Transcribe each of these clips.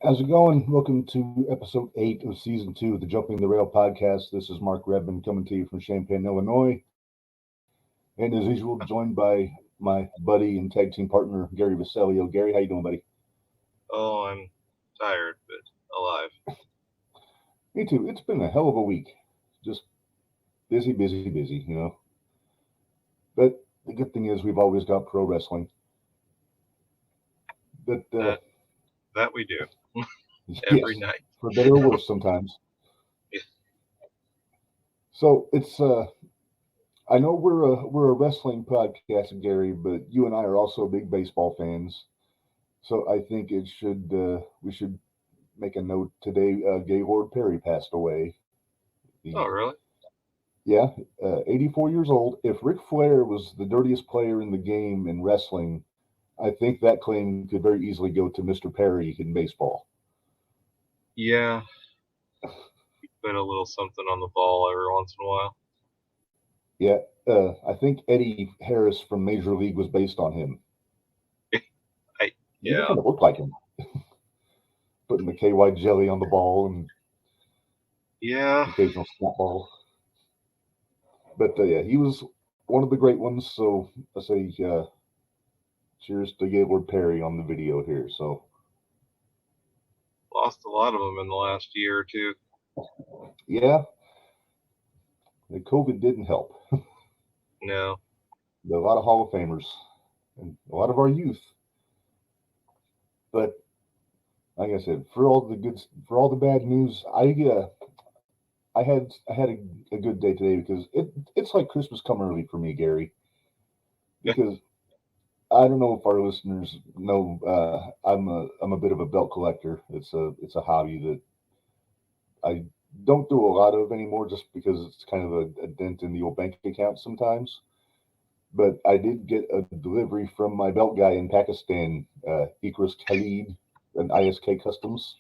How's it going? Welcome to episode 8 of season 2 of the Jumping the Rail podcast. This is Mark Redman coming to you from Champaign, Illinois. And as usual, joined by my buddy and tag team partner, Gary Vaselio. Gary, how you doing, buddy? Oh, I'm tired, but alive. Me too. It's been a hell of a week. Just busy. But the good thing is we've always got pro wrestling. But, That we do. Every yes, night. for better or worse sometimes. Yeah. So it's I know we're a wrestling podcast, Gary, but you and I are also big baseball fans. So I think we should make a note today. Gaylord Perry passed away. Oh, The really? Yeah, 84 years old. If Ric Flair was the dirtiest player in the game in wrestling, I think that claim could very easily go to Mr. Perry in baseball. Yeah. Put a little something on the ball every once in a while. Yeah, I think Eddie Harris from Major League was based on him. He Yeah. kind of looked like him, putting the KY jelly on the ball and Yeah. occasional snap ball. But yeah, he was one of the great ones. So I say cheers to Gaylord Perry on the video here. So Lost a lot of them in the last year or two. yeah, the COVID didn't help. No. A lot of Hall of Famers and a lot of our youth. But like I said, for all the bad news, I had a good day today because it's like Christmas come early for me, Gary. Because I don't know if our listeners know, I'm a bit of a belt collector. It's a hobby that I don't do a lot of anymore, just because it's kind of a dent in the old bank account sometimes. But I did get a delivery from my belt guy in Pakistan, Ikris Khalid, an ISK Customs,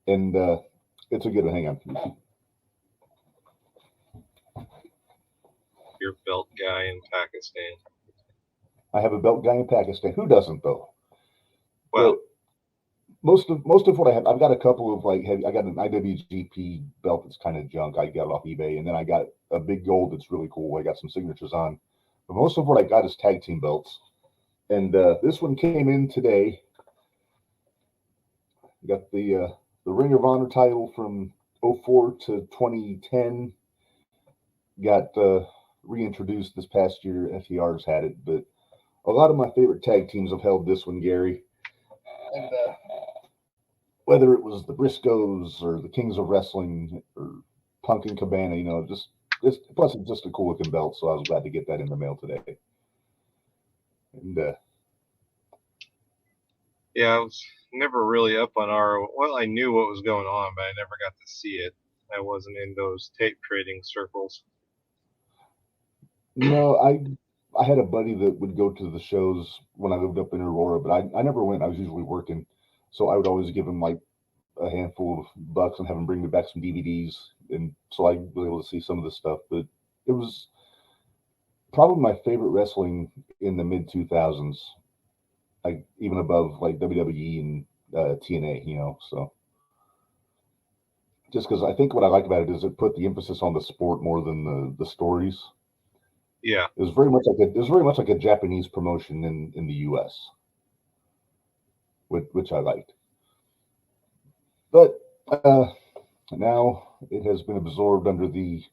and it's a good one. Hang on. Your belt guy in Pakistan. I have a belt guy in Pakistan. Who doesn't though? Well, But most of what I have, I've got a couple of like heavy. I got an IWGP belt that's kind of junk. I got it off eBay, and then I got a big gold that's really cool. I got some signatures on, but most of what I got is tag team belts. And this one came in today. Got the Ring of Honor title from '04 to 2010. Got reintroduced this past year. FTR's had it, but a lot of my favorite tag teams have held this one, Gary. And whether it was the Briscoes or the Kings of Wrestling or Punk and Cabana, just plus it's just a cool looking belt, so I was glad to get that in the mail today. And yeah, I was never really up on our. Well, I knew what was going on, but I never got to see it. I wasn't in those tape trading circles. no, I had a buddy that would go to the shows when I lived up in Aurora, but I never went. I was usually working, so I would always give him like a handful of bucks and have him bring me back some DVDs, and so I was able to see some of the stuff. But it was probably my favorite wrestling in the mid 2000s, like even above like WWE and TNA, So just because I think what I like about it is it put the emphasis on the sport more than the stories. Yeah. It was very much like a Japanese promotion in the U.S., which I liked. But now it has been absorbed under the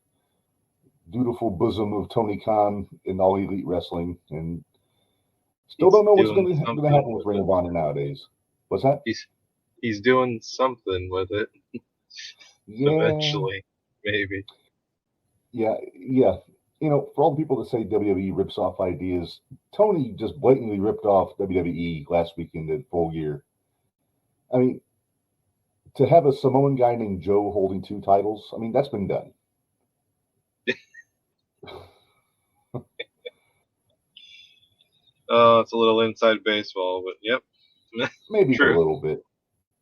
dutiful bosom of Tony Khan in All Elite Wrestling, and still He's don't know what's doing going to something happen with with Ring it. of Honor nowadays. What's that? He's doing something with it. Yeah, Eventually, maybe. yeah. For all the people that say WWE rips off ideas, Tony just blatantly ripped off WWE last weekend at Full Gear. I mean, to have a Samoan guy named Joe holding two titles, I mean, that's been done. Oh, it's a little inside baseball, but yep. Maybe a True. little bit,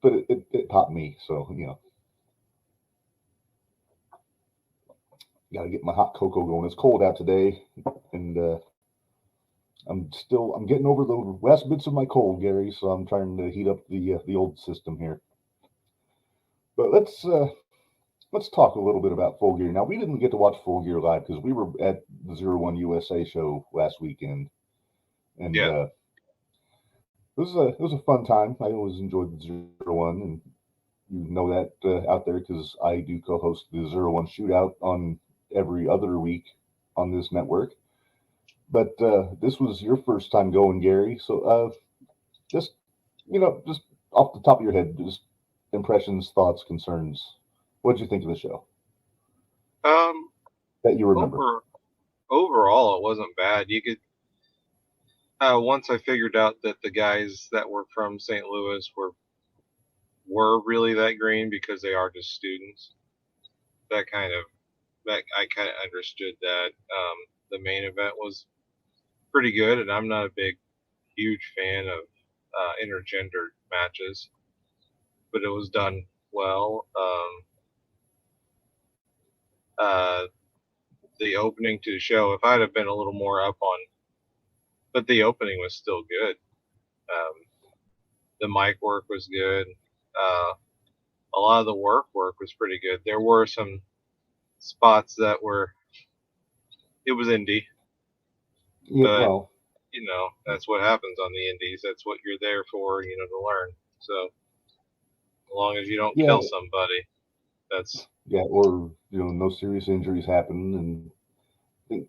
but it popped me. So, got to get my hot cocoa going. It's cold out today, and I'm getting over the last bits of my cold, Gary. So I'm trying to heat up the old system here. But let's talk a little bit about Full Gear. Now we didn't get to watch Full Gear live because we were at the 01 USA show last weekend, and Yeah. it was a fun time. I always enjoyed the 01, and you know that out there because I do co-host the 01 Shootout on every other week on this network. But this was your first time going, Gary. So just just off the top of your head, just impressions, thoughts, concerns. What did you think of the show Um. that you remember? Overall, it wasn't bad. You could once I figured out that the guys that were from St. Louis were really that green because they are just students. That kind of that I kind of understood that. The main event was pretty good, and I'm not a huge fan of intergender matches, but it was done well. Uh, the opening to the show, if I'd have been a little more up on, but the opening was still good. Um, the mic work was good. Uh, a lot of the work was pretty good. There were some spots that were it was indie, Yeah, but well, that's what happens on the indies. That's what you're there for, to learn. So as long as you don't yeah, kill somebody, that's yeah, or no serious injuries happen, and I think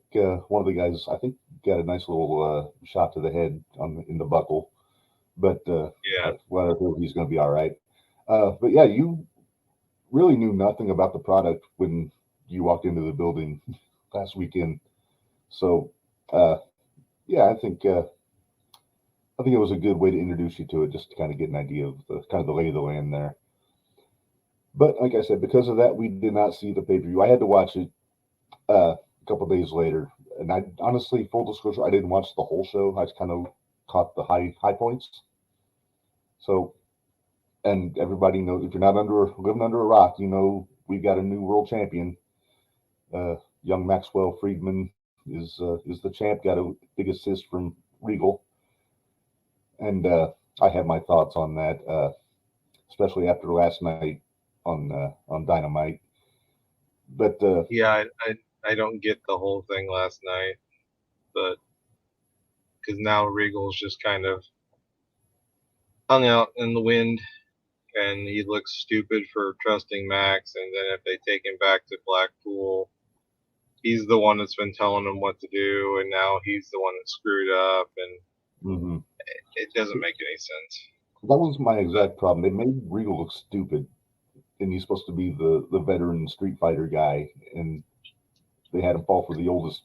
one of the guys, I think, got a nice little shot to the head in the buckle, but yeah. whatever, he's going to be all right. But yeah, you really knew nothing about the product when you walked into the building last weekend. So, uh, yeah, I think it was a good way to introduce you to it, just to kind of get an idea of the kind of the lay of the land there. But like I said, because of that, we did not see the pay per view. I had to watch it a couple days later, and I honestly, full disclosure, I didn't watch the whole show. I just kind of caught the high points. So, and everybody knows if you're not living under a rock, we've got a new world champion. Young Maxwell Friedman is the champ. Got a big assist from Regal, and I have my thoughts on that, especially after last night on Dynamite. But Yeah, I don't get the whole thing last night, but because now Regal's just kind of hung out in the wind, and he looks stupid for trusting Max. And then if they take him back to Blackpool, he's the one that's been telling him what to do, and now he's the one that screwed up, and mm-hmm. it doesn't make any sense. That was my But exact problem. They made Regal look stupid, and he's supposed to be the veteran Street Fighter guy, and they had him fall for the oldest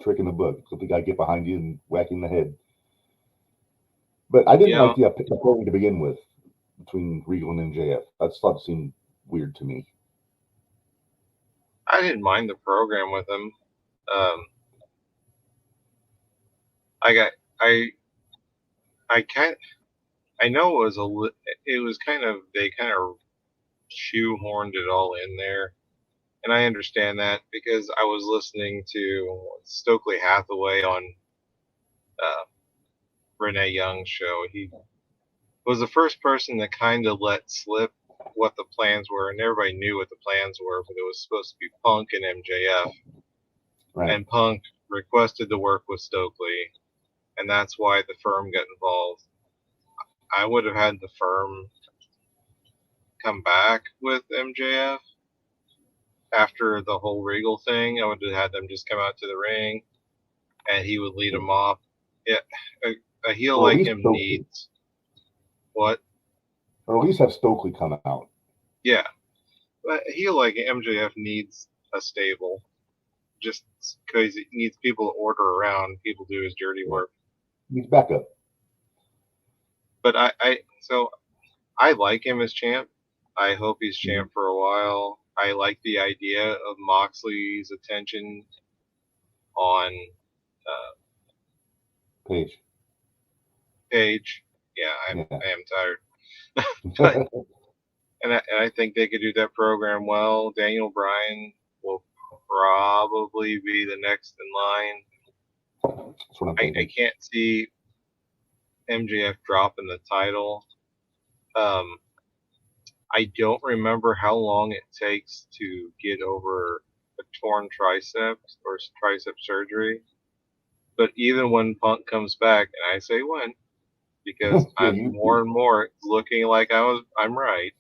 trick in the book. Let the guy get behind you and whack you in the head. But I didn't yeah, like the pairing to begin with between Regal and MJF. I just thought it seemed weird to me. I didn't mind the program with him. Um, I got I I kind I know it was kind of they kind of shoehorned it all in there, and I understand that because I was listening to Stokely Hathaway on uh, Renee Young's show. He was the first person that kind of let slip what the plans were, and everybody knew what the plans were, but it was supposed to be Punk and MJF, Right. and Punk requested to work with Stokely, and that's why the firm got involved. I would have had the firm come back with MJF after the whole Regal thing. I would have had them just come out to the ring, and he would lead them off. Yeah, a heel Or at like least him Stokely. needs what? Or at least have Stokely come out. Yeah, a heel like MJF needs a stable, just because he needs people to order around, people do his dirty Yeah. work. He's back up. But so I like him as champ. I hope he's Mm-hmm. champ for a while. I like the idea of Moxley's attention on uh, Page. Page. Yeah, Yeah. I am tired, but and I think they could do that program well. Daniel Bryan will probably be the next in line. That's what I'm I thinking. can't see MJF dropping the title. Um, I don't remember how long it takes to get over a torn tricep or tricep surgery. But even when Punk comes back, and I say when, because Yeah, I'm more and more looking like I'm right,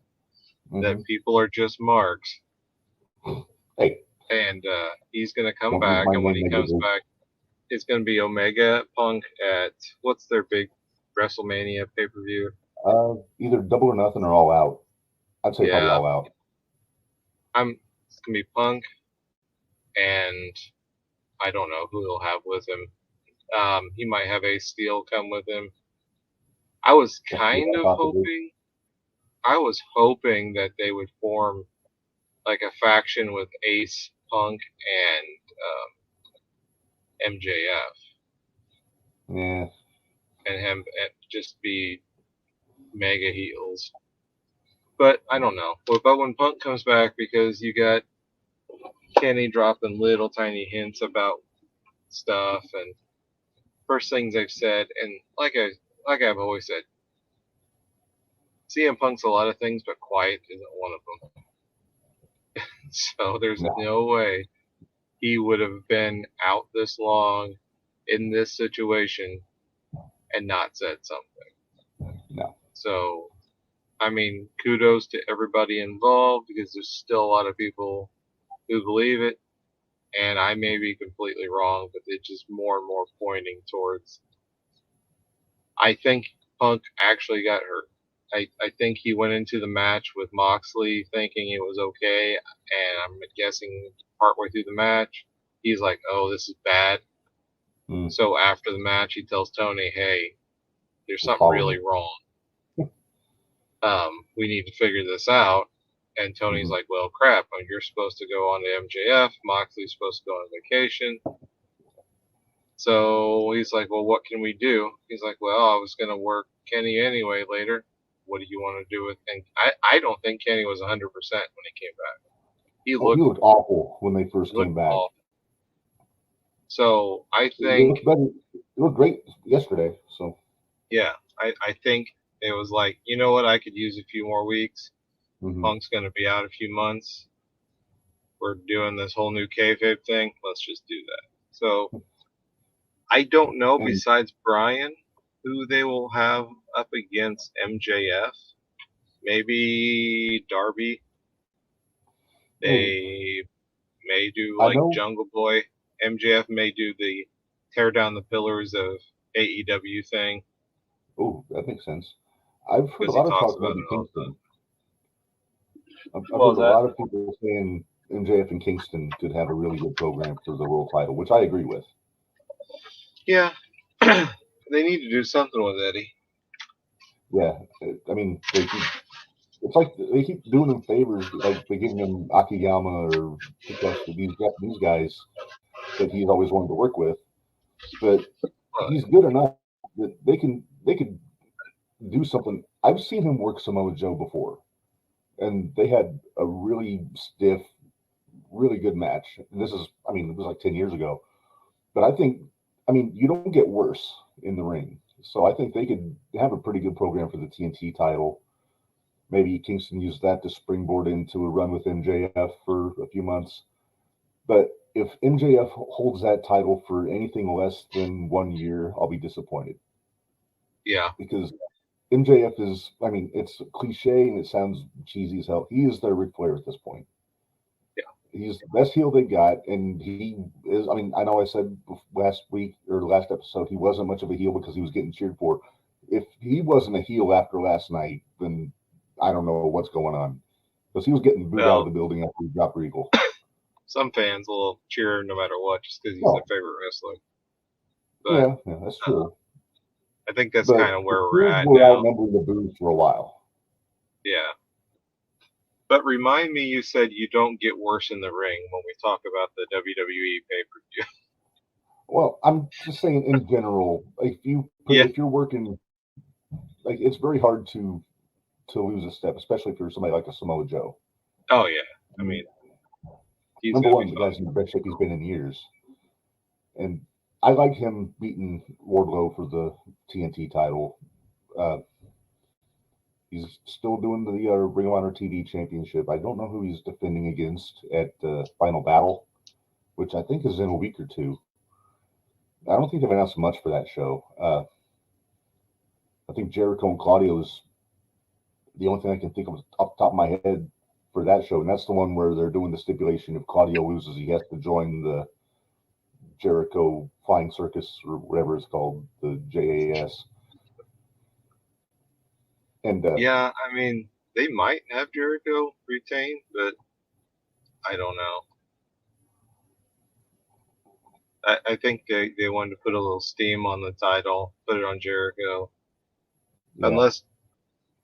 that people are just marks. Hey, and he's going to come don't use back, my and when name he comes negatively. back, it's going to be Omega Punk at what's their big WrestleMania pay-per-view? Either Double or Nothing or All Out. I'd say probably Yeah, All Out. it's going to be Punk, and I don't know who he'll have with him. He might have Ace Steel come with him. I was kind of Possibly. hoping that they would form like a faction with Ace, Punk, and MJF, Yeah. and him and just be mega heels. But I don't know. But when Punk comes back, because you got Kenny dropping little tiny hints about stuff, and first things I've said, and like I've always said, CM Punk's a lot of things, but quiet isn't one of them. So there's no way he would have been out this long in this situation and not said something. No. So, I mean, kudos to everybody involved, because there's still a lot of people who believe it. And I may be completely wrong, but it's just more and more pointing towards. I think Punk actually got hurt. I think he went into the match with Moxley thinking it was okay, and I'm guessing partway through the match, he's like, "Oh, this is bad." So after the match, he tells Tony, "Hey, there's something really wrong. We need to figure this out." And Tony's like, "Well, crap. You're supposed to go on to MJF. Moxley's supposed to go on vacation." So he's like, "Well, what can we do?" He's like, "Well, I was going to work Kenny anyway later. What do you want to do with?" And I don't think Kenny was 100% when he came back. He looked awful when they first came back. Awful. So I It think looked great yesterday. So yeah, I think it was like, you know what, I could use a few more weeks. Punk's going to be out a few months. We're doing this whole new kayfabe thing. Let's just do that. So I don't know, besides Brian, who they will have up against MJF. Maybe Darby. They may do like Jungle Boy. MJF may do the tear down the pillars of AEW thing. Oh, that makes sense. I've heard a lot of talk about Kingston. I've heard a lot of people saying MJF and Kingston could have a really good program for the world title, which I agree with. Yeah. They need to do something with Eddie. Yeah. I mean, it's like they keep doing them favors, like they give them Akiyama or Takeshi, these Japanese guys that he's always wanted to work with. But he's good enough that they could do something. I've seen him work Samoa Joe before, and they had a really stiff, really good match. This is, I mean, it was like 10 years ago. But I think, I mean, you don't get worse in the ring. So I think they could have a pretty good program for the TNT title. Maybe Kingston used that to springboard into a run with MJF for a few months. But if MJF holds that title for anything less than 1 year, I'll be disappointed. Yeah. Because MJF is, I mean, it's cliche and it sounds cheesy as hell. He is their Ric Flair at this point. Yeah. He's the best heel they got. And he is, I mean, I know I said last week or last episode, he wasn't much of a heel because he was getting cheered for. If he wasn't a heel after last night, then I don't know what's going on. Because he was getting booed out of the building after he dropped Regal. Some fans will cheer no matter what just because he's their favorite wrestler. But, yeah, that's true. I think that's kind of where we're at now. now. Outnumbering the boos for a while. Yeah. But remind me, you said you don't get worse in the ring when we talk about the WWE pay-per-view. Well, I'm just saying in general, if you're working, like it's very hard to lose a step, especially for somebody like a Samoa Joe. Oh yeah, I mean, number one, the guy's in the best shape he's been in years, and I like him beating Wardlow for the TNT title. He's still doing the Ring of Honor TV Championship. I don't know who he's defending against at Final Battle, which I think is in a week or two. I don't think they've announced much for that show. I think Jericho and Claudio is the only thing I can think of off the top of my head for that show, and that's the one where they're doing the stipulation if Claudio loses, he has to join the Jericho Flying Circus or whatever it's called, the JAS. And yeah, I mean, they might have Jericho retain, but I don't know. I think they wanted to put a little steam on the title, put it on Jericho. Yeah. Unless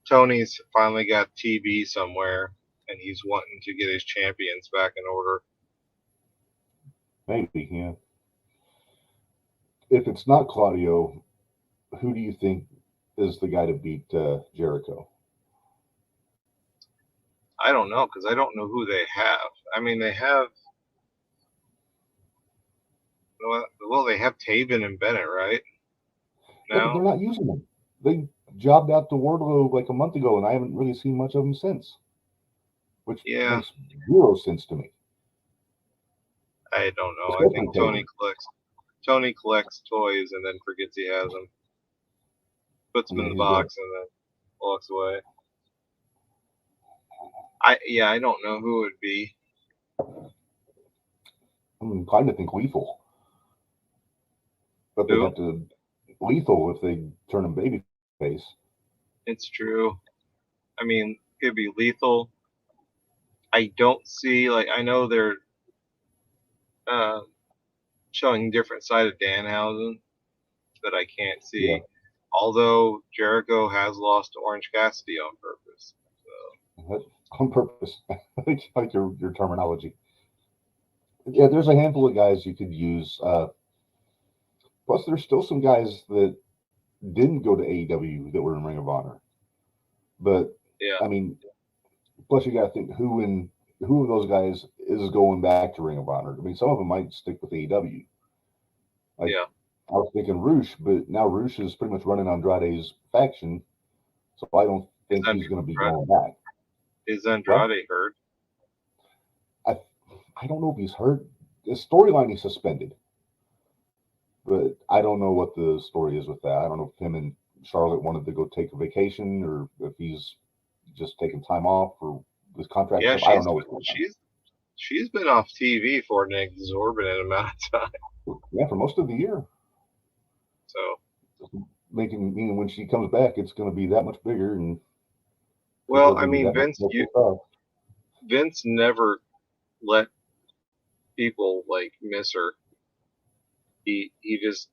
Tony's finally got TB somewhere and he's wanting to get his champions back in order. Maybe, yeah. If it's not Claudio, who do you think is the guy to beat Jericho? I don't know, because I don't know who they have. I mean, they have... Well, they have Taven and Bennett, right? No? Yeah, but they're not using them. They jobbed out to Wardlow like a month ago, and I haven't really seen much of them since. Which makes zero sense to me. I don't know. I think Tony collects toys and then forgets he has them. Puts them in the box and then walks away. I don't know who it would be. I'm inclined to think Lethal. But they have to Lethal if they turn him babyface. It's true. I mean, it could be Lethal. I don't see, I know they're showing different side of Danhausen that I can't see. Yeah. Although Jericho has lost to Orange Cassidy on purpose. So. On purpose. I like your terminology. Yeah, there's a handful of guys you could use. Plus, there's still some guys that didn't go to AEW that were in Ring of Honor. But, yeah. I mean, plus you got to think who of those guys is going back to Ring of Honor. I mean, some of them might stick with AEW. Yeah. I was thinking Roosh, but now Roosh is pretty much running Andrade's faction. So I don't think he's going to be going back. Is Andrade hurt? I don't know if he's hurt. His storyline, he's suspended. But I don't know what the story is with that. I don't know if him and Charlotte wanted to go take a vacation or if he's just taking time off or his contract. Yeah, I don't know. She's been off TV for an exorbitant amount of time. Yeah, for most of the year. So meaning when she comes back, it's going to be that much bigger. And well, I mean, Vince never let people miss her. He just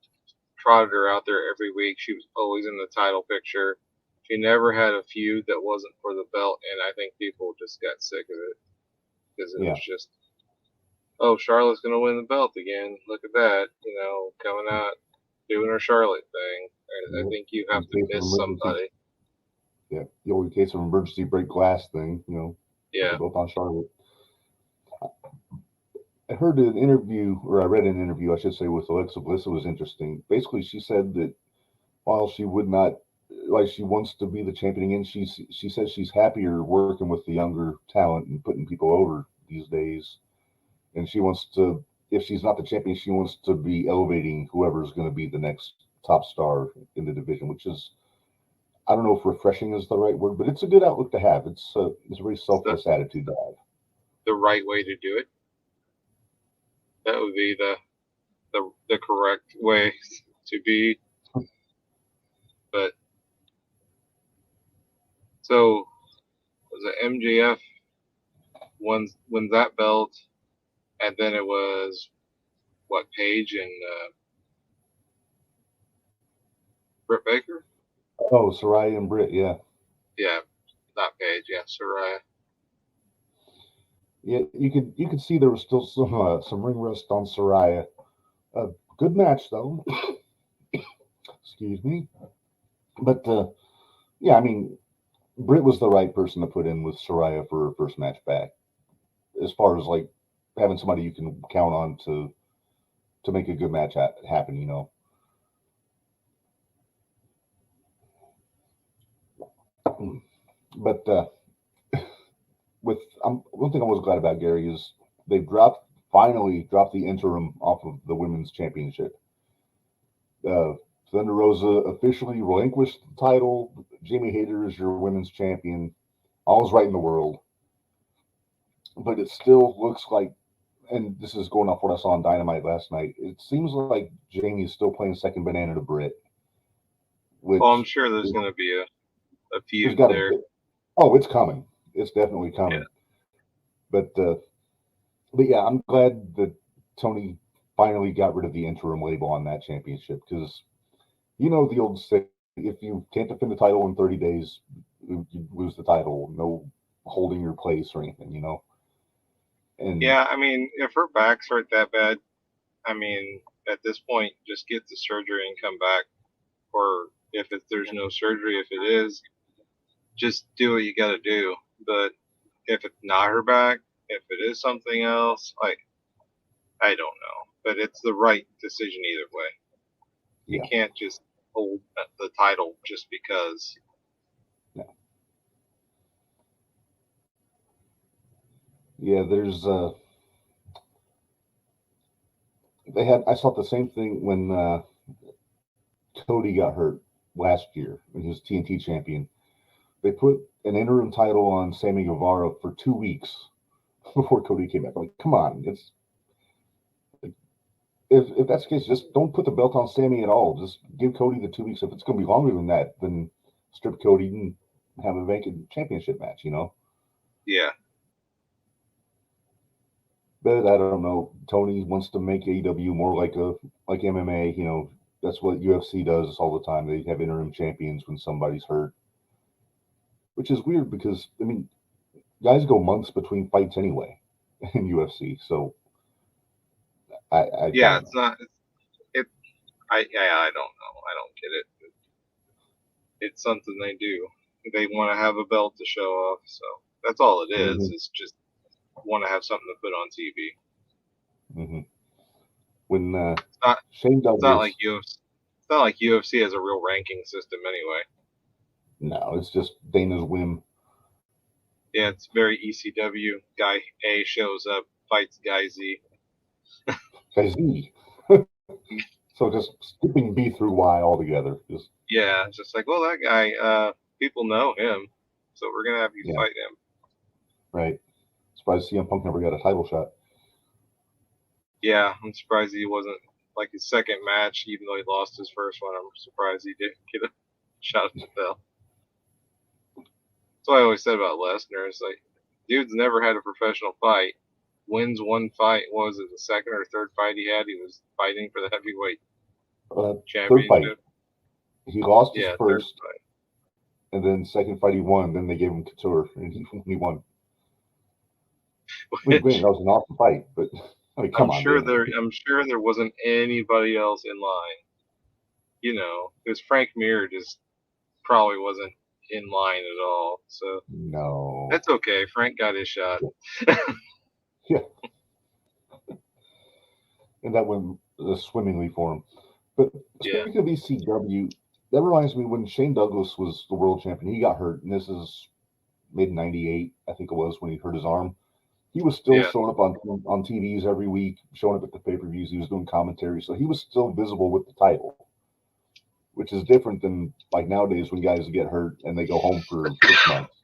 trotted her out there every week. She was always in the title picture. She never had a feud that wasn't for the belt, and I think people just got sick of it because it was just, oh, Charlotte's going to win the belt again. Look at that, coming out doing her Charlotte thing. I think you have to miss somebody. Yeah, the old case of emergency break glass thing, Yeah. Both on Charlotte. I heard an interview, or I read an interview, I should say, with Alexa Bliss. It was interesting. Basically, she said that while she would not, she wants to be the champion again, she says she's happier working with the younger talent and putting people over these days. And she wants to, if she's not the champion, she wants to be elevating whoever's going to be the next top star in the division, which is, I don't know if refreshing is the right word, but it's a good outlook to have. It's a very selfless attitude to have. The right way to do it. That would be the correct way to be. But so was it MJF wins that belt, and then it was Paige and Britt Baker? Oh, Saraya and Britt, yeah. Yeah, not Paige, yeah, Saraya. Yeah, you could see there was still some ring rust on Saraya. Good match though. Excuse me. But yeah, I mean, Britt was the right person to put in with Saraya for her first match back. As far as having somebody you can count on to make a good match happen, But one thing I was glad about, Gary, is they finally dropped the interim off of the women's championship. Uh, Thunder Rosa officially relinquished the title. Jamie Hayter is your women's champion. All's right in the world, but it still looks like, and this is going off what I saw on Dynamite last night. It seems like Jamie is still playing second banana to Britt, Well, I'm which sure there's going to be a there's feud got there. to. Oh, it's coming. It's definitely Yeah. coming. But yeah, I'm glad that Tony finally got rid of the interim label on that championship because the old saying: if you can't defend the title in 30 days, you lose the title. No holding your place or anything, And Yeah, I mean, if her back's hurt that bad, I mean, at this point, just get the surgery and come back. Or if there's no surgery, if it is, just do what you got to do. But if it's not her back, if it is something else, I don't know. But it's the right decision either way. You yeah, can't just hold the title just because. yeah, yeah. There's they had. I saw the same thing when Cody got hurt last year when he was TNT champion. They put an interim title on Sammy Guevara for 2 weeks before Cody came back. I'm like, come on, if that's the case, just don't put the belt on Sammy at all. Just give Cody the 2 weeks. If it's going to be longer than that, then strip Cody and have a vacant championship match. Yeah. But I don't know. Tony wants to make AEW more like MMA. That's what UFC does all the time. They have interim champions when somebody's hurt, which is weird because I mean, guys go months between fights anyway in UFC. So I Yeah, don't it's know. not. It. I don't know. I don't get it. It's something they do. They want to have a belt to show off. So that's all it is. Hmm. It's just want to have something to put on TV. Hmm. When It's not. Shane It's not like Douglas, UFC. It's not like UFC has a real ranking system anyway. no, it's just Dana's whim. Yeah, it's very ECW. Guy A shows up, fights Guy Z. Guys, so just skipping B through Y altogether. Just Yeah, it's just like, well, that guy. People know him, so we're gonna have you yeah, fight him. right. Surprised CM Punk never got a title shot. Yeah, I'm surprised he wasn't like his second match, even though he lost his first one. I'm surprised he didn't get a shot at the belt. That's what I always said about Lesnar. It's like, dude's never had a professional fight. Wins one fight. What was it, the second or third fight he had? He was fighting for the heavyweight Uh, Third fight, championship. he lost his Yeah, third first, fight. and then second fight he won. Then they gave him Couture, and he won. I mean, granted, Which that was an awesome fight, but I mean, come on, Dana. I'm sure there wasn't anybody else in line. Because Frank Mir just probably wasn't in line at all. So No, that's okay. Frank got his shot. yeah, and that went swimmingly for him. But Yeah, speaking of ECW, that reminds me when Shane Douglas was the world champion, he got hurt, and this is mid '98, I think it was when he hurt his arm. He was still yeah, showing up on TVs every week, showing up at the pay-per-views. He was doing commentary, so he was still visible with the title, which is different than like nowadays when guys get hurt and they go home for 6 months.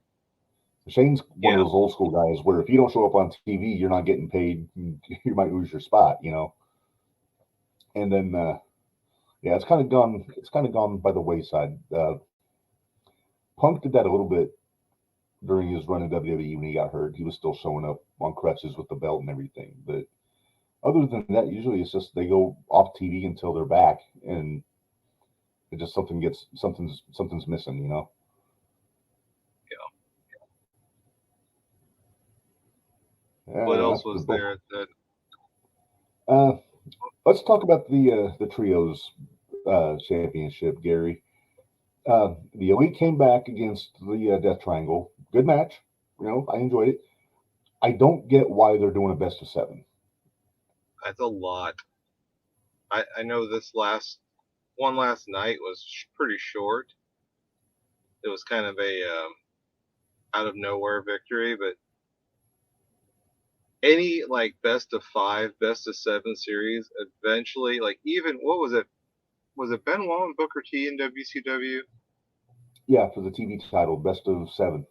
Shane's one of yeah. those old school guys where if you don't show up on TV, you're not getting paid. You might lose your spot. And then yeah, it's kind of gone. It's kind of gone by the wayside. Punk did that a little bit during his run in WWE when he got hurt. He was still showing up on crutches with the belt and everything. But other than that, usually it's just they go off TV until they're back, and it just something's missing. What Yeah, else was there at that? uh, let's talk about the trios championship, Gary. The Elite came back against the Death Triangle. Good match. I enjoyed it. I don't get why they're doing a best of seven. That's a lot. I know this last night was pretty short. It was kind of a out of nowhere victory, but any like best of 5, best of 7 series, eventually, like even what was it? Was it Benoit and Booker T in WCW? Yeah, for the TV title, best of 7.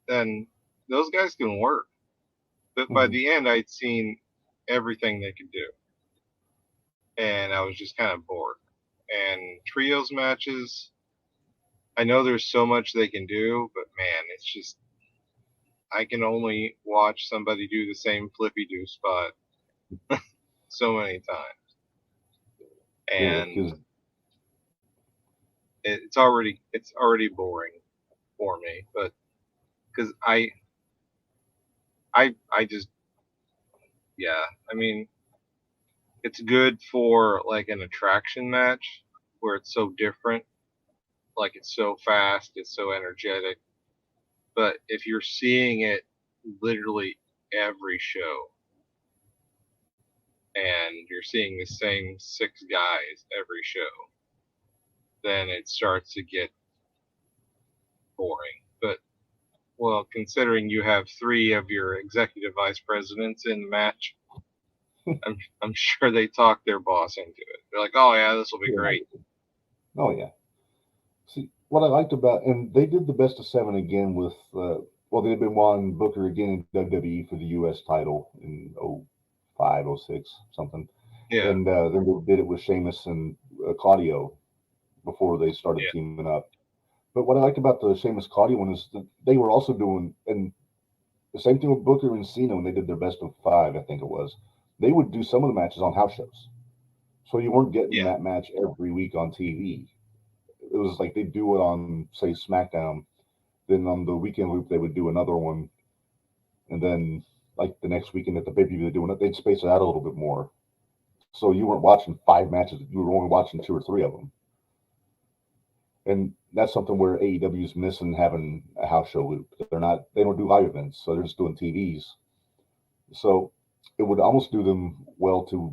Then those guys can work. But by Mm-hmm. the end, I'd seen everything they could do, and I was just kind of bored. And trios matches, I know there's so much they can do, but man, it's just I can only watch somebody do the same flippy do spot so many times, Yeah, and because it's already boring for me. But because I just yeah, I mean it's good for like an attraction match where it's so different, like it's so fast, it's so energetic. But if you're seeing it literally every show and you're seeing the same 6 guys every show, then it starts to get boring. But well, considering you have 3 of your executive vice presidents in the match, I'm sure they talked their boss into it. They're like, "Oh yeah, this will be great." oh yeah. See what I liked about, and they did the best of 7 again with well, they've been wanting Booker again in WWE for the U.S. title in 05, 06, something, Yeah, and then they did it with Sheamus and Claudio before they started yeah, teaming up. But what I liked about the Sheamus Claudio one is that they were also doing, and the same thing with Booker and Cena when they did their best of 5, I think it was. They would do some of the matches on house shows, so you weren't getting yeah, that match every week on TV. It was like they'd do it on, say, SmackDown. Then on the weekend loop, they would do another one, and then like the next weekend at the pay per view, they'd space it out a little bit more. So you weren't watching 5 matches; you were only watching 2 or 3 of them. And that's something where AEW is missing, having a house show loop. They don't do live events, so they're just doing TVs. So it would almost do them well to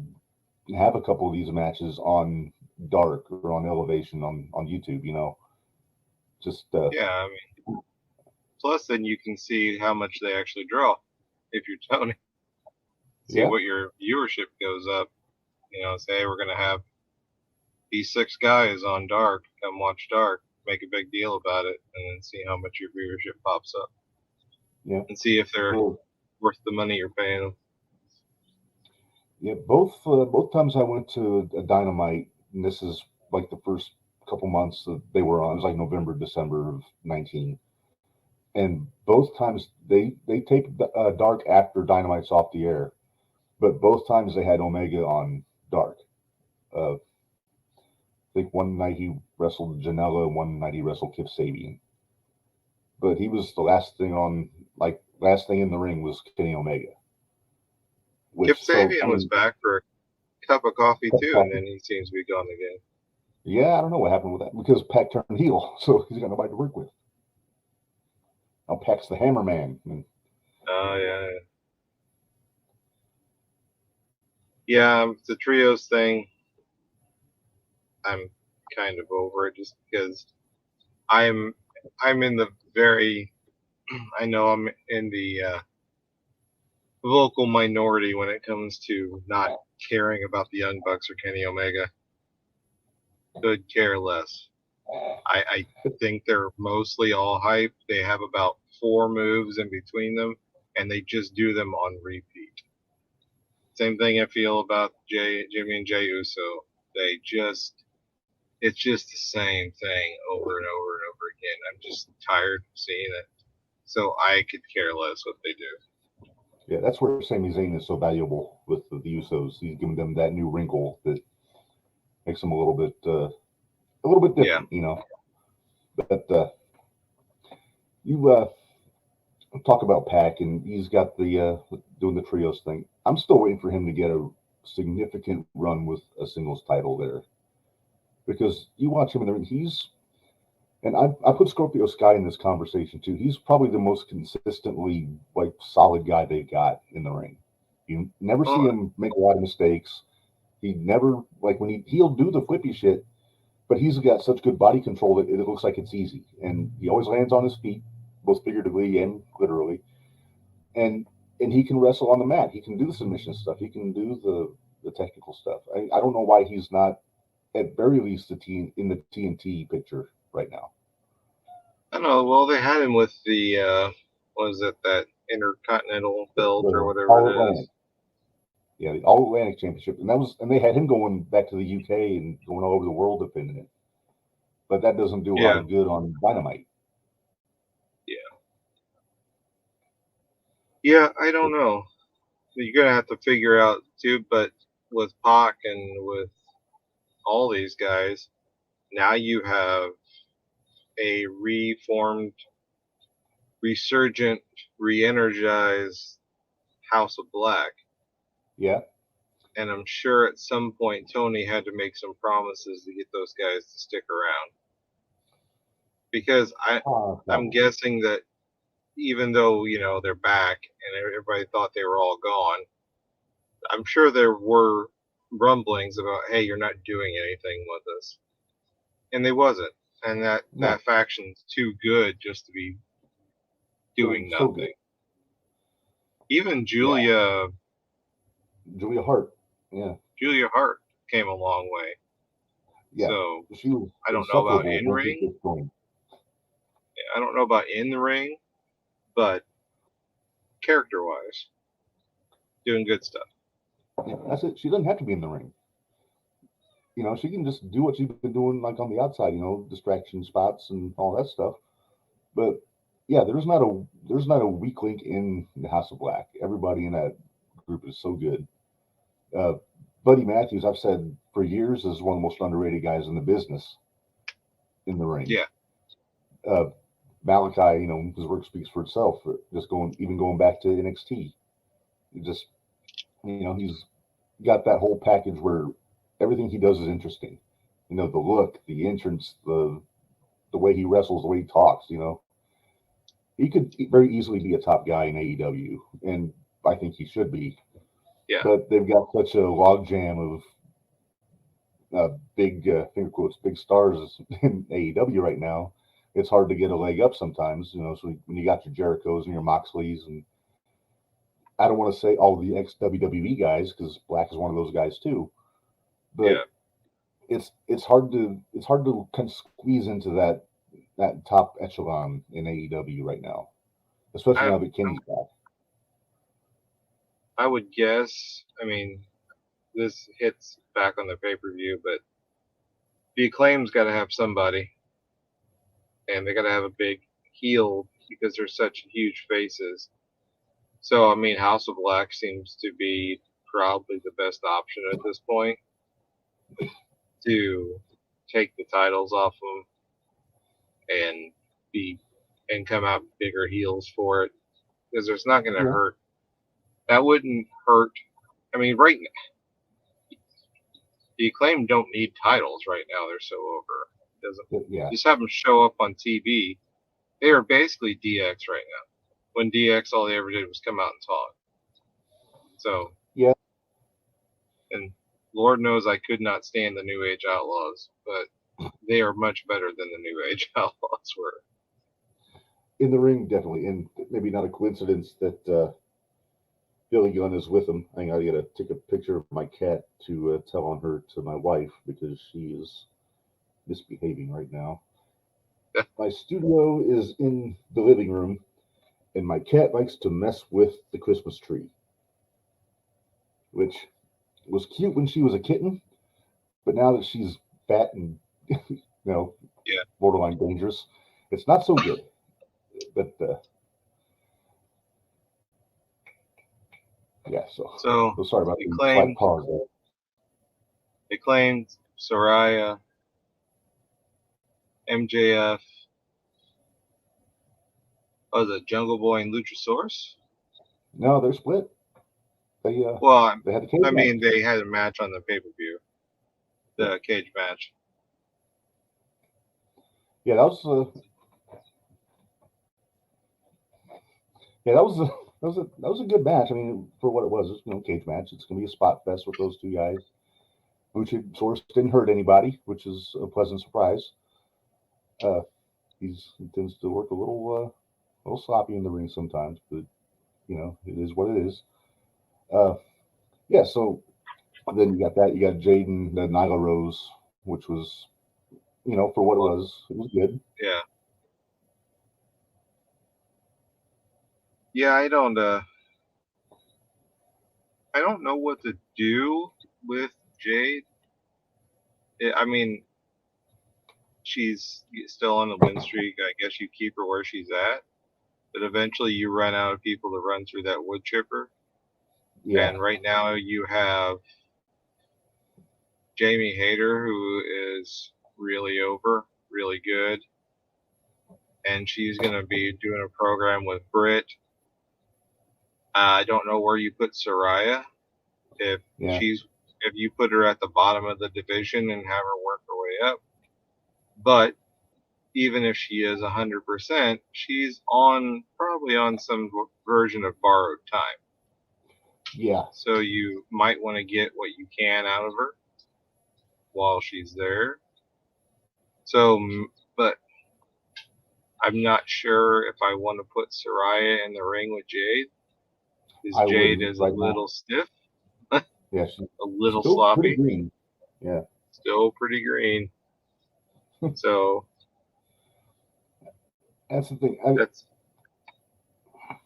have a couple of these matches on Dark or on Elevation on YouTube. Just yeah. I mean, plus then you can see how much they actually draw if you're Tony. See yeah, what your viewership goes up. Say, hey, we're gonna have these 6 guys on Dark. Come watch Dark. Make a big deal about it, and then see how much your viewership pops up, yeah. and see if they're Well, worth the money you're paying them. yeah, both times I went to a Dynamite, and this is like the first couple months that they were on. It was like November, December of 19, and both times they taped Dark after Dynamite's off the air, but both times they had Omega on Dark. I think one night he wrestled Janela, and one night he wrestled Kip Sabian, but he was the last thing in the ring was Kenny Omega, Kip which so I Sabian was mean, back for a cup of coffee too, and then he seems to be gone again. yeah, I don't know what happened with that because Pac turned heel, so he's got nobody to work with. Now Pac's the Hammer Man. Oh yeah, yeah. The trios thing, I'm kind of over it just because I'm I'm in the very I know I'm in the vocal minority when it comes to not caring about the Young Bucks or Kenny Omega. Could care less. I think they're mostly all hype. They have about 4 moves in between them, and they just do them on repeat. Same thing I feel about Jimmy and Jay Uso. It's just the same thing over and over and over again. I'm just tired of seeing it. So I could care less what they do. Yeah, that's where Sami Zayn is so valuable with the Usos. He's giving them that new wrinkle that makes them a little bit Yeah. different. But you talk about Pac, and he's got the doing the trios thing. I'm still waiting for him to get a significant run with a singles title there, because you watch him in the ring, and I put Scorpio Sky in this conversation too. He's probably the most consistently like solid guy they got in the ring. You never see Well, him make a lot of mistakes. He never like when he'll do the flippy shit, but he's got such good body control that it looks like it's easy, and he always lands on his feet both figuratively and literally. And he can wrestle on the mat. He can do the submission stuff. He can do the technical stuff. I don't know why he's not at very least in the TNT picture right now. I don't know. Well, they had him with the what is it, that Intercontinental belt or whatever All it Atlantic. is. Yeah, the All Atlantic Championship, and they had him going back to the UK and going all over the world defending it. But that doesn't do a lot of good on Dynamite. Yeah, I don't know. You're gonna have to figure out too. But with Pac and with all these guys, now you have a reformed, resurgent, re-energized House of Black. Yeah. And I'm sure at some point Tony had to make some promises to get those guys to stick around. Because I'm guessing that even though, they're back and everybody thought they were all gone, I'm sure there were rumblings about, hey, you're not doing anything with us. And they wasn't. And that faction's too good just to be doing nothing. Even Julia Hart. Yeah. Julia Hart came a long way. Yeah. So she was I don't know about in ring. I don't know about in the ring, but character wise, doing good stuff. Yeah, that's it. She doesn't have to be in the ring. She can just do what she's been doing, like on the outside, distraction spots and all that stuff. But yeah, there's not a weak link in the House of Black. Everybody in that group is so good. Buddy Matthews, I've said for years, is one of the most underrated guys in the business in the ring. Yeah. Malachi, his work speaks for itself. Just going back to NXT, he's got that whole package where everything he does is interesting. The look, the entrance, the way he wrestles, the way he talks. He could very easily be a top guy in AEW, and I think he should be. Yeah. But they've got such a logjam of big finger quotes, big stars in AEW right now. It's hard to get a leg up sometimes, so when you got your Jerichos and your Moxleys, and I don't want to say all the ex-WWE guys, because Black is one of those guys too, but it's hard to kind of squeeze into that top echelon in AEW right now, especially now that Kenny's back. I would guess, this hits back on the pay-per-view, but the Acclaim's got to have somebody, and they got to have a big heel because they're such huge faces. So, House of Black seems to be probably the best option at this point to take the titles off them and come out bigger heels for it, because it's not going to hurt. That wouldn't hurt. Right now, the Acclaim don't need titles right now. They're so over. Just have them show up on TV. They are basically DX right now. When DX, all they ever did was come out and talk. So yeah, and Lord knows I could not stand the New Age Outlaws, but they are much better than the New Age Outlaws were. In the ring, definitely, and maybe not a coincidence that Billy Gunn is with him. I gotta take a picture of my cat to tell on her to my wife, because she is misbehaving right now. My studio is in the living room, and my cat likes to mess with the Christmas tree, which was cute when she was a kitten, but now that she's fat and borderline dangerous, it's not so good. But yeah, so sorry about the slight pause there. They claimed Soraya, MJF, the Jungle Boy and Luchasaurus? No, they're split. They had a cage match. They had a match on the pay-per-view. The cage match. Yeah, that was a good match. For what it was, cage match. It's gonna be a spot fest with those two guys. Luchasaurus didn't hurt anybody, which is a pleasant surprise. He tends to work a little little sloppy in the ring sometimes, but it is what it is. Uh, yeah. So then you got that. You got Jaden the Nyla Rose, which was for what it was good. Yeah. Yeah, I don't know what to do with Jade. I mean, she's still on the win streak. I guess you keep her where she's at, but eventually you run out of people to run through that wood chipper. Yeah. And right now you have Jamie Hayter, who is really over, really good, and she's going to be doing a program with Britt. I don't know where you put Soraya. If Yeah. if you put her at the bottom of the division and have her work her way up, but even if she is 100%, she's probably on some version of borrowed time. Yeah. So you might want to get what you can out of her while she's there. So, but I'm not sure if I want to put Soraya in the ring with Jade, because Jade is a little stiff, yeah, she's a little still sloppy, pretty green. Yeah, still pretty green. So that's the thing. that's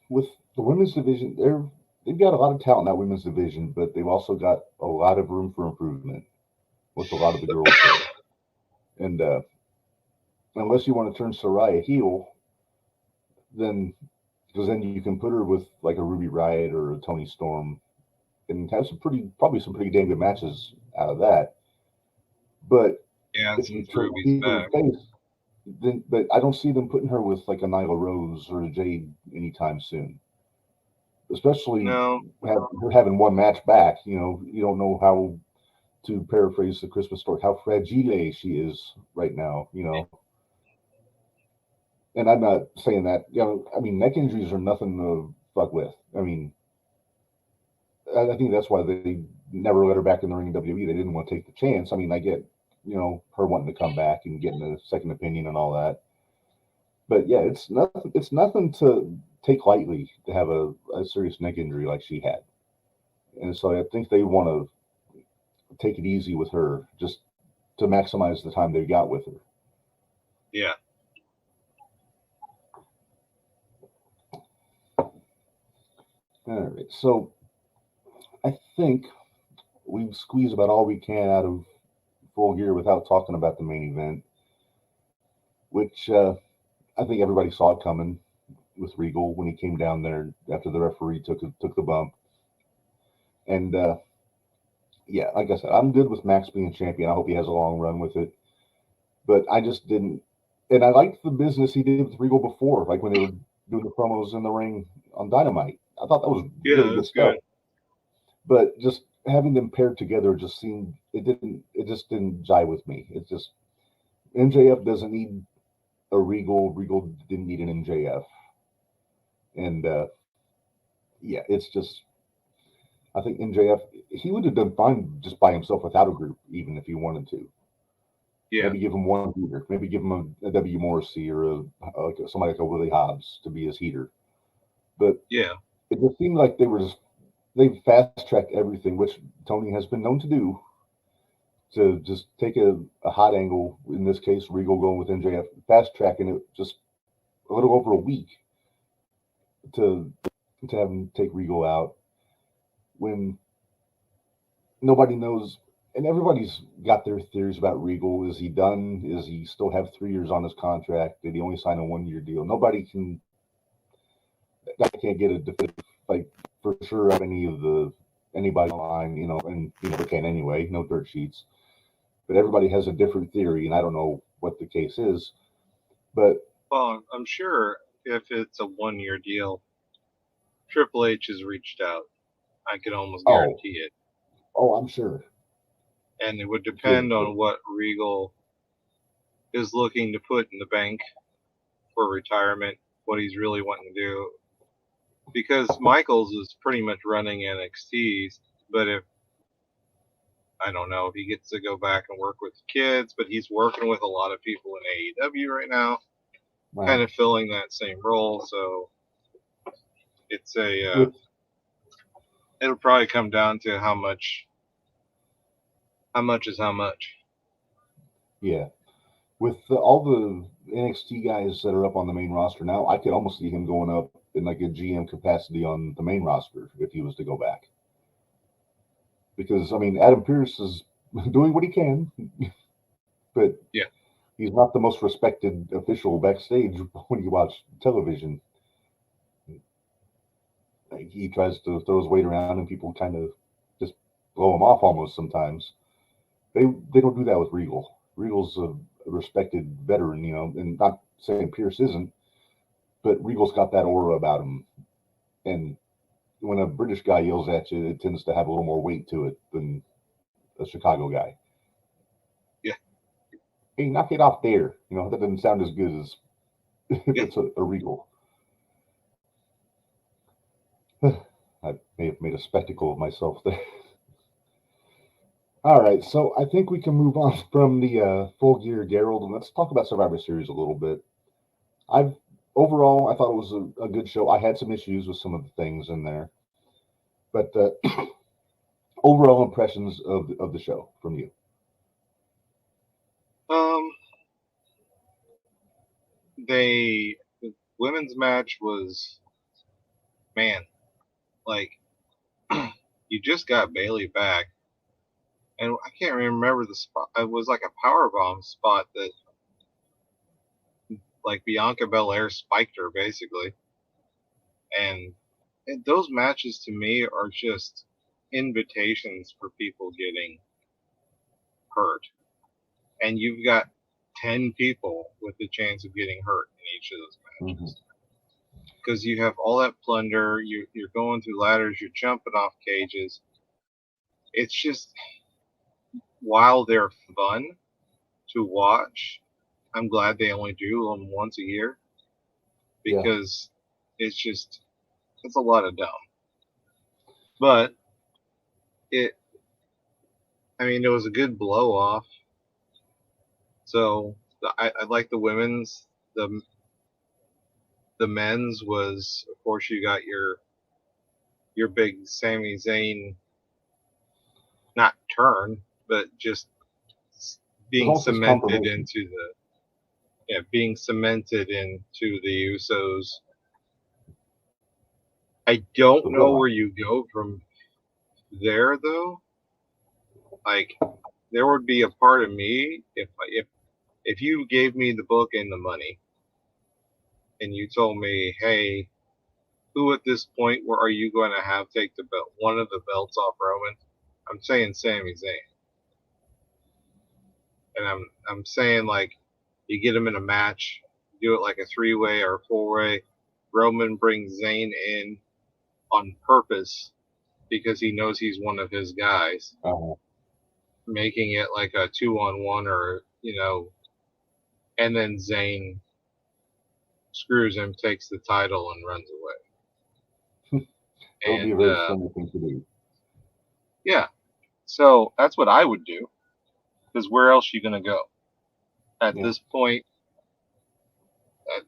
With the women's division, they've got a lot of talent in that women's division, but they've also got a lot of room for improvement with a lot of the girls there. And unless you want to turn Soraya heel, then because then you can put her with like a Ruby Riott or a Toni Storm and have probably some pretty damn good matches out of that. But if you turn heel face, then but I don't see them putting her with like a Nyla Rose or a Jade anytime soon. Especially her having one match back. You don't know how, to paraphrase the Christmas story, how fragile she is right now. And I'm not saying that. I mean, neck injuries are nothing to fuck with. I mean, I think that's why they never let her back in the ring in WWE. They didn't want to take the chance. I mean, I get, her wanting to come back and getting a second opinion and all that. But yeah, it's nothing. It's nothing to take lightly to have a serious neck injury like she had. And so I think they want to take it easy with her, just to maximize the time they got with her. Yeah. All right. So I think we've squeezed about all we can out of Full Gear without talking about the main event, which I think everybody saw it coming with Regal when he came down there after the referee took the bump. And yeah, like I said, I'm good with Max being champion. I hope he has a long run with it. But I just didn't. And I liked the business he did with Regal before, like when they were doing the promos in the ring on Dynamite. I thought that was really good stuff. But just having them paired together just seemed it just didn't jive with me. It's just MJF doesn't need a Regal. Regal didn't need an MJF. And yeah, it's just I think MJF he would have done fine just by himself without a group, even if he wanted to. Yeah. Maybe give him one heater. Maybe give him a W. Morrissey or somebody like a Willie Hobbs to be his heater. But yeah, it just seemed like they fast tracked everything, which Tony has been known to do. To just take a hot angle, in this case, Regal going with MJF, fast tracking it just a little over a week to have him take Regal out when nobody knows. And everybody's got their theories about Regal. Is he done? Is he still have 3 years on his contract? Did he only sign a 1-year deal? Nobody can't get a definitive, like, for sure of anybody online, and you never can anyway, no dirt sheets. But everybody has a different theory, and I don't know what the case is. But well, I'm sure if it's a 1-year deal, Triple H has reached out. I can almost guarantee it. Oh, I'm sure. And it would depend on what Regal is looking to put in the bank for retirement, what he's really wanting to do. Because Michaels is pretty much running NXT, but I don't know if he gets to go back and work with the kids, but he's working with a lot of people in AEW right now. kind of filling that same role. So it's it'll probably come down to how much is how much. Yeah. With all the NXT guys that are up on the main roster now, I could almost see him going up in like a GM capacity on the main roster if he was to go back. Because I mean, Adam Pearce is doing what he can, but yeah, he's not the most respected official backstage when you watch television. Like, he tries to throw his weight around, and people kind of just blow him off almost sometimes. They don't do that with Regal. Regal's a respected veteran, and not saying Pierce isn't, but Regal's got that aura about him. And when a British guy yells at you, it tends to have a little more weight to it than a Chicago guy. Yeah. Hey, knock it off there. That doesn't sound as good as if it's a Regal. I may have made a spectacle of myself there. All right, so I think we can move on from the Full Gear Gerald, and let's talk about Survivor Series a little bit. Overall, I thought it was a good show. I had some issues with some of the things in there, but overall impressions of the show from you. The women's match was, man, like you just got Bailey back, and I can't remember the spot. It was like a powerbomb spot that, like, Bianca Belair spiked her basically, and those matches to me are just invitations for people getting hurt, and you've got 10 people with the chance of getting hurt in each of those matches. Because you have all that plunder, you're going through ladders, you're jumping off cages. It's just, while they're fun to watch, I'm glad they only do them once a year, because it's a lot of dumb. But it was a good blow off. So I like the women's. The men's was, of course, you got your big Sami Zayn, not turn, but just being cemented into the Usos. I don't know where you go from there, though. Like, there would be a part of me, if you gave me the book and the money, and you told me, hey, who at this point are you going to have take the belt, one of the belts off Roman? I'm saying Sami Zayn. And I'm saying, like, you get him in a match, do it like a 3-way or a 4-way. Roman brings Zayn in on purpose because he knows he's one of his guys, making it like a 2-on-1 or, and then Zayn screws him, takes the title, and runs away. That would be a very simple thing to do. Yeah. So that's what I would do. Because where else are you going to go? At this point,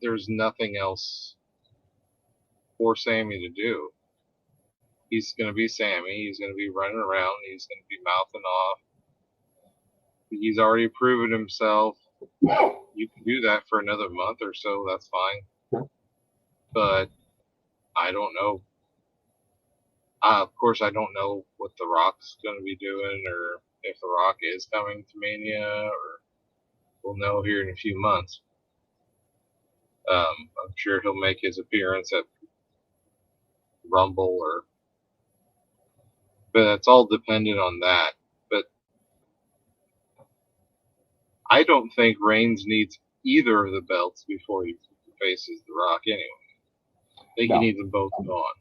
there's nothing else for Sammy to do. He's going to be Sammy. He's going to be running around. He's going to be mouthing off. He's already proven himself. You can do that for another month or so. That's fine. Sure. But I don't know. Of course, I don't know what The Rock's going to be doing, or if The Rock is coming to Mania, or we'll know here in a few months. I'm sure he'll make his appearance at Rumble, but that's all dependent on that. But I don't think Reigns needs either of the belts before he faces The Rock anyway. I think he needs them both gone.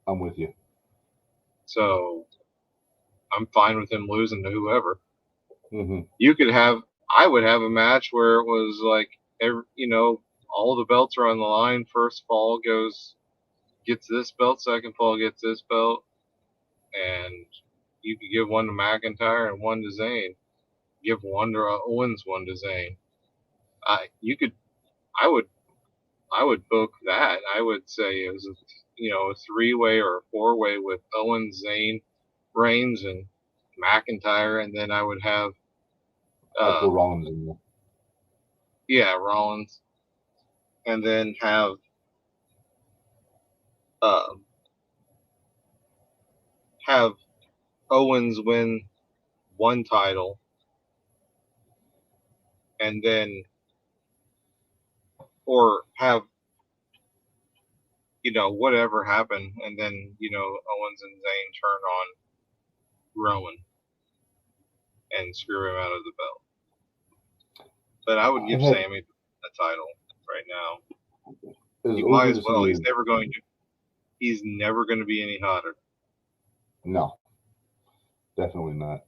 I'm with you. So I'm fine with him losing to whoever. Mm-hmm. I would have a match where it was like, all the belts are on the line. First fall gets this belt, second fall gets this belt, and you could give one to McIntyre and one to Zayn. Give one to Owens, one to Zayn. You could I would book that. I would say it was a 3-way or a 4-way with Owens, Zayn, Reigns, and McIntyre, and then I would have I'd throw Rollins in there. Rollins, and then have uh, have Owens win one title, and then or have whatever happened, and then Owens and Zayn turn on Rowan and screw him out of the belt. But I would give Sammy the title right now. He might as well. He's never going to be any hotter. No, definitely not.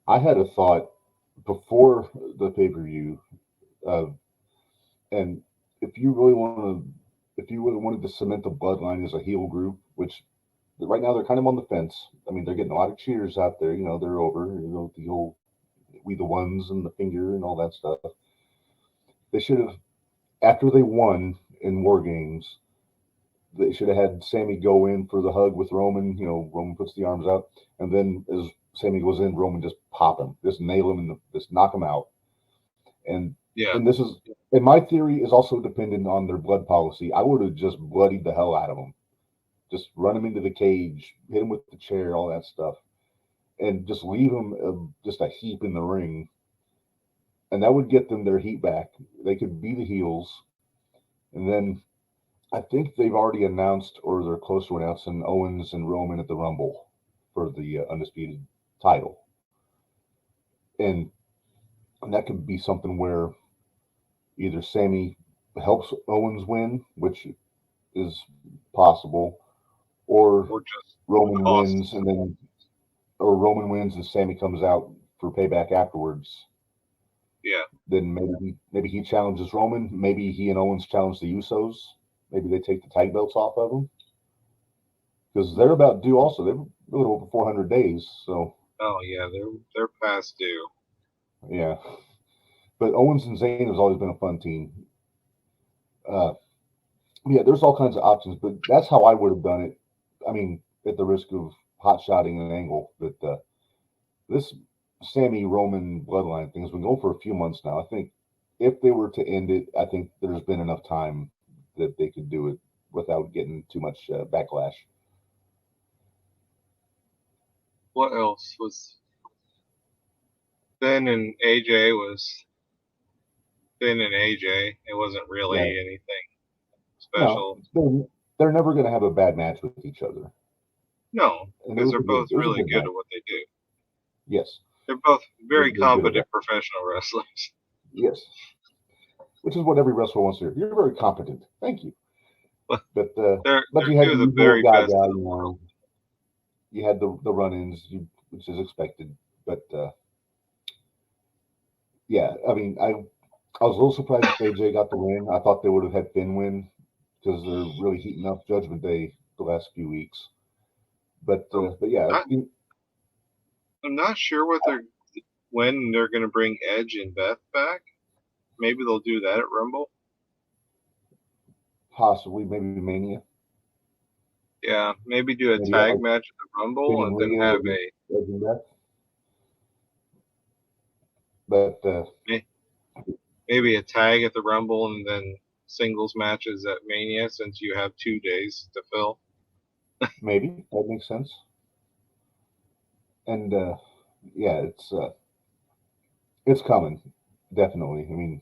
I had a thought before the pay-per-view, and if you really wanted to cement the Bloodline as a heel group, which right now they're kind of on the fence. I mean, they're getting a lot of cheers out there. They're over. The whole "we the ones" and the finger and all that stuff. They should have, after they won in WarGames, they should have had Sammy go in for the hug with Roman. Roman puts the arms out, and then as Sammy goes in, Roman just pop him, just nail him, and just knock him out. And this is, and my theory is also dependent on their blood policy. I would have just bloodied the hell out of him, just run him into the cage, hit him with the chair, all that stuff, and just leave him just a heap in the ring. And that would get them their heat back. They could be the heels, and then I think they've already announced, or they're close to announcing, Owens and Roman at the Rumble for the undisputed title, and that could be something where either Sammy helps Owens win, which is possible, or just Roman wins Roman wins and Sammy comes out for payback afterwards. Yeah. Then maybe he challenges Roman. Maybe he and Owens challenge the Usos. Maybe they take the tag belts off of them, because they're about due. Also, they're a little over 400 days. So. Oh yeah, they're past due. Yeah, but Owens and Zayn has always been a fun team. Yeah, there's all kinds of options, but that's how I would have done it. I mean, at the risk of hot-shotting an angle, but this Sammy Roman bloodline thing has been going for a few months now. I think if they were to end it, I think there's been enough time that they could do it without getting too much backlash. What else was? Finn and AJ was Finn and AJ. It wasn't really anything special. No, they're never going to have a bad match with each other. No, because they're both really good at what they do. Yes. They're both very competent professional wrestlers. Yes. Which is what every wrestler wants to hear. You're very competent. Thank you. But you had the very best. You had the run-ins, which is expected. But yeah, I mean, I was a little surprised AJ got the win. I thought they would have had Finn win, because they're really heating up Judgment Day the last few weeks. But yeah, I'm not sure when they're going to bring Edge and Beth back. Maybe they'll do that at Rumble. Possibly, maybe Mania. Yeah, maybe do a tag match at the Rumble and then have maybe a tag at the Rumble and then singles matches at Mania, since you have 2 days to fill. Maybe that makes sense. And yeah, it's coming, definitely. I mean,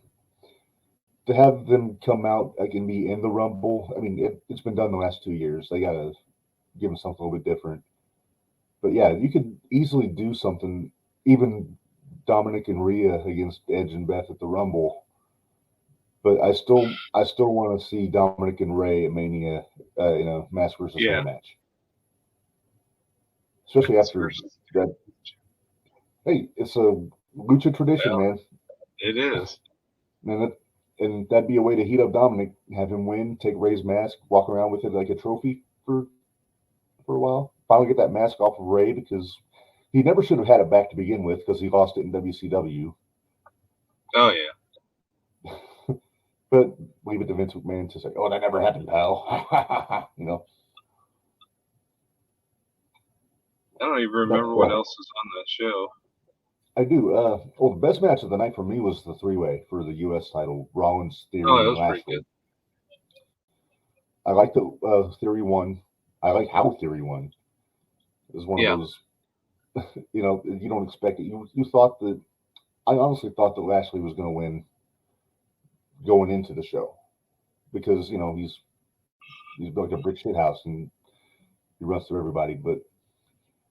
to have them come out and be in the Rumble, I mean, it's been done the last 2 years. They got to give them something a little bit different. But yeah, you could easily do something, even Dominic and Rhea against Edge and Beth at the Rumble. But I still want to see Dominic and Ray at Mania in a mask versus hair match. Especially after that. Hey, it's a lucha tradition, man. It is. And that'd be a way to heat up Dominic, have him win, take Ray's mask, walk around with it like a trophy for a while. Finally get that mask off of Ray, because he never should have had it back to begin with, because he lost it in WCW. Oh, yeah. But leave it to Vince McMahon to say, "Oh, that never happened, pal." You know. I don't even But remember what else was on that show. I do. Well, the best match of the night for me was the three-way for the U.S. title: Rollins, Oh, Theory, that and was pretty good. Lashley. I like the Theory won. I like how Theory won. It was one of Yeah. those, you don't expect it. You thought that. I honestly thought that Lashley was going to win going into the show because he's built like a brick shit house and he runs through everybody. But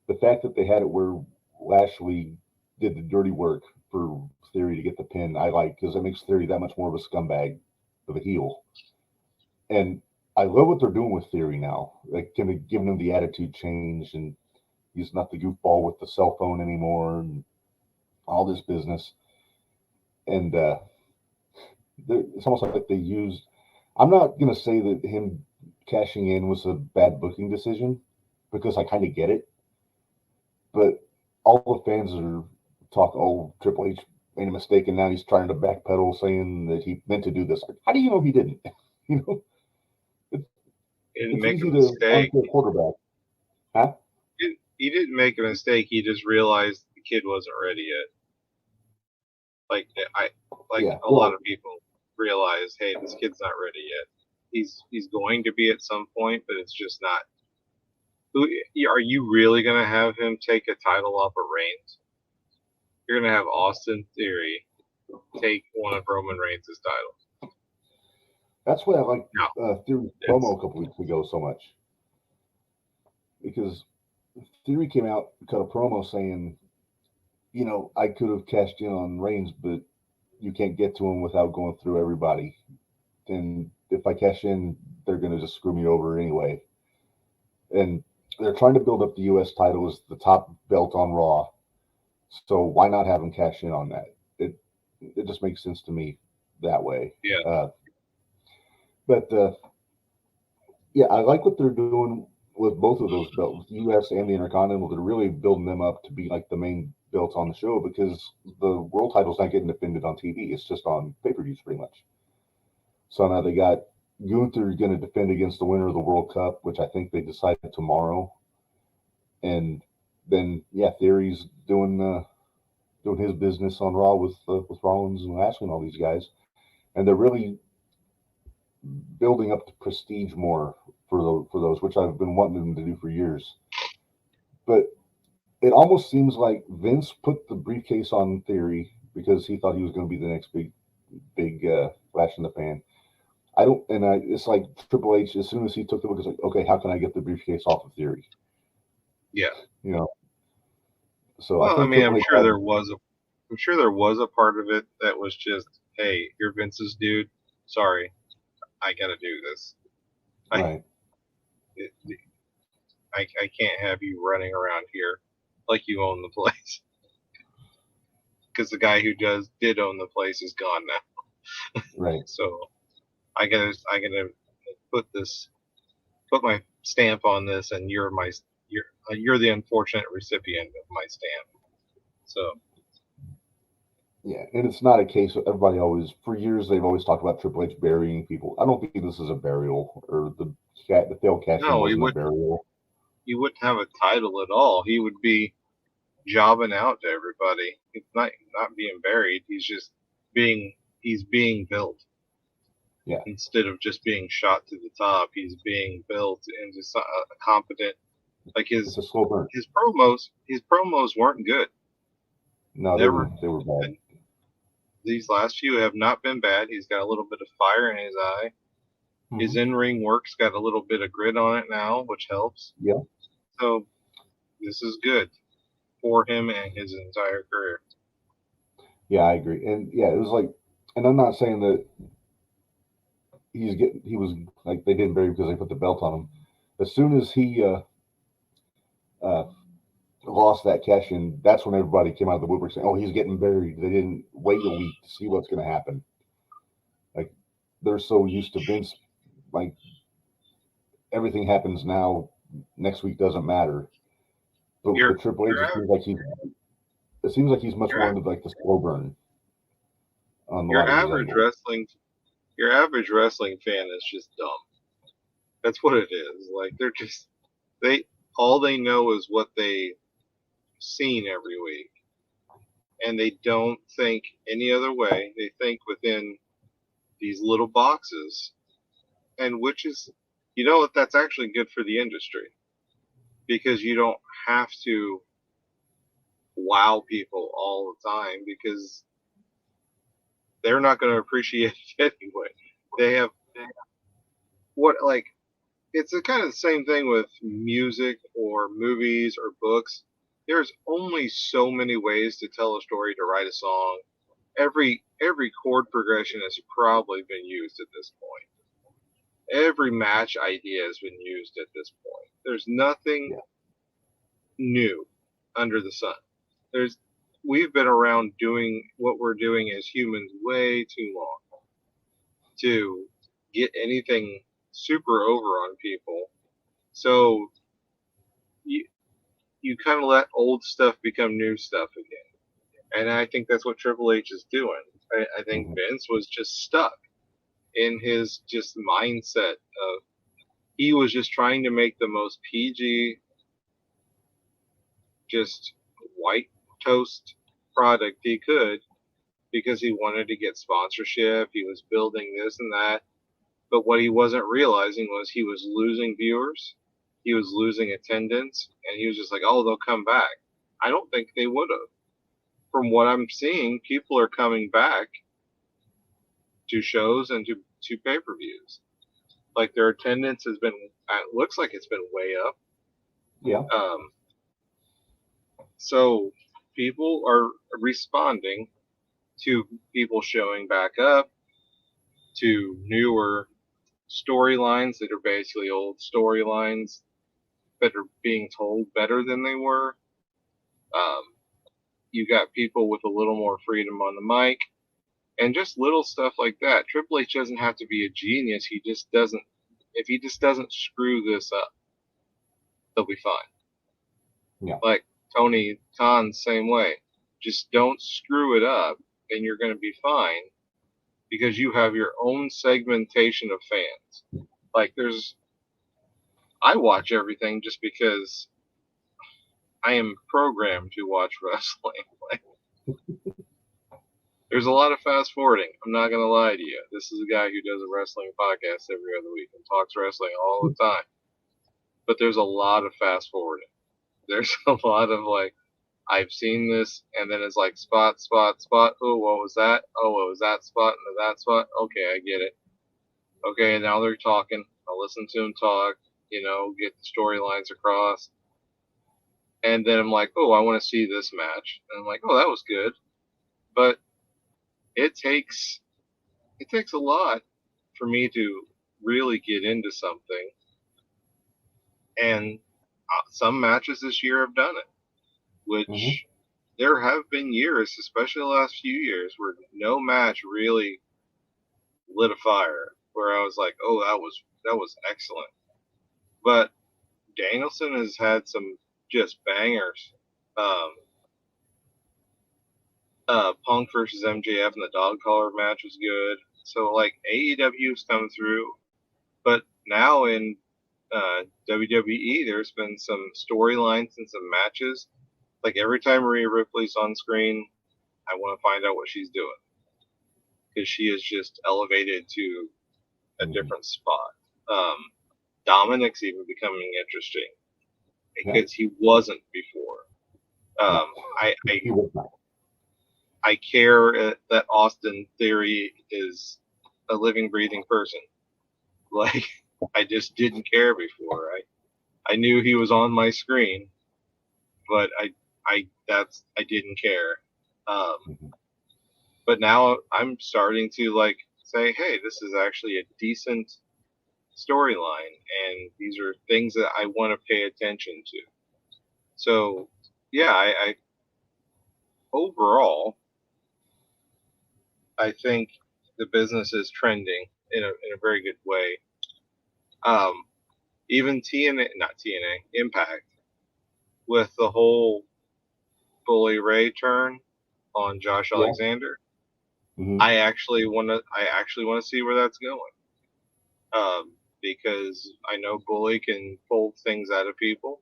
the fact that they had it where Lashley did the dirty work for Theory to get the pin, I like because it makes Theory that much more of a scumbag of a heel. And I love what they're doing with Theory now, like kind of giving him the attitude change, and he's not the goofball with the cell phone anymore and all this business. And it's almost like they used. I'm not gonna say that him cashing in was a bad booking decision because I kind of get it, but all the fans are talk. Oh, Triple H made a mistake, and now he's trying to backpedal, saying that he meant to do this. How do you know he didn't? you know, He didn't it's make a easy to mistake. armchair quarterback, huh? He didn't make a mistake. He just realized the kid wasn't ready yet. Like Yeah. a lot of people realize, hey, this kid's not ready yet. He's going to be at some point, but it's just not. Are you really going to have him take a title off of Reigns? You're going to have Austin Theory take one of Roman Reigns' titles. That's why I like Theory's promo a couple weeks ago so much. Because Theory came out, cut a promo saying, I could have cashed in on Reigns, but you can't get to him without going through everybody. And if I cash in, they're going to just screw me over anyway. And they're trying to build up the U.S. title as the top belt on Raw. So why not have him cash in on that? It just makes sense to me that way. Yeah. But yeah, I like what they're doing with both of those belts, the U.S. and the Intercontinental. They're really building them up to be like the main belts on the show because the world title's not getting defended on TV. It's just on pay-per-views pretty much. So now they got Gunther going to defend against the winner of the World Cup, which I think they decided tomorrow. And then Theory's doing his business on Raw with Rollins and Lashley and all these guys, and they're really building up the prestige more for those, which I've been wanting them to do for years. But it almost seems like Vince put the briefcase on Theory because he thought he was going to be the next big flash in the pan. It's like Triple H. As soon as he took the book, it's like, okay, how can I get the briefcase off of Theory? Yeah. So well, I think I'm sure there was a part of it that was just, hey, you're Vince's dude. Sorry, I got to do this. Right. I can't have you running around here like you own the place. Because the guy who did own the place is gone now. Right. So I gotta put my stamp on this, and you're the unfortunate recipient of my stamp. So yeah, and it's not a case of everybody always for years they've always talked about Triple H burying people. I don't think this is a burial or the failed cash in wasn't a burial. He wouldn't have a title at all. He would be jobbing out to everybody. He's not being buried. He's being built. Yeah. Instead of just being shot to the top, he's being built into a competent. Like it's a slow burn. His promos weren't good. No, they were bad. These last few have not been bad. He's got a little bit of fire in his eye. Mm-hmm. His in-ring work's got a little bit of grit on it now, which helps. Yeah. So this is good for him and his entire career. Yeah, I agree. And yeah, it was like, and I'm not saying that he was like they didn't bury him because they put the belt on him. As soon as he lost that cash in, that's when everybody came out of the woodwork saying, "Oh, he's getting buried." They didn't wait a week to see what's going to happen. Like they're so used to Vince, like everything happens now. Next week doesn't matter. But with Triple H, it seems like he's much more into like the slow burn. Your average your average wrestling fan is just dumb. That's what it is. Like they all they know is what they seen every week, and they don't think any other way. They think within these little boxes, and which is, you know what, that's actually good for the industry because you don't have to wow people all the time because they're not going to appreciate it anyway. They have what, like, it's a kind of the same thing with music or movies or books. There's only so many ways to tell a story, to write a song. Every chord progression has probably been used at this point. Every match idea has been used at this point. There's nothing new under the sun. We've been around doing what we're doing as humans way too long to get anything super over on people. So you kind of let old stuff become new stuff again. And I think that's what Triple H is doing. I think Vince was just stuck in his just mindset of he was just trying to make the most PG, just white toast product he could because he wanted to get sponsorship. He was building this and that. But what he wasn't realizing was he was losing viewers. He was losing attendance. And he was just like, oh, they'll come back. I don't think they would have. From what I'm seeing, people are coming back to shows and to pay-per-views. Like their attendance has been, it looks like it's been way up. Yeah. So people are responding to people showing back up, to newer storylines that are basically old storylines that are being told better than they were. You got people with a little more freedom on the mic and just little stuff like that. Triple H doesn't have to be a genius. If he just doesn't screw this up, they'll be fine. Yeah. Like Tony Khan, same way. Just don't screw it up and you're going to be fine because you have your own segmentation of fans. Like I watch everything just because I am programmed to watch wrestling. Like, there's a lot of fast forwarding. I'm not going to lie to you. This is a guy who does a wrestling podcast every other week and talks wrestling all the time. But there's a lot of fast forwarding. There's a lot of like, I've seen this, and then it's like spot, spot, spot. Oh, what was that? Oh, what was that spot and that spot? Okay, I get it. Okay, and now they're talking. I'll listen to them talk, get the storylines across. And then I'm like, oh, I want to see this match. And I'm like, oh, that was good. But it takes a lot for me to really get into something. And some matches this year have done it, which there have been years, especially the last few years, where no match really lit a fire, where I was like, oh, that was excellent. But Danielson has had some just bangers. Punk versus MJF in the dog collar match was good. So like AEW's come through, but now in WWE, there's been some storylines and some matches. Like every time Rhea Ripley's on screen, I want to find out what she's doing because she is just elevated to a different spot. Dominic's even becoming interesting because he wasn't before. I care that Austin Theory is a living, breathing person. Like, I just didn't care before. I knew he was on my screen, but I didn't care. But now I'm starting to like say, hey, this is actually a decent storyline, and these are things that I want to pay attention to. So, yeah, I overall, I think the business is trending in a very good way. Even not TNA, Impact, with the whole Bully Ray turn on Josh Alexander. Mm-hmm. I actually want to see where that's going. Because I know Bully can pull things out of people.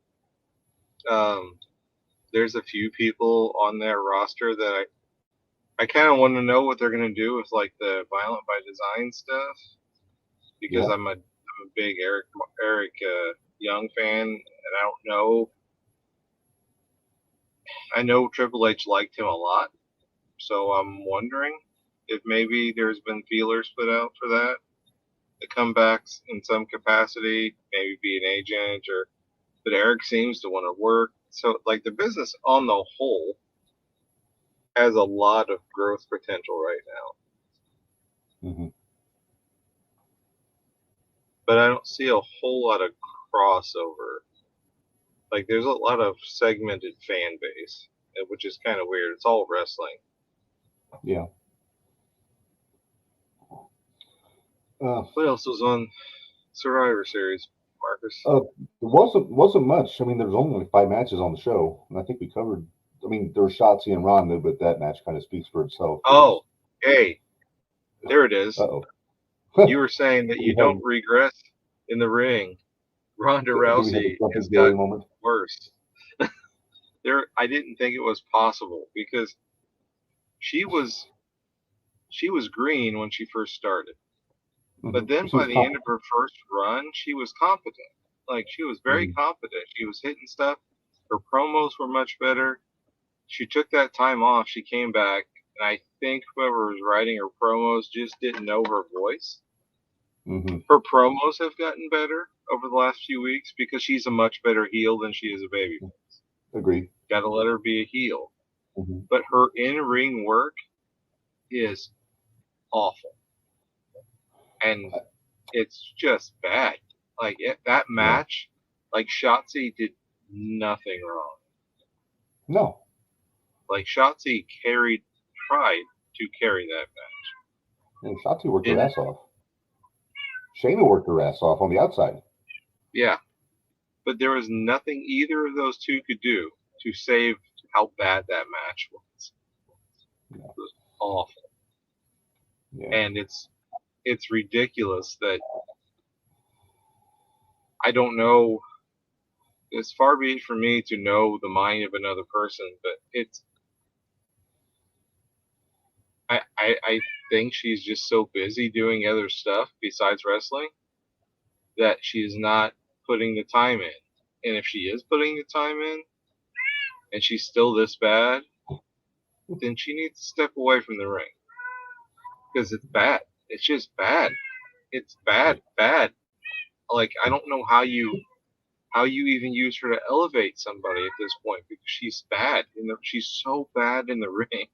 There's a few people on their roster that I kind of want to know what they're going to do with like the Violent by Design stuff, because Yeah. I'm a big Eric Young fan, and I don't know. I know Triple H liked him a lot, so I'm wondering if maybe there's been feelers put out for that. The comebacks in some capacity, maybe be an agent, or but Eric seems to want to work. So like the business on the whole has a lot of growth potential right now. Mm-hmm. But I don't see a whole lot of crossover. Like there's a lot of segmented fan base, which is kind of weird. It's all wrestling. Yeah. What else was on Survivor Series, Marcus? It wasn't much. I mean, there was only like 5 matches on the show, and I think we covered. I mean, there was Shotzi and Ronda, but that match kind of speaks for itself. Oh, hey, there it is. Uh-oh. You were saying that you don't regress in the ring. Ronda Rousey has got moment? worse. I didn't think it was possible because she was green when she first started. Mm-hmm. But then by the end of her first run, she was competent. Like she was very competent. She was hitting stuff. Her promos were much better. She took that time off. She came back, and I think whoever was writing her promos just didn't know her voice. Mm-hmm. Her promos have gotten better over the last few weeks because she's a much better heel than she is a baby. Agreed. Got to let her be a heel. Mm-hmm. But her in-ring work is awful. And it's just bad. Like that match, like Shotzi did nothing wrong. No. Like Shotzi tried to carry that match. And Shotzi worked her ass off. Shayna worked her ass off on the outside. Yeah. But there was nothing either of those two could do to save how bad that match was. Yeah. It was awful. Yeah. And it's ridiculous that I don't know. It's far be it from me to know the mind of another person, but I think she's just so busy doing other stuff besides wrestling that she's not putting the time in. And if she is putting the time in and she's still this bad, then she needs to step away from the ring. Because it's bad. It's just bad. It's bad. Like, I don't know how you even use her to elevate somebody at this point because she's bad. She's so bad in the ring.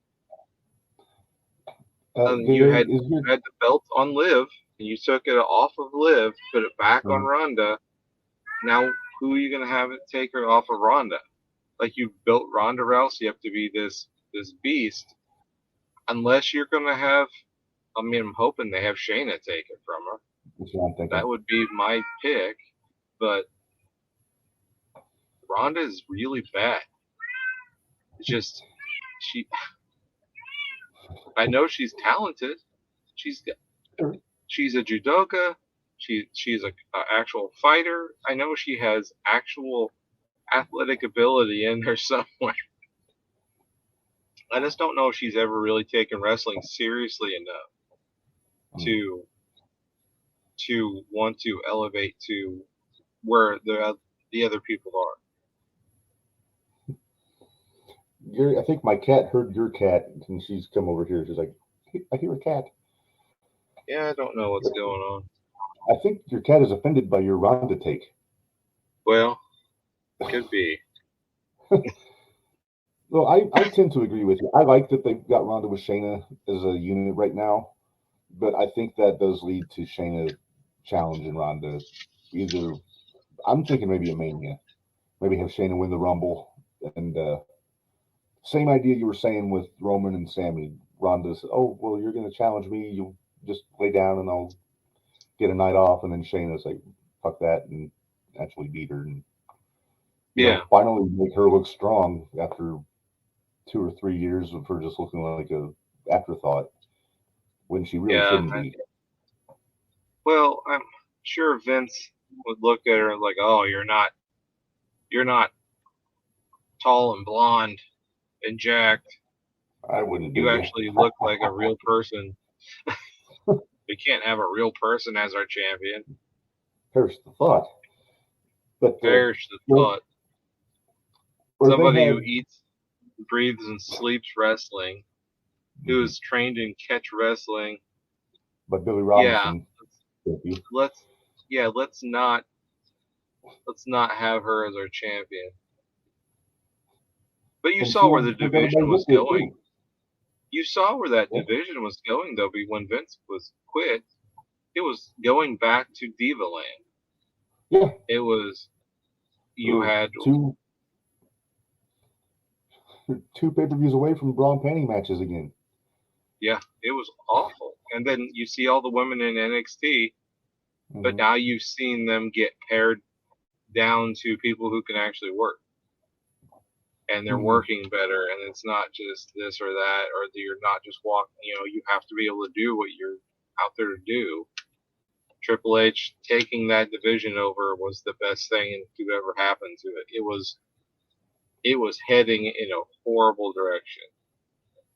You had the belt on Liv, and you took it off of Liv, put it back on Ronda. Now, who are you going to have it take her off of Ronda? Like, you built Ronda Rousey up to be this beast. Unless you're going to have, I mean, I'm hoping they have Shayna take it from her. That would be my pick. But Ronda is really bad. It's just, I know she's talented. She's a judoka. She's an actual fighter. I know she has actual athletic ability in her somewhere. I just don't know if she's ever really taken wrestling seriously enough to want to elevate to where the other people are. I think my cat heard your cat, and she's come over here. She's like, I hear a cat. Yeah, I don't know what's going on. I think your cat is offended by your Ronda take. Well, could be. Well, I tend to agree with you. I like that they've got Ronda with Shayna as a unit right now, but I think that does lead to Shayna challenging Ronda. Either, I'm thinking maybe a Mania. Maybe have Shayna win the Rumble. And same idea you were saying with Roman and Sammy. Ronda said, oh, well, you're going to challenge me. You'll just lay down and I'll get a night off. And then Shayna's like, fuck that, and actually beat her. And finally make her look strong after 2 or 3 years of her just looking like a afterthought. when she really shouldn't be. Well, I'm sure Vince would look at her like, "Oh, you're not tall and blonde and jacked. I wouldn't. You actually look like a real person. We can't have a real person as our champion." Perish the thought. But perish the thought. Somebody who eats, breathes, and sleeps wrestling, who is trained in catch wrestling. But Billy Robinson. Yeah, let's not have her as our champion. But you saw where the division was going. You saw where that division was going, though. When Vince was quit, it was going back to Diva Land. Yeah, it was. You had two pay-per-views away from bra and panty matches again. Yeah, it was awful. And then you see all the women in NXT, but now you've seen them get pared down to people who can actually work. And they're working better, and it's not just this or that, or you're not just walking. You have to be able to do what you're out there to do. Triple H taking that division over was the best thing to ever happen to it. It was heading in a horrible direction.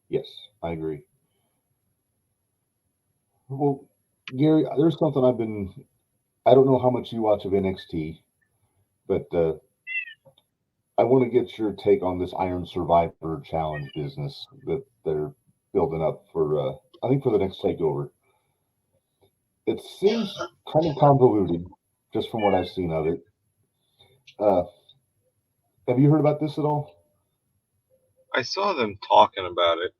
Yes, I agree. Well, Gary, there's something I don't know how much you watch of NXT, but I want to get your take on this Iron Survivor Challenge business that they're building up for, I think, for the next takeover. It seems kind of convoluted, just from what I've seen of it. Have you heard about this at all? I saw them talking about it.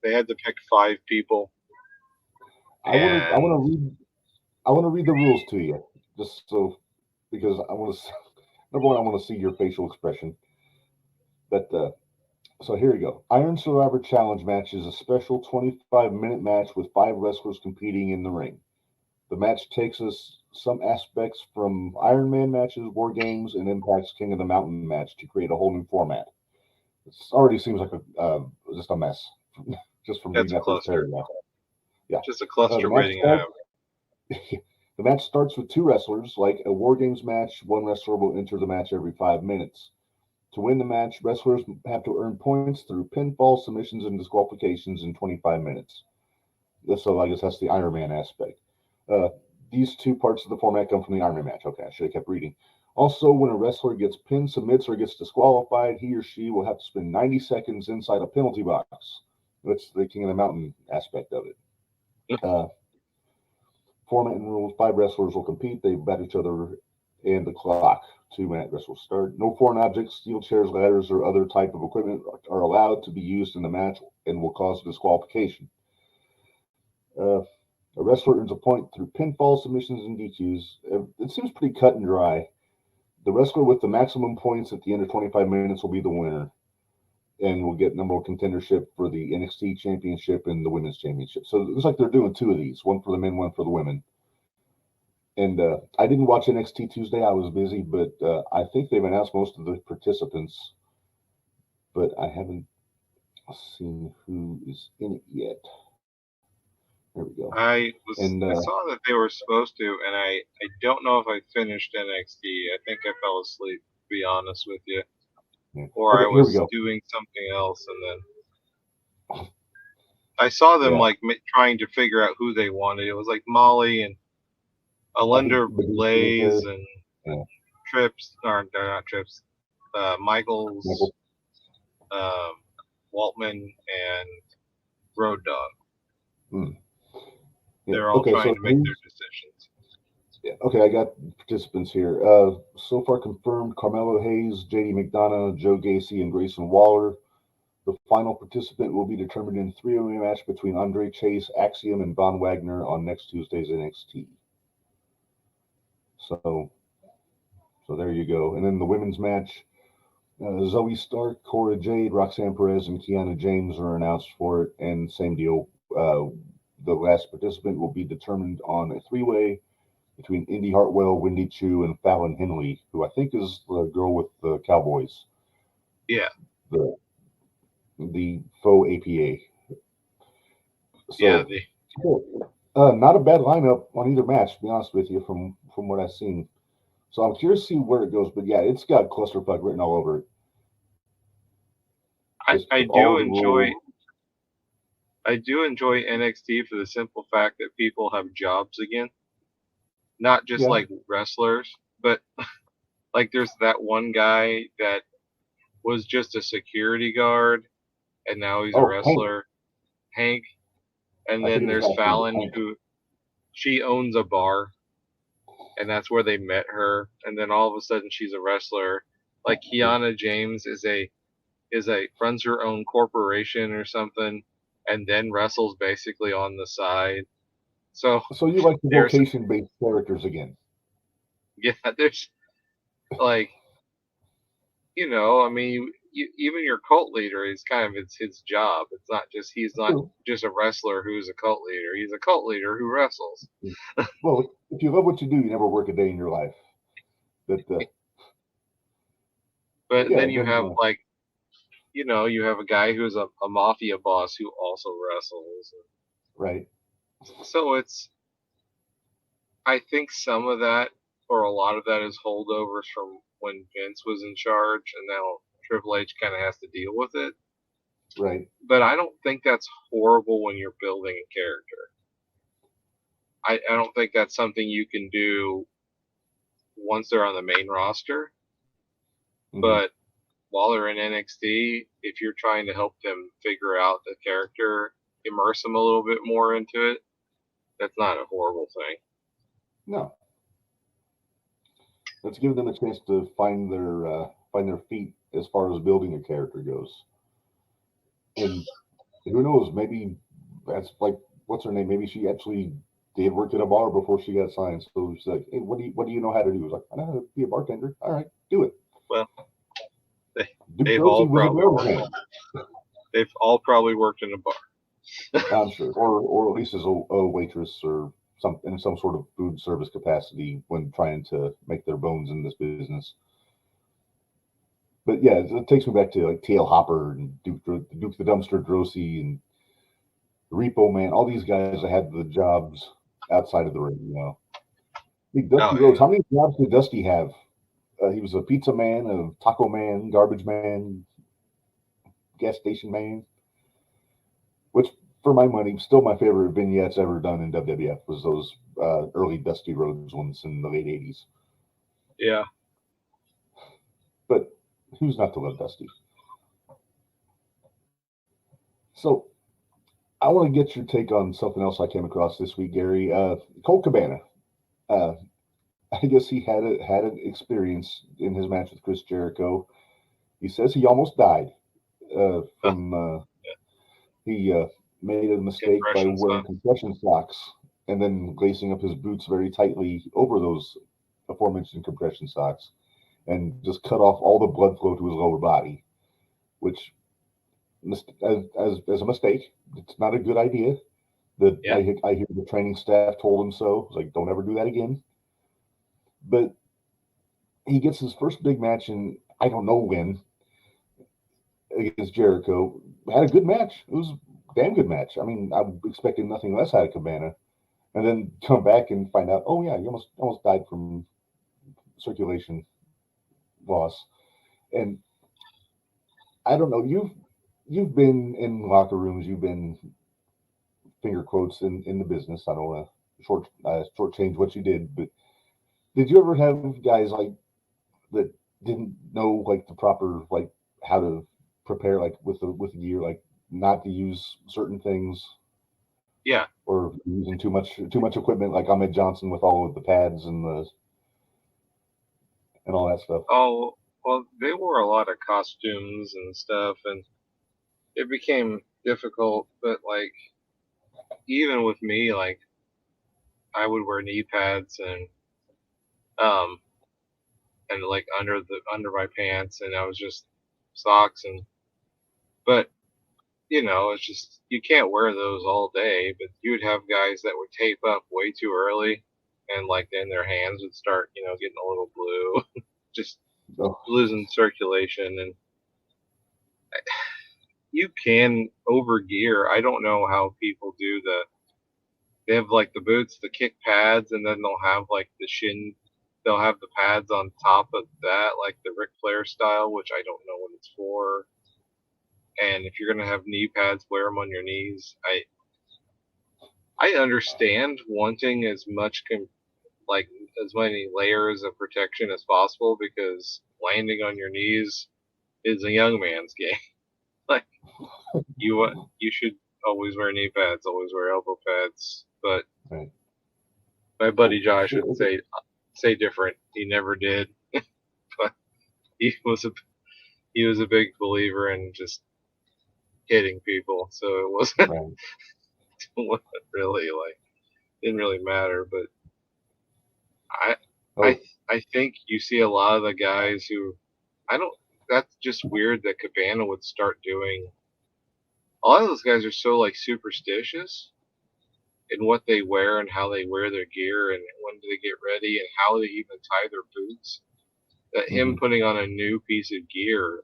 They had to pick 5 people. I want to read the rules to you, just so, because I want to. Number one, I want to see your facial expression. But so here we go. Iron Survivor Challenge match is a special 25-minute match with 5 wrestlers competing in the ring. The match takes us some aspects from Iron Man matches, WarGames, and Impact's King of the Mountain match to create a whole new format. It already seems like just a mess, just from reading that first paragraph. Yeah, just a cluster waiting to happen. The match starts with 2 wrestlers. Like a WarGames match, 1 wrestler will enter the match every 5 minutes. To win the match, wrestlers have to earn points through pinfall, submissions, and disqualifications in 25 minutes. So I guess that's the Iron Man aspect. These 2 parts of the format come from the Iron Man match. Okay, I should have kept reading. Also, when a wrestler gets pinned, submits, or gets disqualified, he or she will have to spend 90 seconds inside a penalty box. That's the King of the Mountain aspect of it. Format and rules: 5 wrestlers will compete. They bat each other and the clock. 2-minute wrestlers start. No foreign objects, steel chairs, ladders, or other type of equipment are allowed to be used in the match and will cause disqualification. A wrestler earns a point through pinfall, submissions, and DQs. It seems pretty cut and dry. The wrestler with the maximum points at the end of 25 minutes will be the winner and will get number 1 contendership for the NXT Championship and the Women's Championship. So it looks like they're doing 2 of these, 1 for the men, 1 for the women. And I didn't watch NXT Tuesday. I was busy, but I think they've announced most of the participants, but I haven't seen who is in it yet. There we go. I saw that they were supposed to, and I don't know if I finished NXT. I think I fell asleep, to be honest with you. Yeah. Or I was doing something else, and then I saw them trying to figure out who they wanted. It was like Molly and Alundra Blaze and Trips, or not Trips, Michaels, Waltman, and Road Dogg. They're all trying to make their decisions. Yeah, okay, I got participants here. So far confirmed: Carmelo Hayes, JD McDonough, Joe Gacy, and Grayson Waller. The final participant will be determined in 3-way match between Andre Chase, Axiom, and Von Wagner on next Tuesday's NXT. So there you go. And then the women's match: Zoe Stark, Cora Jade, Roxanne Perez, and Kiana James are announced for it. And same deal. The last participant will be determined on a 3-way between Indy Hartwell, Wendy Chu, and Fallon Henley, who I think is the girl with the Cowboys. Yeah. The faux APA. Yeah, So, not a bad lineup on either match, to be honest with you, from what I've seen. So I'm curious to see where it goes. But yeah, it's got clusterfuck written all over it. I, Just I all do the enjoy rules. I do enjoy NXT for the simple fact that people have jobs again, not just Yeah. like wrestlers, but like there's that one guy that was just a security guard and now he's a Oh, Hank. wrestler, Hank. And I then forget his there's last name, but Fallon, Hank. who she owns a bar, and that's where they met her. And then all of a sudden, she's a wrestler. Like Kiana James is a runs her own corporation or something, and then wrestles basically on the side. So So you like the there's vocation-based characters again? yeah, there's like I mean, even your cult leader is kind of it's his job. It's not just he's not True. just a wrestler who's a cult leader. He's a cult leader who wrestles. Well, if you love what you do, you never work a day in your life. That, but But yeah, then you then have like you have a guy who's a mafia boss who also wrestles. right, So I think some of that or a lot of that is holdovers from when Vince was in charge, and now Triple H kind of has to deal with it. right. But I don't think that's horrible when you're building a character. I don't think that's something you can do once they're on the main roster. Hmm. But while they're in NXT, if you're trying to help them figure out the character, immerse them a little bit more into it, that's not a horrible thing. No, let's give them a chance to find their feet as far as building a character goes. And who knows? Maybe that's like what's her name? Maybe she actually did work at a bar before she got signed. So she's like, "Hey, what do you know how to do?" I was like, "I know how to be a bartender." All right, do it. Well, they, Duke they've Rosie all was a probably garbage worked. man, They've all probably worked in a bar. I'm sure, or at least as a waitress or some in some sort of food service capacity when trying to make their bones in this business. But yeah, it takes me back to like T.L. Hopper and Duke the Dumpster Drosy and Repo Man. All these guys that had the jobs outside of the ring. Big Dusty Oh Rhodes. yeah. How many jobs did Dusty have? He was a pizza man, a taco man, garbage man, gas station man. Which, for my money, still my favorite vignettes ever done in WWF was those early Dusty Rhodes ones in the late '80s. Yeah. But who's not to love Dusty? So I want to get your take on something else I came across this week, Gary. Colt Cabana. Uh, I guess he had an experience in his match with Chris Jericho. He says he almost died from he made a mistake by Compression wearing stuff. compression socks and then lacing up his boots very tightly over those aforementioned compression socks and just cut off all the blood flow to his lower body, which as a mistake, it's not a good idea. That Yeah. I hear the training staff told him so. It's like, don't ever do that again. But he gets his first big match in I don't know when against Jericho. Had a good match. It was a damn good match. I mean, I'm expecting nothing less out of Cabana, and then come back and find out, oh yeah, he almost died from circulation loss. And I don't know, you've been in locker rooms, you've been finger quotes in the business. I don't want to shortchange what you did, but did you ever have guys like that didn't know like the proper like how to prepare like with the gear, like not to use certain things Yeah. or using too much equipment like Ahmed Johnson with all of the pads and all that stuff. Oh well, they wore a lot of costumes and stuff, and it became difficult. But like even with me, like I would wear knee pads um and like under my pants, and I was just socks but it's just you can't wear those all day. But you would have guys that would tape up way too early, and like then their hands would start getting a little blue, just Oh, losing circulation. And you can overgear. I don't know how people do they have like the boots, the kick pads, and then they'll have like they'll have the pads on top of that, like the Ric Flair style, which I don't know what it's for. And if you're gonna have knee pads, wear them on your knees. I understand wanting like as many layers of protection as possible because landing on your knees is a young man's game. Like you should always wear knee pads, always wear elbow pads. But Right. my buddy Josh would say different. He never did, but he was a he was a big believer in just hitting people. So it wasn't, Right. wasn't really like didn't really matter. But I Oh, I I think you see a lot of the guys who I don't. That's just weird that Cabana would start doing. A lot of those guys are so like superstitious in what they wear and how they wear their gear and when do they get ready and how they even tie their boots. That him mhm. putting on a new piece of gear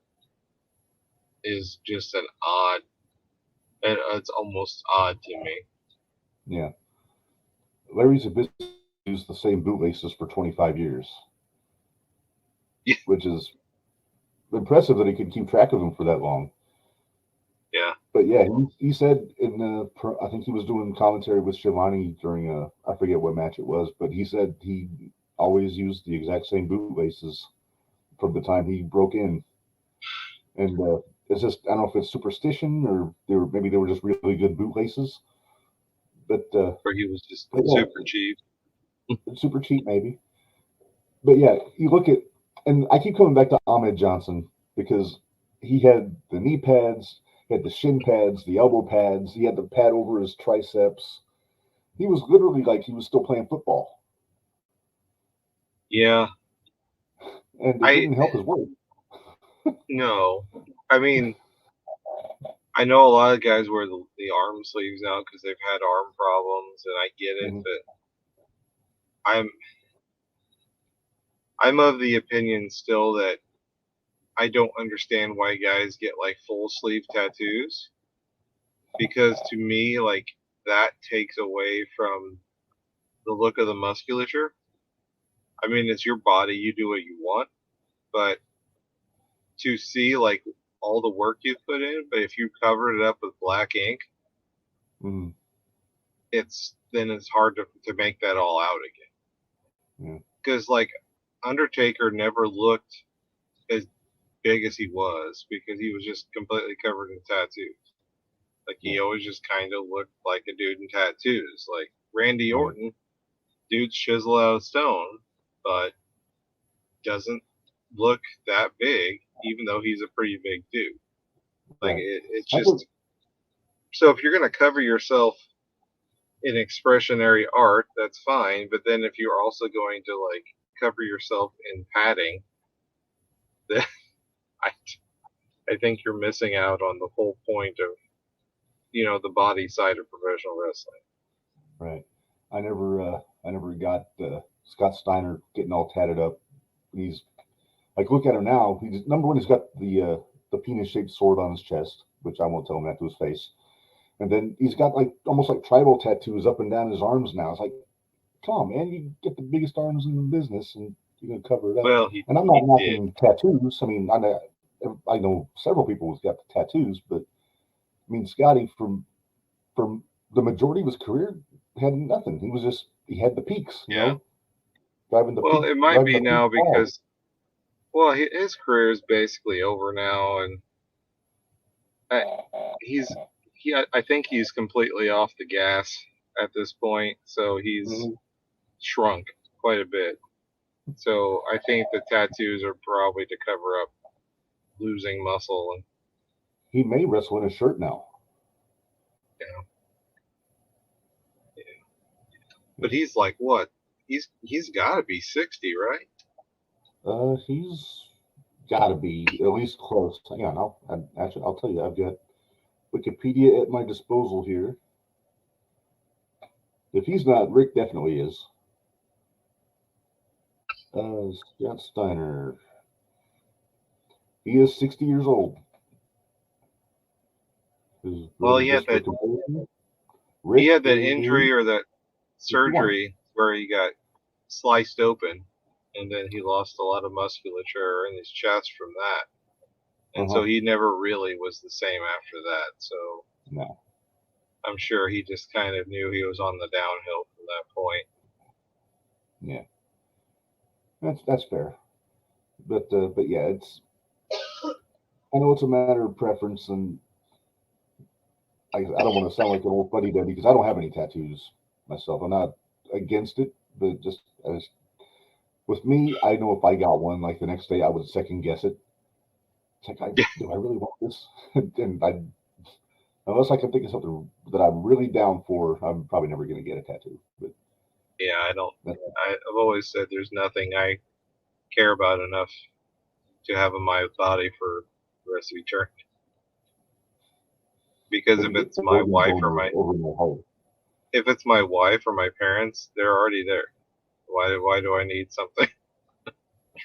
is just an odd. It's almost odd to me. Yeah. Larry's a business used the same bootlaces for 25 years, Yeah, which is impressive that he could keep track of them for that long. yeah. But yeah, he said I think he was doing commentary with Shivani during I forget what match it was, but he said he always used the exact same bootlaces from the time he broke in. And it's just, I don't know if it's superstition or maybe they were just really good bootlaces. Or he was just But yeah, super cheap. it's super cheap maybe. But yeah, you look at, and I keep coming back to Ahmed Johnson because he had the knee pads, he had the shin pads, the elbow pads, he had the pad over his triceps. He was literally like he was still playing football, Yeah, and it I didn't help his weight. no. I mean, I know a lot of guys wear the arm sleeves now because they've had arm problems, and I get it. Mhm. But I'm I'm of the opinion still that I don't understand why guys get like full sleeve tattoos because to me like that takes away from the look of the musculature. I mean, it's your body, you do what you want, but to see like all the work you've put in, but if you covered it up with black ink, Mhm. it's hard to make that all out again. Yeah. Because like Undertaker never looked as big as he was because he was just completely covered in tattoos. Like Yeah. he always just kind of looked like a dude in tattoos. Like Randy Right. Orton, dude's chisel out of stone, but doesn't look that big, even though he's a pretty big dude. Like Right. it's I just think, so if you're gonna cover yourself in expressionary art, that's fine. But then if you're also going to like cover yourself in padding, then I I think you're missing out on the whole point of the body side of professional wrestling. right. I never got Scott Steiner getting all tatted up. He's like, look at him now. He's number one. He's got the penis shaped sword on his chest, which I won't tell him that to his face. And then he's got like almost like tribal tattoos up and down his arms now. It's like, come on, man, you get the biggest arms in the business, and you're gonna cover it up. Well, And I'm not he did. knocking tattoos. I mean, I know several people who've got the tattoos, but I mean, Scotty from the majority of his career had nothing. He had the peaks, Yeah. Well, it might driving be the peak now ball. because his career is basically over now, and I, he's I think he's completely off the gas at this point. So he's Mhm. shrunk quite a bit. So I think the tattoos are probably to cover up losing muscle and He may wrestle in a shirt now. you know. But he's like what? He's got to be 60, right? He's got to be at least close. Hang on, actually I'll tell you. I've got Wikipedia at my disposal here. If he's not, Rick definitely is. Scott Steiner. He is 60 years old. Well, Really, just for comparison, he Rick had that is injury or that 51. surgery where he got sliced open, and then he lost a lot of musculature in his chest from that. And so he never really was the same after that. So No. I'm sure he just kind of knew he was on the downhill from that point. Yeah. That's fair. But yeah, I know it's a matter of preference, and I don't want to sound like an old buddy there because I don't have any tattoos myself. I'm not against it, but just with me, I know if I got one, like the next day, I would second guess it. It's like, do I really want this? And unless I can think of something that I'm really down for, I'm probably never going to get a tattoo. But yeah, I don't. I've always said there's nothing I care about enough to have in my body for the rest of eternity. Because if it's my wife or if it's my wife or my parents, they're already there. Why do I need something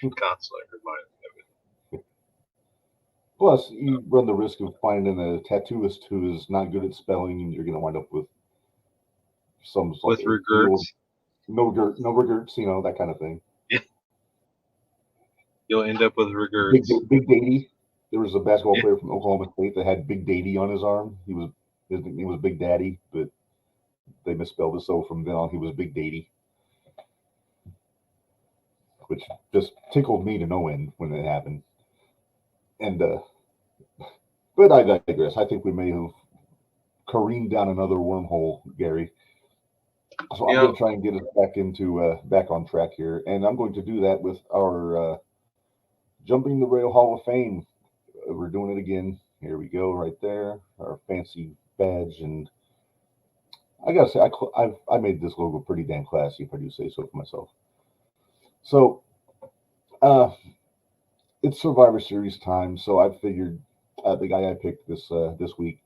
constantly reminding me? Plus, you run the risk of finding a tattooist who is not good at spelling, and you're going to wind up with with regrets. No regrets, that kind of thing. Yeah. You'll end up with regrets. Big Daddy. There was a basketball player from Oklahoma State that had Big Daddy on his arm. His nickname was Big Daddy, but they misspelled it, so from then on he was Big Daddy, which just tickled me to no end when it happened. And but I digress. I think we may have careened down another wormhole, Gary. So I'm going to try and get us back on track here, and I'm going to do that with our Jumping the Rail Hall of Fame. We're doing it again. Here we go, right there. Our fancy badge, and I gotta say, I made this logo pretty damn classy, if I do say so for myself. So, it's Survivor Series time, so I figured the guy I picked this week,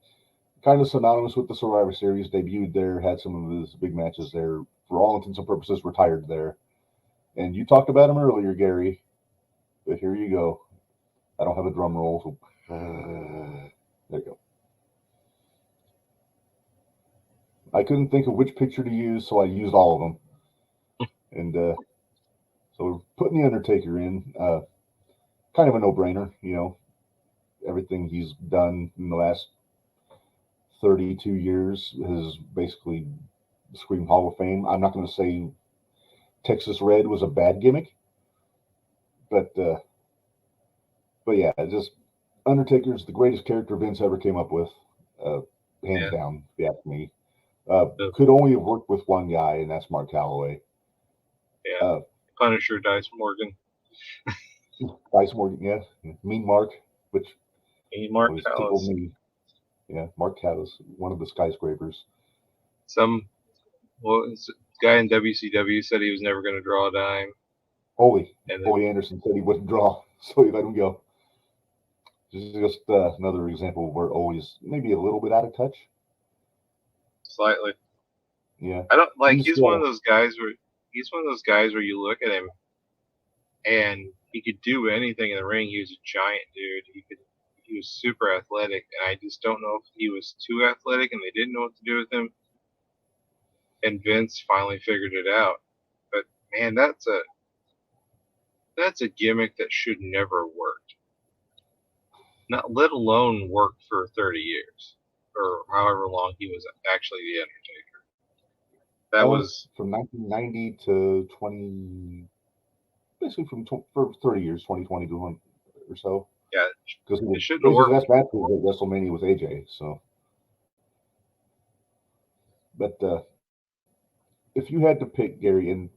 kind of synonymous with the Survivor Series, debuted there, had some of his big matches there, for all intents and purposes, retired there. And you talked about him earlier, Gary, but here you go. I don't have a drum roll, so there you go. I couldn't think of which picture to use, so I used all of them. And so we're putting The Undertaker in. Kind of a no-brainer, Everything he's done in the last 32 years has basically screamed Hall of Fame. I'm not going to say Texas Red was a bad gimmick, but yeah, just Undertaker's the greatest character Vince ever came up with, hands down, if you ask me. Could only have worked with one guy, and that's Mark Calloway. Yeah, Punisher, Dice Morgan. Dice Morgan, yeah. Mean Mark, which always tickled me. Yeah, Mark Callis, one of the skyscrapers. Guy in WCW said he was never going to draw a dime. Holy Anderson said he wouldn't draw, so he let him go. Just another example where always maybe a little bit out of touch. Slightly. Yeah. I don't like. He's one of those guys where you look at him, and he could do anything in the ring. He was a giant dude. He was super athletic, and I just don't know if he was too athletic and they didn't know what to do with him. And Vince finally figured it out. But man, that's a gimmick that should never worked. Not let alone work for 30 years or however long he was actually the Undertaker. That was from 1990 to 20, basically for 30 years, 2020 or so. Yeah, because it shouldn't have worked. His last match was at WrestleMania with AJ. So, but if you had to pick, Gary, and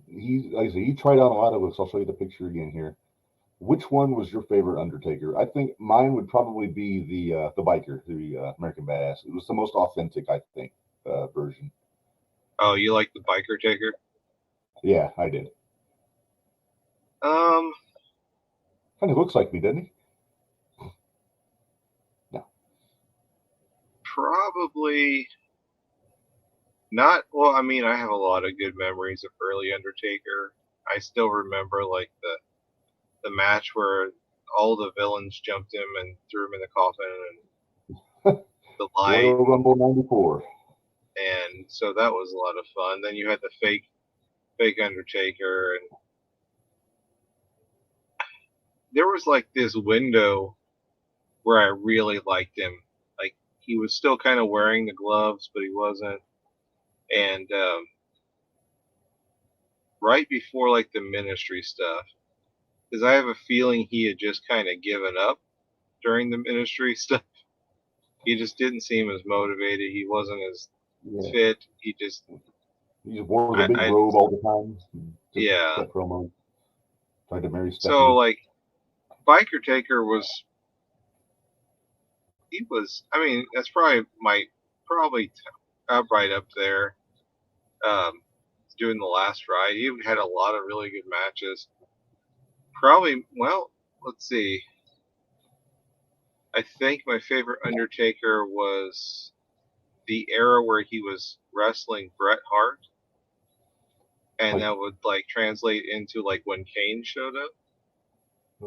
like I said, he tried out a lot of looks. I'll show you the picture again here. Which one was your favorite Undertaker? I think mine would probably be the biker, the American Badass. It was the most authentic, I think, version. Oh, you like the biker taker? Yeah, I did. Kind of looks like me, doesn't he? No. Probably not. Well, I mean, I have a lot of good memories of early Undertaker. I still remember like the match where all the villains jumped him and threw him in the coffin, the light, Royal Rumble '94. and so that was a lot of fun. Then you had the fake Undertaker, and there was like this window where I really liked him. Like he was still kind of wearing the gloves, but he wasn't. And right before like the ministry stuff, because I have a feeling he had just kind of given up during the ministry stuff. He just didn't seem as motivated. He wasn't as Yeah. fit. He just wore the big robe all the time. Just yeah. cut promo. Tried to marry So Stephanie. like Biker Taker was he was. I mean, that's probably right up there. Doing the last ride, he had a lot of really good matches. Probably, well, let's see. I think my favorite Undertaker was the era where he was wrestling Bret Hart, and that would like translate into like when Kane showed up.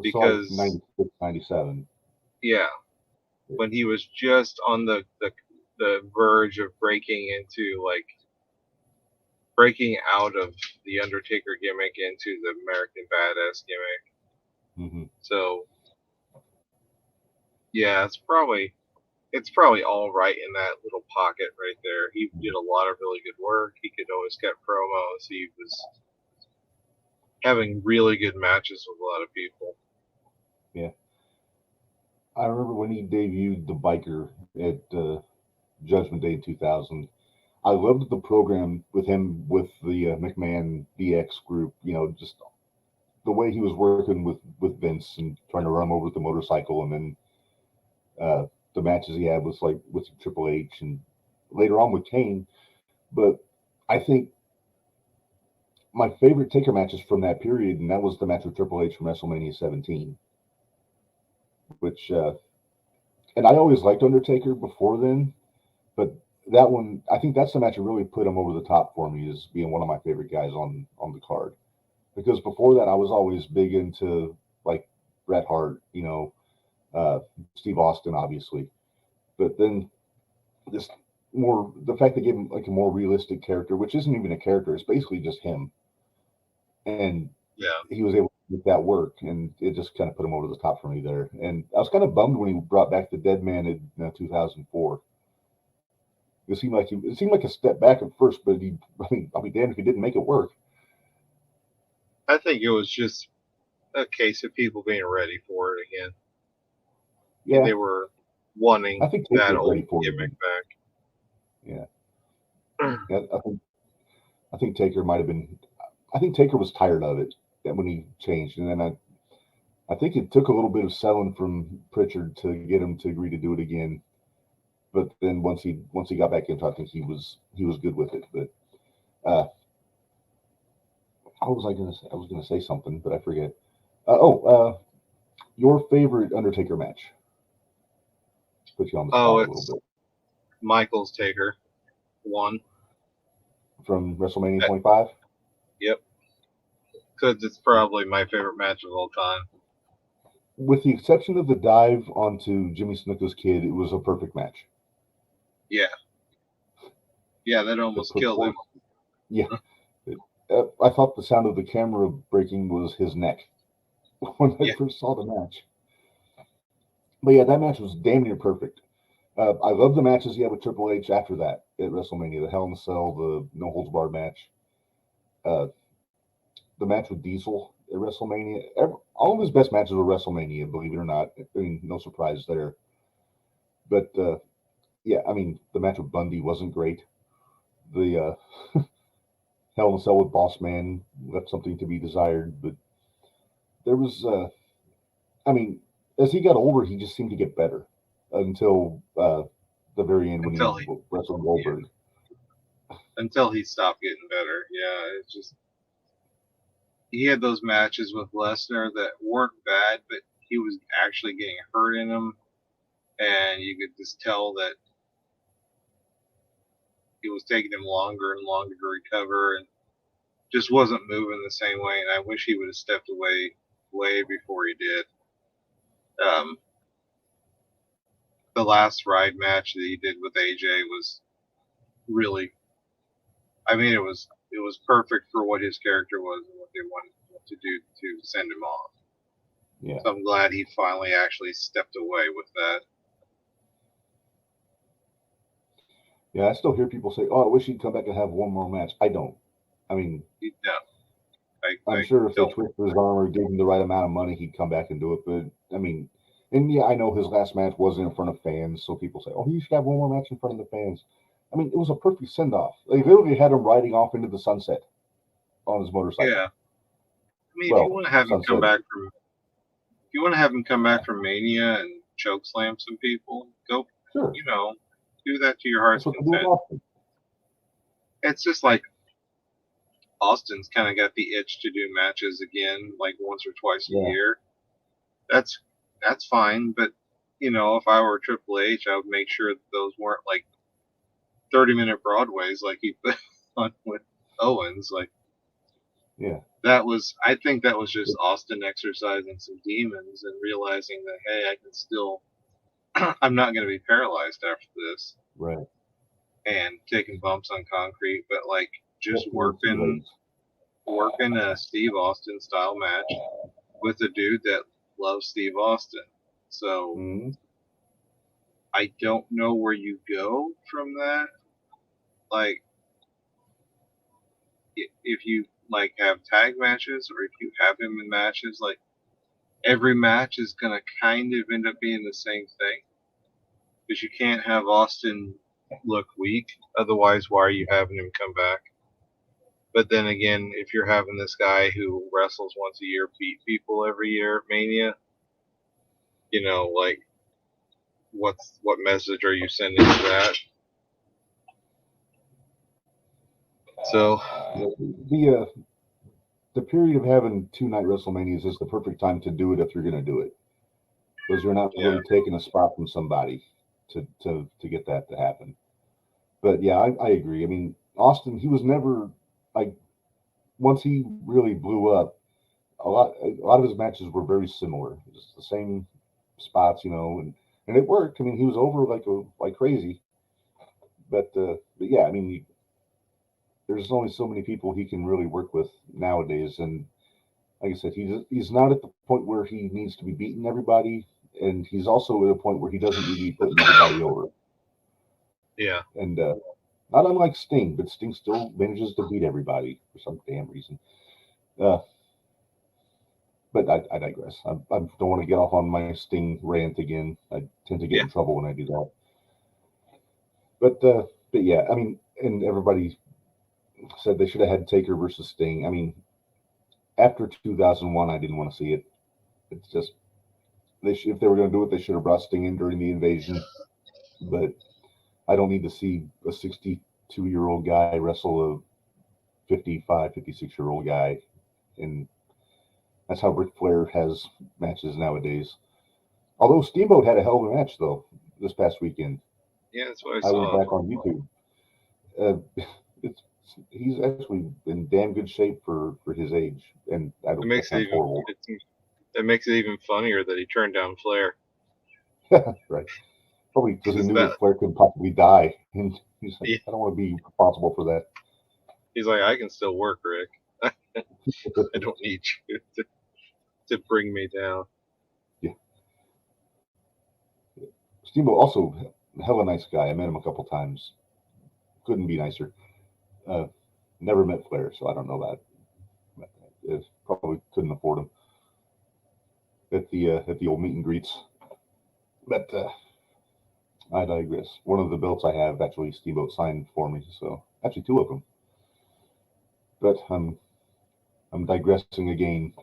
Because 96, 97. Yeah, when he was just on the verge of breaking out of the Undertaker gimmick into the American Badass gimmick. Mm-hmm. So yeah, it's probably all right in that little pocket right there. He did a lot of really good work. He could always cut promos. He was having really good matches with a lot of people. Yeah. I remember when he debuted the biker at Judgment Day in 2000. I loved the program with him with the McMahon DX group. You know, just the way he was working with Vince and trying to run him over with the motorcycle, and then the matches he had was like with Triple H and later on with Kane. But I think my favorite Taker matches from that period, and that was the match with Triple H from WrestleMania 17, which and I always liked Undertaker before then, but that one, I think that's the match that really put him over the top for me as being one of my favorite guys on the card. Because before that, I was always big into like Bret Hart, you know, Steve Austin, obviously, but then this the fact they gave him like a more realistic character, which isn't even a character, it's basically just him, and yeah, he was able to make that work, and it just kind of put him over the top for me there. And I was kind of bummed when he brought back the Dead Man in 2004. It seemed like a step back at first, but I'll be damned if he didn't make it work. I think it was just a case of people being ready for it again. Yeah, they were wanting I think Taker that was old ready for it gimmick again. back. Yeah, I think Taker might have been. I think Taker was tired of it when he changed, and then I think it took a little bit of selling from Pritchard to get him to agree to do it again. But then once he got back into it, I think he was good with it. But what was I going to say? I was going to say something, but I forget. Your favorite Undertaker match? Put you on the spot a little bit. Michael's Taker 1 from WrestleMania 25. Yep, because it's probably my favorite match of all time. With the exception of the dive onto Jimmy Snuka's kid, it was a perfect match. Yeah, that almost killed him. Yeah, I thought the sound of the camera breaking was his neck when I first saw the match. But yeah, that match was damn near perfect. I love the matches he had with Triple H after that at WrestleMania, the Hell in a Cell, the No Holds Barred match, the match with Diesel at WrestleMania. All of his best matches were WrestleMania, believe it or not. I mean, no surprise there. But yeah, I mean, the match with Bundy wasn't great. The Hell in a Cell with Boss Man left something to be desired, but there was, I mean, as he got older, he just seemed to get better until the very end when he wrestled Goldberg. Until he stopped getting better. Yeah, it's just he had those matches with Lesnar that weren't bad, but he was actually getting hurt in them, and you could just tell that it was taking him longer and longer to recover, and just wasn't moving the same way. And I wish he would have stepped away way before he did. the last ride match that he did with AJ was really, I mean, it was perfect for what his character was and what they wanted to do to send him off. Yeah. So I'm glad he finally actually stepped away with that. Yeah, I still hear people say, "Oh, I wish he'd come back and have one more match." I don't. I mean, No, I'm I sure if they don't. twisted his arm or gave him the right amount of money, he'd come back and do it. But I mean, and yeah, I know his last match wasn't in front of fans, so people say, "Oh, he should have one more match in front of the fans." I mean, it was a perfect send off. They literally had him riding off into the sunset on his motorcycle. Yeah. I mean, if you Well, want to have him come sunset. back from, if you want to have him come back from Mania and choke slam some people, go, Sure. do that to your heart's That's what they do content. often. It's just like Austin's kind of got the itch to do matches again, like once or twice a Yeah. year. That's fine, but if I were Triple H, I would make sure that those weren't like 30-minute Broadways like he put on with Owens. Like, Yeah. I think that was just Austin exercising some demons and realizing that, hey, I can still, I'm not going to be paralyzed after this. Right. And taking bumps on concrete, but like just That's working a Steve Austin style match with a dude that loves Steve Austin. So I don't know where you go from that. Like, if you like have tag matches or if you have him in matches, like every match is gonna kind of end up being the same thing because you can't have Austin look weak. Otherwise, why are you having him come back? But then again, if you're having this guy who wrestles once a year beat people every year at Mania, like what message are you sending to that? So the period of having 2-night WrestleManias is the perfect time to do it if you're going to do it, because you're not really taking a spot from somebody to get that to happen. But yeah, I agree. I mean, Austin, he was never like, once he really blew up, a lot of his matches were very similar, just the same spots, and it worked. I mean, he was over like crazy. But yeah, I mean, there's only so many people he can really work with nowadays, and like I said, he's not at the point where he needs to be beating everybody, and he's also at a point where he doesn't need to be putting everybody over. Yeah. And not unlike Sting, but Sting still manages to beat everybody for some damn reason. But I digress. I don't want to get off on my Sting rant again. I tend to get in trouble when I do that. But yeah, I mean, and everybody said they should have had Taker versus Sting. I mean, after 2001, I didn't want to see it. It's just if they were going to do it, they should have brought Sting in during the invasion. But I don't need to see a 62-year-old guy wrestle a 55, 56-year-old guy. And that's how Ric Flair has matches nowadays. Although Steamboat had a hell of a match, though, this past weekend. Yeah, that's what I saw. I went back on YouTube. He's actually in damn good shape for his age. And I don't think that's horrible. That makes it even funnier that he turned down Flair. Right. Probably because he knew that Flair could possibly die. And he's like, I don't want to be responsible for that. He's like, I can still work, Rick. I don't need you to bring me down. Yeah. Steamboat also hella nice guy. I met him a couple times. Couldn't be nicer. Never met Flair, so I don't know that. Probably couldn't afford him at the old meet and greets. But I digress. One of the belts I have actually Steamboat signed for me, so actually 2 of them. But I'm digressing again.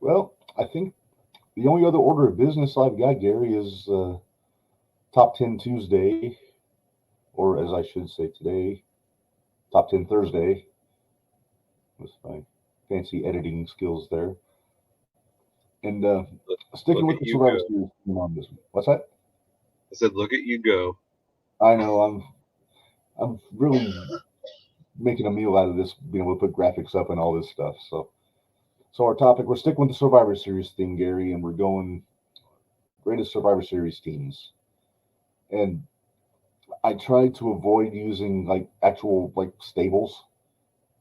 Well, I think the only other order of business I've got, Gary, is Top 10 Tuesday, or as I should say today, Top 10 Thursday, with my fancy editing skills there. And sticking with the Survivor Series on this one. What's that? I said, look at you go. I know, I'm really making a meal out of this, being able to put graphics up and all this stuff. So our topic, we're sticking with the Survivor Series theme, Gary, and we're going greatest Survivor Series teams, and I tried to avoid using like actual like stables.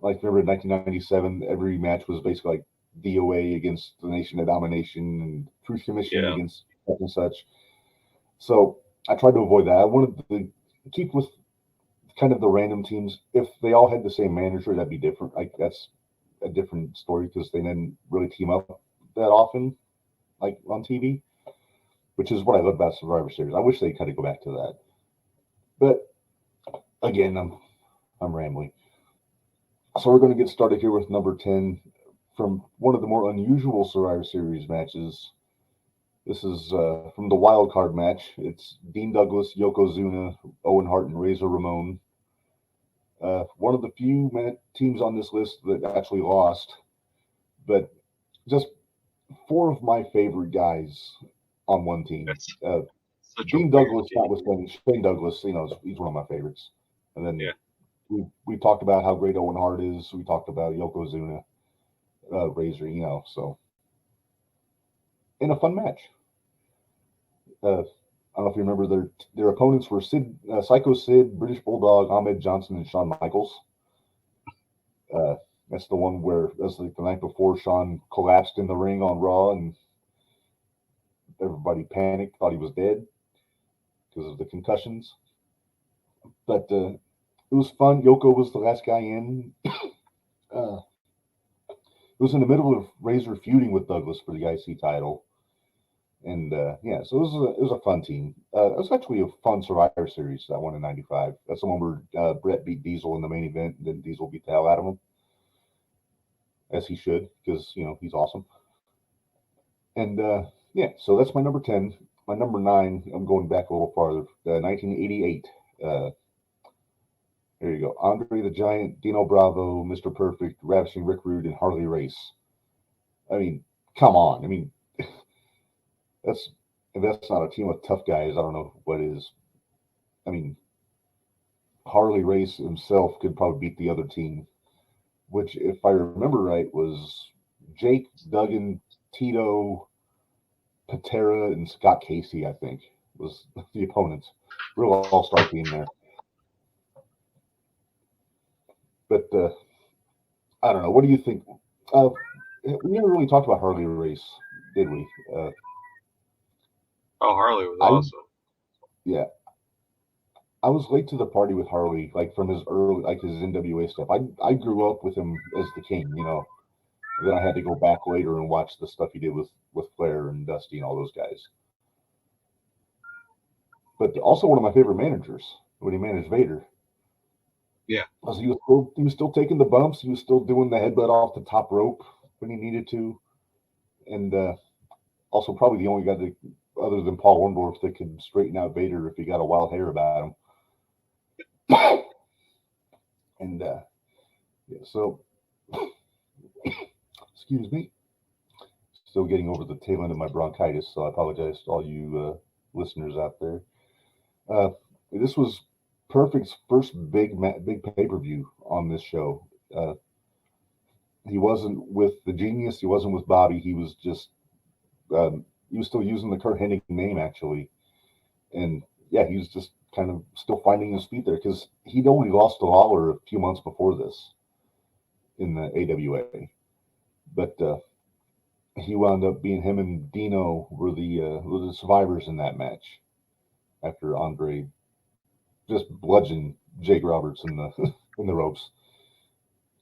Like remember in 1997, every match was basically like DOA against the Nation of Domination and Truth Commission Yeah. against such and such. So I tried to avoid that. I wanted to keep with kind of the random teams. If they all had the same manager, that'd be different. Like that's a different story because they didn't really team up that often, like on TV, which is what I love about Survivor Series. I wish they kind of go back to that. But again, I'm rambling. So we're going to get started here with number 10 from one of the more unusual Survivor Series matches. This is from the wild card match. It's Dean Douglas, Yokozuna, Owen Hart, and Razor Ramon. One of the few teams on this list that actually lost, but just four of my favorite guys on one team. Dean Douglas, notwithstanding, Shane Douglas, he's one of my favorites. And then we talked about how great Owen Hart is. We talked about Yokozuna, Razor, so in a fun match. I don't know if you remember their opponents were Psycho Sid, British Bulldog, Ahmed Johnson, and Shawn Michaels. That's the one where that's like the night before Shawn collapsed in the ring on Raw, and everybody panicked, thought he was dead because of the concussions. But it was fun. Yoko was the last guy in. It was in the middle of Razor feuding with Douglas for the IC title. And so it was a fun team. It was actually a fun Survivor Series, that one in '95. That's the one where Brett beat Diesel in the main event, and then Diesel beat the hell out of him, as he should, because he's awesome. And so that's my number 10. My number 9, I'm going back a little farther. 1988. There you go. Andre the Giant, Dino Bravo, Mr. Perfect, Ravishing Rick Rude, and Harley Race. I mean, come on. I mean, if that's not a team of tough guys, I don't know what is. I mean, Harley Race himself could probably beat the other team, which, if I remember right, was Jake, Duggan, Tito, Patera, and Scott Casey, I think, was the opponents. Real all-star team there. But I don't know. What do you think? We never really talked about Harley Race, did we? Harley was awesome. Yeah. I was late to the party with Harley, like from his early, like his NWA stuff. I grew up with him as the king, And then I had to go back later and watch the stuff he did with Flair and Dusty and all those guys. But also one of my favorite managers when he managed Vader. Yeah. Because he was still taking the bumps. He was still doing the headbutt off the top rope when he needed to. And also probably the only guy that, other than Paul Orndorff, that could straighten out Vader if he got a wild hair about him. And so excuse me, still getting over the tail end of my bronchitis, so I apologize to all you listeners out there. This was Perfect's first big pay-per-view on this show. He wasn't with the Genius, he wasn't with Bobby, he was just he was still using the Kurt Hennig name, actually. And yeah, he was just kind of still finding his feet there, because he'd only lost to Lawler a few months before this in the AWA. But he wound up being, him and Dino were the survivors in that match after Andre just bludgeoned Jake Roberts in the in the ropes.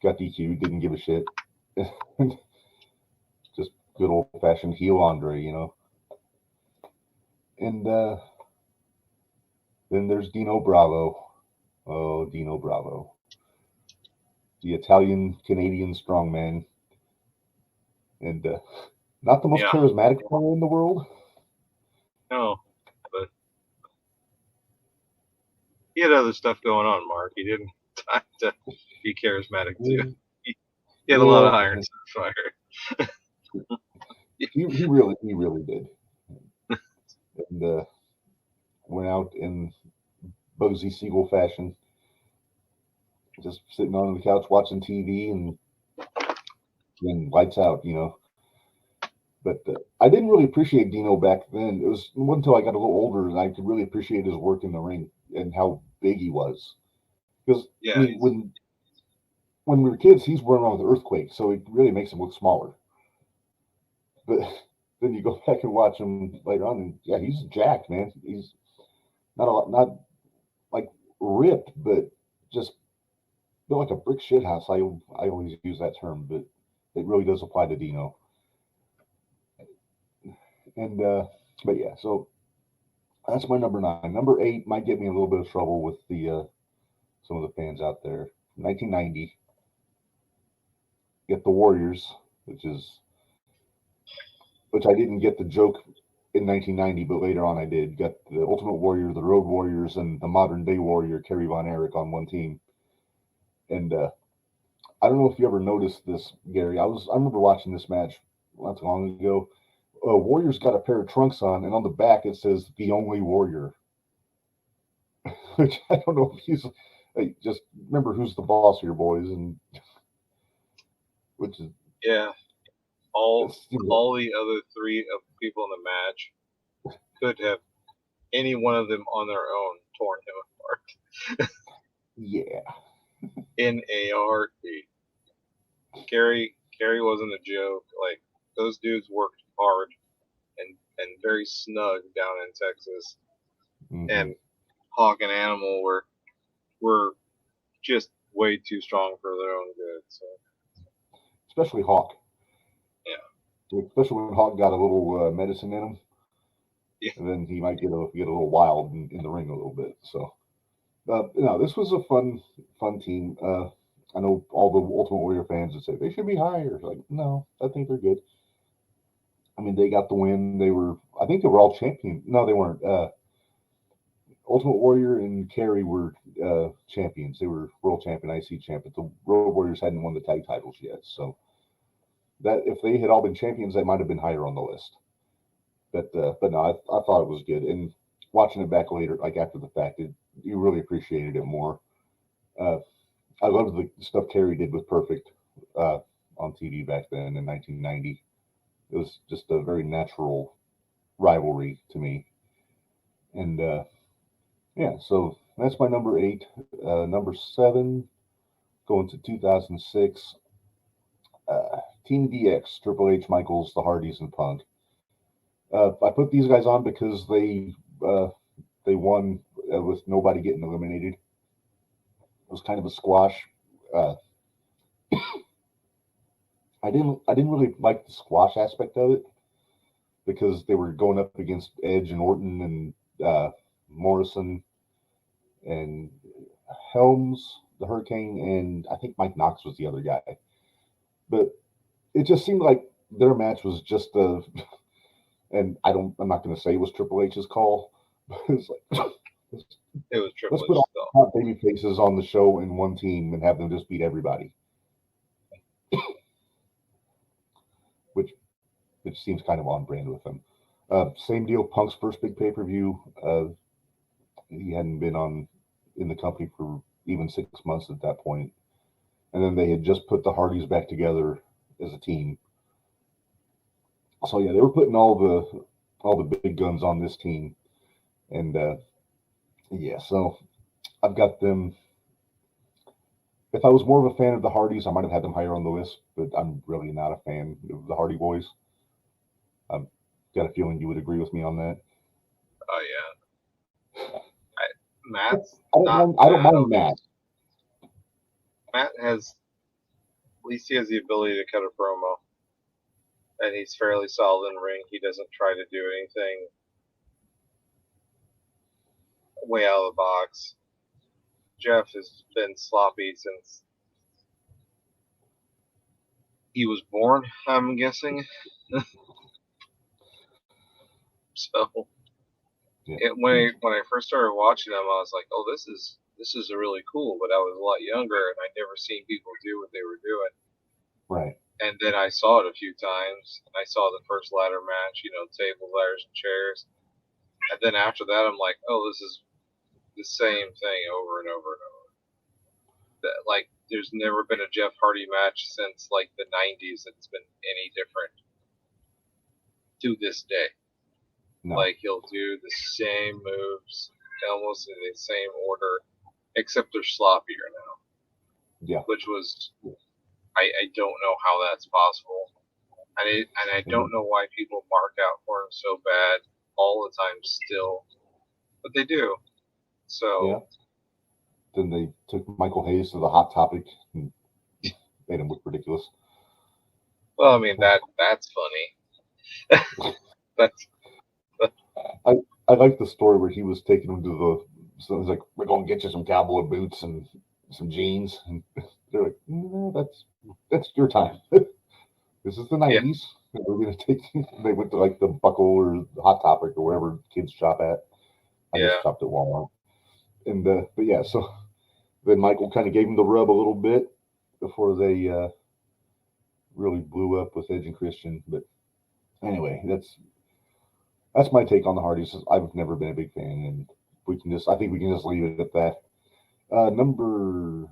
Got DQ, didn't give a shit. Just good old fashioned heel Andre, And then there's Dino Bravo. Oh, Dino Bravo. The Italian Canadian strongman. And not the most charismatic player in the world. No, but he had other stuff going on, Mark. He didn't have to be charismatic too. He had a lot of irons in the fire. he really did. And went out in Bugsy Siegel fashion, just sitting on the couch watching TV and lights out, But I didn't really appreciate Dino back then. It wasn't until I got a little older that I could really appreciate his work in the ring and how big he was. Because I Yeah, mean, when we were kids, he's running around with Earthquake, so it really makes him look smaller. But then you go back and watch him later on, and yeah, he's jacked, man. He's not like ripped, but just built like a brick shit house. I always use that term, but it really does apply to Dino. And but yeah, so that's my number 9. Number 8 might get me a little bit of trouble with the some of the fans out there. 1990, get the Warriors, which I didn't get the joke in 1990, but later on I did. Got the Ultimate Warrior, the Road Warriors, and the modern day Warrior, Kerry Von Erich, on one team. And I don't know if you ever noticed this, Gary. I remember watching this match not too long ago. Warrior's got a pair of trunks on, and on the back it says "The Only Warrior," which I don't know if he's hey, just remember who's the boss here, boys, and which is yeah. All you know, all the other three of people in the match could have any one of them on their own torn him apart yeah, in a heartbeat. Gary wasn't a joke. Like those dudes worked hard and very snug down in Texas. mm-hmm. And Hawk and Animal were just way too strong for their own good. So Especially Hawk. yeah, Especially when Hawk got a little medicine in him, yeah, and then he might get a little wild in the ring a little bit. So, no, this was a fun team. I know all the Ultimate Warrior fans would say they should be higher. Like, no, I think they're good. I mean, they got the win. I think they were all champions. No, they weren't. Ultimate Warrior and Kerry were champions. They were world champion, IC champion. The Road Warriors hadn't won the tag titles yet. So that if they had all been champions, they might have been higher on the list. But no, I thought it was good. And watching it back later, like after the fact, you really appreciated it more. Uh, I loved the stuff Kerry did with Perfect uh, on TV back then in 1990. It was just a very natural rivalry to me. And yeah, so that's my number 8. Number 7, going to 2006, Team DX, Triple H, Michaels, the Hardys, and Punk. I put these guys on because they won with nobody getting eliminated. It was kind of a squash. Uh, I didn't really like the squash aspect of it because they were going up against Edge and Orton and Morrison and Helms, the Hurricane, and I think Mike Knox was the other guy. But it just seemed like their match was just a, and I'm not going to say it was Triple H's call, but it's like it was let's Triple put H's all though. the top baby faces on the show in one team and have them just beat everybody, which seems kind of on brand with them. Same deal. Punk's first big pay per view. He hadn't been on in the company for even 6 months at that point, and then they had just put the Hardys back together as a team. So yeah, they were putting all the big guns on this team, and yeah, so I've got them. If I was more of a fan of the Hardys, I might have had them higher on the list, but I'm really not a fan of the Hardy Boys. I've got a feeling you would agree with me on that. Oh yeah, Matt's I don't not mind. I don't bad. mind Matt. Matt has at least he has the ability to cut a promo, and he's fairly solid in the ring. He doesn't try to do anything way out of the box. Jeff has been sloppy since he was born, I'm guessing. So Yeah. when I first started watching him, I was like, "Oh, this is really cool." But I was a lot younger, and I'd never seen people do what they were doing. Right. And then I saw it a few times. I saw the first ladder match, tables, ladders, and chairs. And then after that, I'm like, "Oh, this is the same thing over and over and over." Like, there's never been a Jeff Hardy match since like the '90s that's been any different. to this day. No. Like, he'll do the same moves, almost in the same order, except they're sloppier now. Yeah. Which was, I don't know how that's possible. And I don't know why people mark out for him so bad all the time still. But they do. So. Yeah. Then they took Michael Hayes to the Hot Topic and made him look ridiculous. Well, I mean, that's funny. I like the story where he was taking him to the. So he's like, "We're gonna get you some cowboy boots and some jeans," and they're like, "No, that's your time. This is the '90s. Yeah. We're gonna take." They went to like the Buckle or the Hot Topic or wherever kids shop at. I just shopped at Walmart, and but yeah, so then Michael kind of gave him the rub a little bit before they really blew up with Edge and Christian. But anyway, that's my take on the Hardys. I've never been a big fan, and I think we can just leave it at that. Number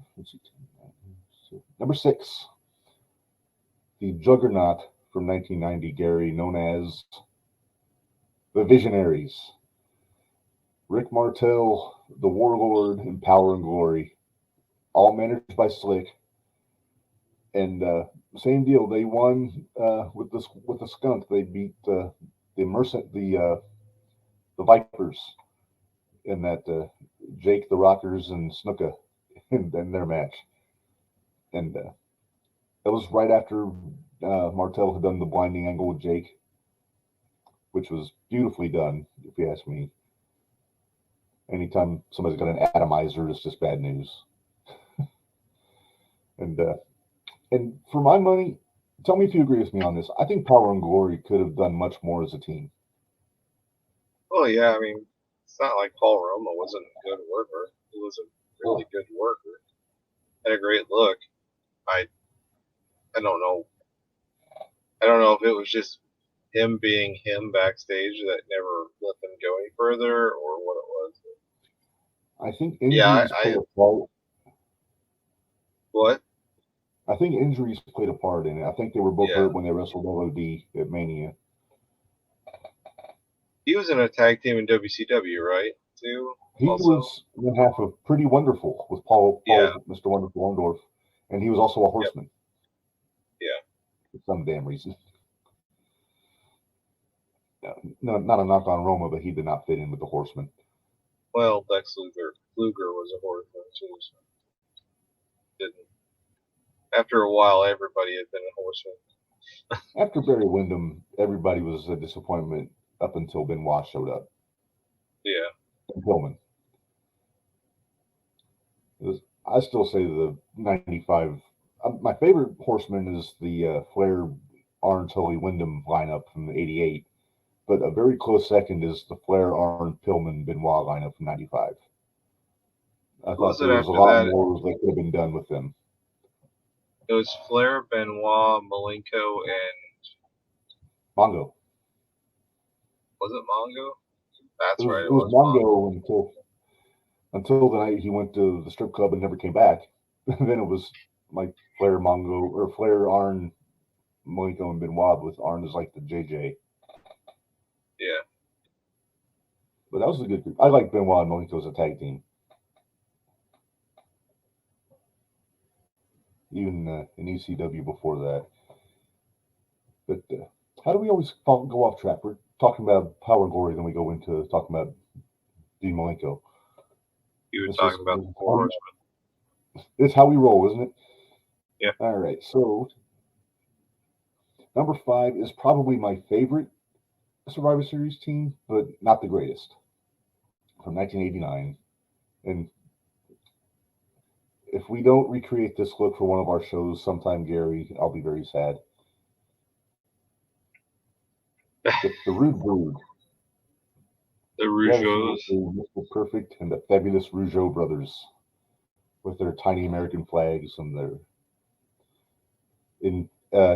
6, the Juggernaut from 1990, Gary, known as the Visionaries. Rick Martel, the Warlord, and Power and Glory, all managed by Slick. And same deal. They won with the Skunk. They beat the Vipers in that Jake the Rockers and Snuka in their match. And that was right after Martel had done the blinding angle with Jake, which was beautifully done, if you ask me. Anytime somebody's got an atomizer, it's just bad news. And for my money, tell me if you agree with me on this. I think Power and Glory could have done much more as a team. Well, yeah, I mean, it's not like Paul Roma wasn't a good worker. He was a really good worker. Had a great look. I don't know. I don't know if it was just him being him backstage that never let them go any further, or what it was. I think injuries played a part. What? I think injuries played a part in it. I think they were both hurt when they wrestled LOD at Mania. He was in a tag team in WCW, right? Too. He was one half of Pretty Wonderful with Paul Mr. Wonderful Orndorff, and he was also a Horseman. Yeah. For some damn reason. No, not a knock on Roma, but he did not fit in with the Horseman. Well, Lex Luger was a Horseman too, so didn't. After a while, everybody had been a Horseman. After Barry Windham, everybody was a disappointment up until Benoit showed up. Yeah. And Pillman. I still say the 95. My favorite Horseman is the Flair, Arn, Tully, Windham lineup from the 88. But a very close second is the Flair, Arn, Pillman, Benoit lineup from 95. I thought there was a lot more that could have been done with them. It was Flair, Benoit, Malenko, and Mongo. Was it Mongo? That's right. It was Mongo until the night he went to the strip club and never came back. Then it was like Flair, Mongo, or Flair, Arn, Malenko, and Benoit, with Arn as like the JJ. Yeah. But that was a good group. I like Benoit and Malenko as a tag team. Even in ECW before that. But how do we always go off track? We're talking about Power and Glory, then we go into talking about Dean Malenko. You were talking about the Four Horsemen. It's how we roll, isn't it? Yeah. All right. So number 5 is probably my favorite Survivor Series team, but not the greatest. From 1989. And if we don't recreate this look for one of our shows sometime, Gary, I'll be very sad. The Rude Brood. The Rougeaus. Mr. Perfect and the fabulous Rougeau brothers with their tiny American flags and their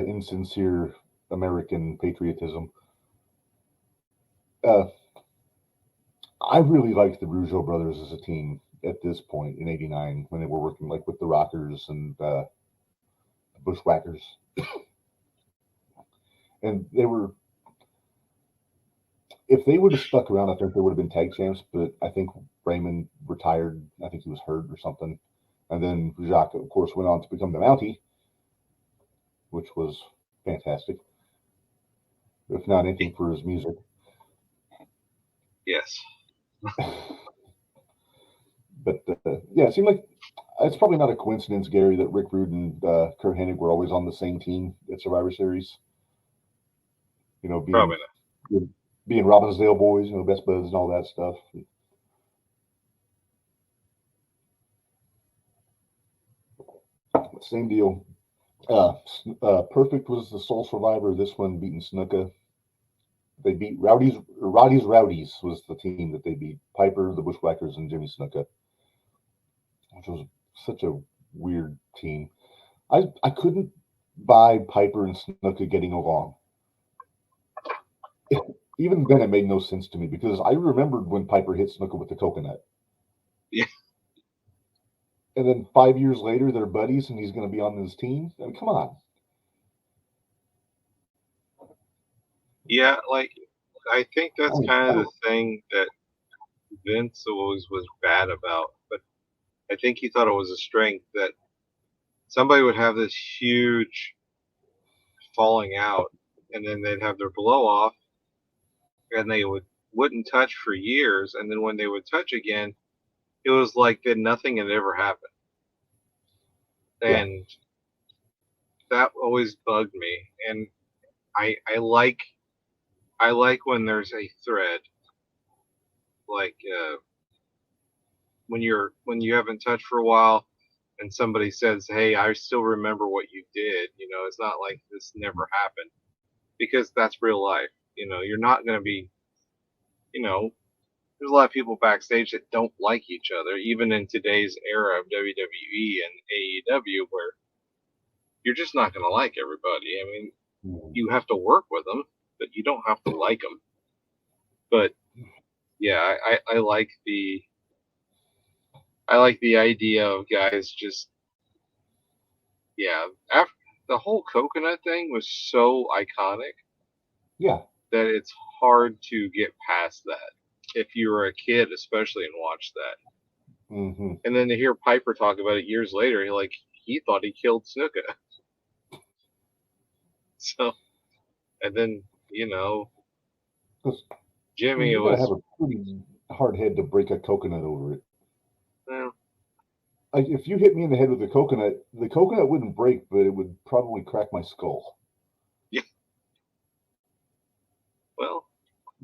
insincere American patriotism. I really liked the Rougeau brothers as a team at this point in '89 when they were working like with the Rockers and the Bushwhackers. And they were if they would have stuck around, I think they would have been tag champs. But I think Raymond retired. I think he was hurt or something. And then Jacques, of course, went on to become the Mountie, which was fantastic. If not anything for his music. Yes. But yeah, it seemed like it's probably not a coincidence, Gary, that Rick Rude and Kurt Hennig were always on the same team at Survivor Series. You know, Probably being Robbinsdale boys, you know, best buds and all that stuff. Same deal. Perfect was the sole survivor. This one beating Snuka. They beat Roddy's Rowdies was the team that they beat. Piper, the Bushwhackers, and Jimmy Snuka, which was such a weird team. I couldn't buy Piper and Snuka getting along. Even then, it made no sense to me because I remembered when Piper hit Snuka with the coconut. Yeah. And then 5 years later, they're buddies, and he's going to be on his team. I mean, come on. Yeah, like I think that's kind of the thing that Vince always was bad about, but I think he thought it was a strength that somebody would have this huge falling out, and then they'd have their blow off, and they wouldn't touch for years, and then when they would touch again, it was like that nothing had ever happened, and that always bugged me. And I like when there's a thread, like when you haven't touched for a while and somebody says, "Hey, I still remember what you did." You know, it's not like this never happened, because that's real life. You know, you're not going to be, you know, there's a lot of people backstage that don't like each other, even in today's era of WWE and AEW, where you're just not going to like everybody. I mean, you have to work with them, but you don't have to like them. But yeah, I like the idea of guys just, yeah. After the whole coconut thing was so iconic, Yeah, that it's hard to get past that if you were a kid, especially, and watch that. mm-hmm. And then to hear Piper talk about it years later, he thought he killed Snuka. So, and then Jimmy you gotta was, have a pretty hard head to break a coconut over it. well, Like if you hit me in the head with the coconut wouldn't break, but it would probably crack my skull. yeah. Well,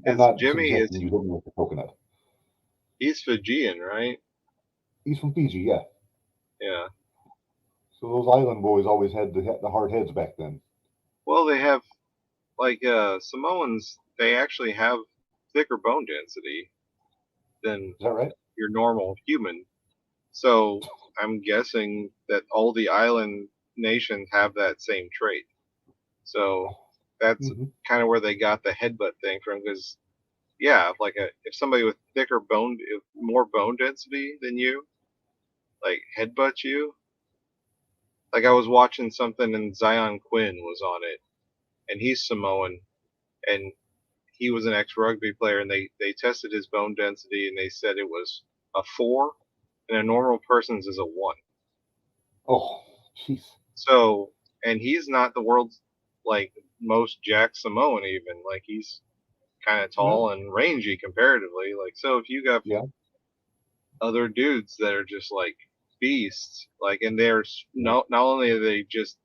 I'm not Jimmy is, suggesting you hit me with the coconut. he's Fijian, right? He's from Fiji, yeah. Yeah. So those island boys always had the hard heads back then. Well, they have, like, Samoans, they actually have thicker bone density than Is that right? your normal human. So I'm guessing that all the island nations have that same trait. So that's kind of where they got the headbutt thing from. Because yeah, if somebody with more bone density than you, like headbutt you, like I was watching something and Zion Quinn was on it, and he's Samoan, and he was an ex-rugby player, and they tested his bone density, and they said it was a 4, and a normal person's is a 1. Oh, jeez. So, and he's not the world's most jacked Samoan even. Like he's kind of tall and rangy comparatively. Like, so if you got other dudes that are just like beasts, and there's not only are they just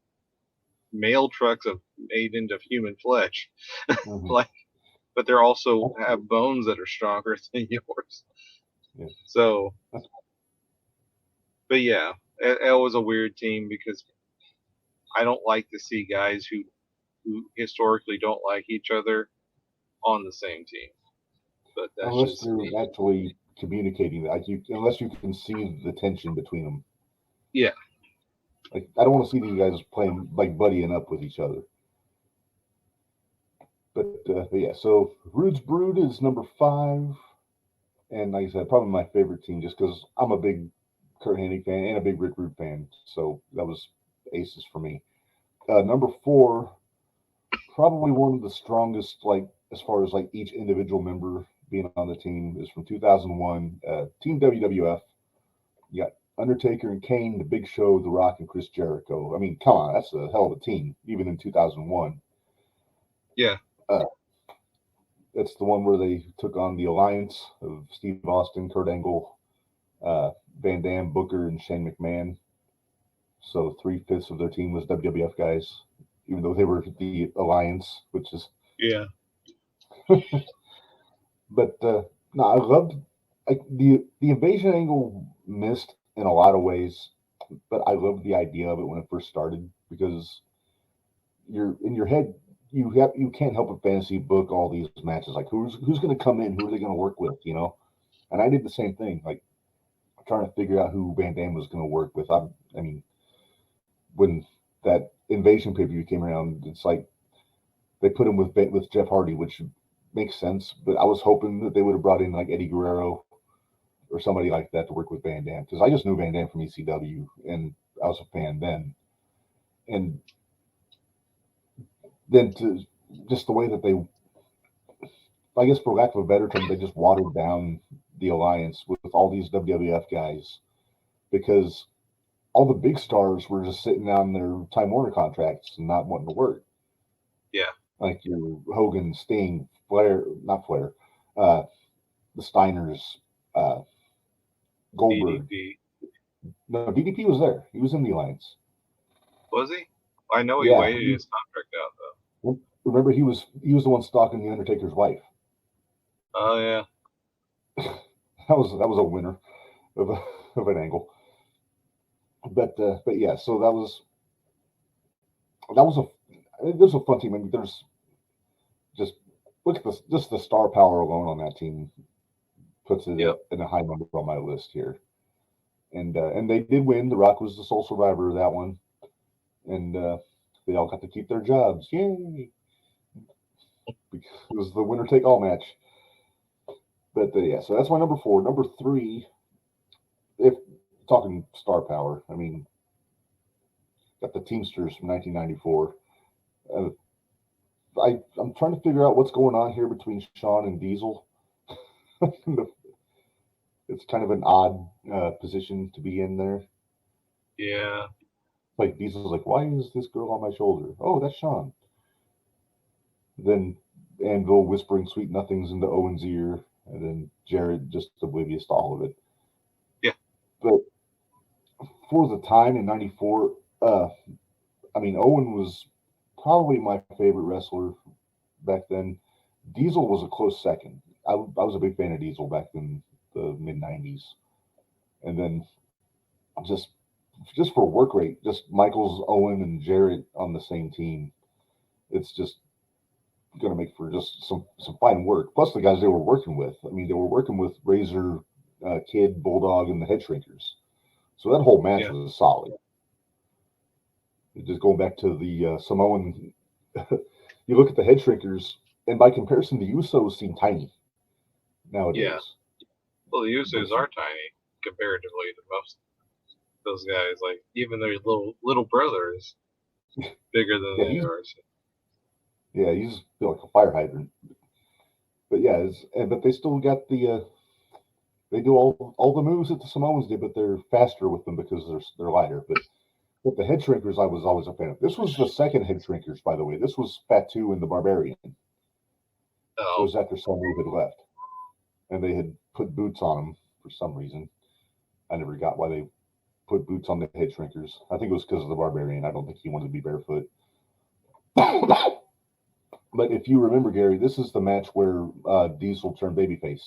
mail trucks made into human flesh, but they're also have bones that are stronger than yours. Yeah. So, but yeah, it was a weird team because I don't like to see guys who historically don't like each other on the same team. But that's unless they're actually communicating that, unless you can see the tension between them. Yeah. Like I don't want to see these guys playing like buddying up with each other. But yeah, so Rude's Brood is number 5, and like I said, probably my favorite team just because I'm a big Kurt Hennig fan and a big Rick Rude fan, so that was aces for me. Number 4, probably one of the strongest as far as like each individual member being on the team is from 2001. Team WWF. You got Undertaker and Kane, The Big Show, The Rock, and Chris Jericho. I mean, come on, that's a hell of a team, even in 2001. Yeah. It's the one where they took on the alliance of Steve Austin, Kurt Angle, Van Dam, Booker, and Shane McMahon. So 3/5 of their team was WWF guys, even though they were the alliance, which is. Yeah. But no, I loved like the invasion angle missed in a lot of ways, but I loved the idea of it when it first started because you're in your head you can't help but fantasy book all these matches like who's going to come in, who are they going to work with, and I did the same thing, like trying to figure out who Van Dam was going to work with. I mean, when that invasion pay-per-view came around, it's like they put him with Jeff Hardy, which makes sense, but I was hoping that they would have brought in like Eddie Guerrero or somebody like that to work with Van Dam because I just knew Van Dam from ECW and I was a fan then. And then to just the way that they, I guess for lack of a better term, they just watered down the alliance with all these WWF guys because all the big stars were just sitting on their Time Warner contracts and not wanting to work. Yeah. Like your Hogan, Sting, Flair, not Flair, the Steiners, Goldberg. DDP. No, DDP was there. He was in the alliance. Was he? I know he Yeah, waited his contract out though. Remember, he was the one stalking the Undertaker's wife. Oh yeah. That was a winner of an angle. But yeah, so that was a fun team. I mean, there's just look at this, just the star power alone on that team puts it in a high number on my list here. And they did win. The Rock was the sole survivor of that one, and they all got to keep their jobs. Yay! It was the winner take all match. But yeah, so that's my number 4. Number 3, if talking star power, I mean, got the Teamsters from 1994. I'm trying to figure out what's going on here between Shawn and Diesel. It's kind of an odd position to be in there. Yeah. Like Diesel's like, why is this girl on my shoulder? Oh, that's Shawn. Then Anvil whispering sweet nothings into Owen's ear, and then Jared just oblivious to all of it. Yeah. But for the time in '94, I mean, Owen was probably my favorite wrestler back then. Diesel was a close second. I was a big fan of Diesel back in the mid '90s, and then just for work rate, just Michaels, Owen, and Jarrett on the same team. It's just going to make for just some fine work. Plus the guys they were working with. I mean, they were working with Razor, Kid, Bulldog, and the Head Shrinkers. So that whole match was solid. Just going back to the Samoan, you look at the Head Shrinkers, and by comparison, the Usos seem tiny nowadays. Yeah. Well, the Usos are tiny comparatively to most those guys. Like even their little brother is bigger than they are. So. Yeah, he's like a fire hydrant. But yeah, but they still got the. They do all the moves that the Samoans did, but they're faster with them because they're lighter. But with the Head Shrinkers, I was always a fan of. This was the second Head Shrinkers, by the way. This was Fatu and the Barbarian. Oh. It was after Samu had left, and they had put boots on him for some reason. I never got why they put boots on the Head Shrinkers. I think it was because of the Barbarian. I don't think he wanted to be barefoot. But if you remember, Gary, this is the match where Diesel turned babyface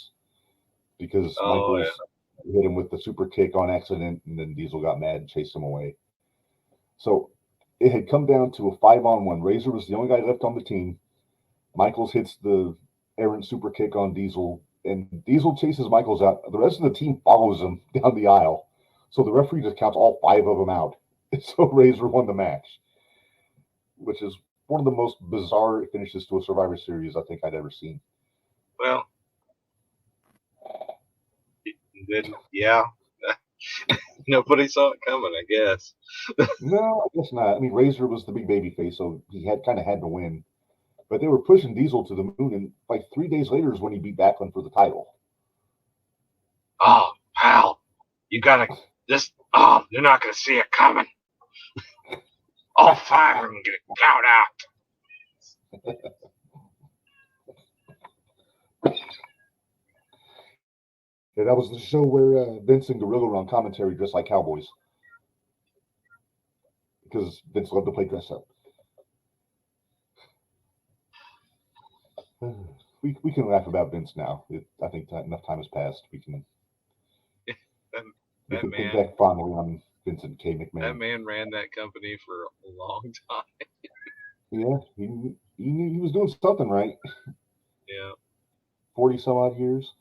because Michaels hit him with the super kick on accident, and then Diesel got mad and chased him away. So it had come down to a 5-on-1. Razor was the only guy left on the team. Michaels hits the errant super kick on Diesel, and Diesel chases Michaels out. The rest of the team follows him down the aisle. So the referee just counts all 5 of them out. So Razor won the match, which is one of the most bizarre finishes to a Survivor Series I think I'd ever seen. Well, then, yeah. Nobody saw it coming, I guess. No, I guess not. I mean, Razor was the big baby face, so he had to win. But they were pushing Diesel to the moon, and like 3 days later is when he beat Backlund for the title. Oh, pal, you gotta this. Oh, you're not gonna see it coming. All 5 of them get count out. Yeah, that was the show where Vince and Gorilla were on commentary dressed like cowboys. Because Vince loved to play dress up. We can laugh about Vince now. I think enough time has passed. We can think back fondly on Vincent K. McMahon. That man ran that company for a long time. Yeah, he knew he was doing something right. Yeah. 40 some odd years.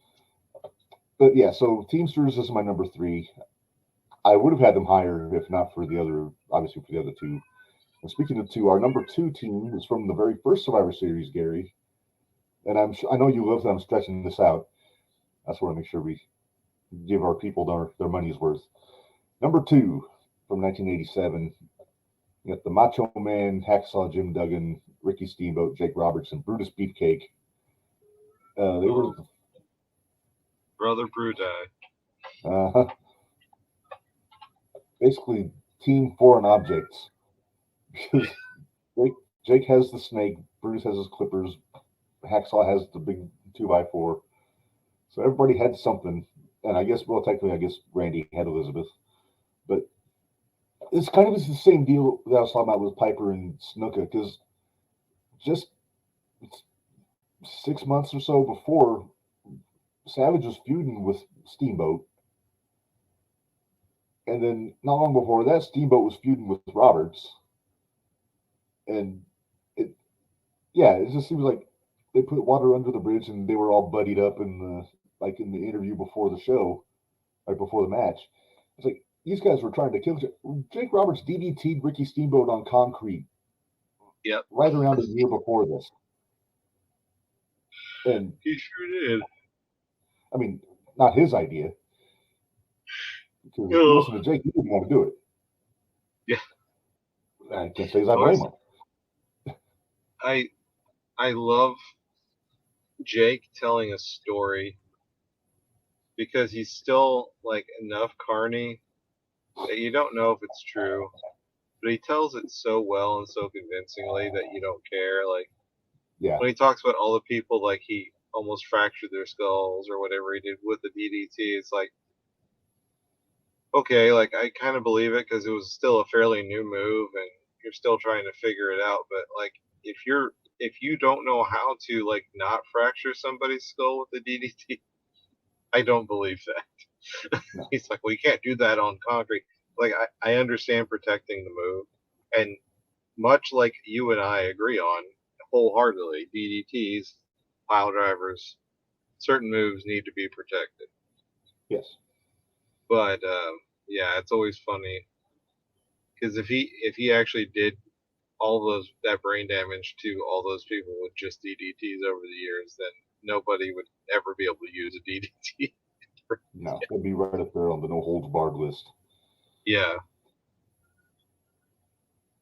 But yeah, so Teamsters is my number 3. I would have had them higher if not for the other, obviously for the other two. And speaking of 2, our number 2 team is from the very first Survivor Series, Gary. And I know you love that I'm stretching this out. I just want to make sure we give our people their money's worth. Number 2 from 1987. You got the Macho Man, Hacksaw Jim Duggan, Ricky Steamboat, Jake Roberts, and Brutus Beefcake. They were Brother Brudai. Basically team foreign objects. Because Jake has the snake, Brutus has his clippers, Hacksaw has the big 2x4. So everybody had something. And I guess Randy had Elizabeth. But it's kind of the same deal that I was talking about with Piper and Snuka, because just 6 months or so before, Savage was feuding with Steamboat. And then not long before that, Steamboat was feuding with Roberts. And it just seems like they put water under the bridge and they were all buddied up in the interview before the show, right before the match. It's like these guys were trying to kill each other. Jake Roberts DDT'd Ricky Steamboat on concrete. Yep. Right around a year before this. And he sure did. I mean, not his idea. Because if you listen to Jake, he didn't want to do it. Yeah. I can't say I blame him. I love Jake telling a story because he's still like enough carny that you don't know if it's true, but he tells it so well and so convincingly that you don't care. Like when he talks about all the people like he almost fractured their skulls or whatever he did with the DDT, it's like, okay, like I kind of believe it because it was still a fairly new move and you're still trying to figure it out. But like if you don't know how to like not fracture somebody's skull with the DDT, I don't believe that. No. He's like, well, you can't do that on concrete. Like I understand protecting the move, and much like you and I agree on wholeheartedly, DDTs, pile drivers, certain moves need to be protected. Yes. But yeah, it's always funny because if he actually did all that brain damage to all those people with just DDTs over the years, then nobody would ever be able to use a DDT. No, it'd be right up there on the no holds barred list. Yeah.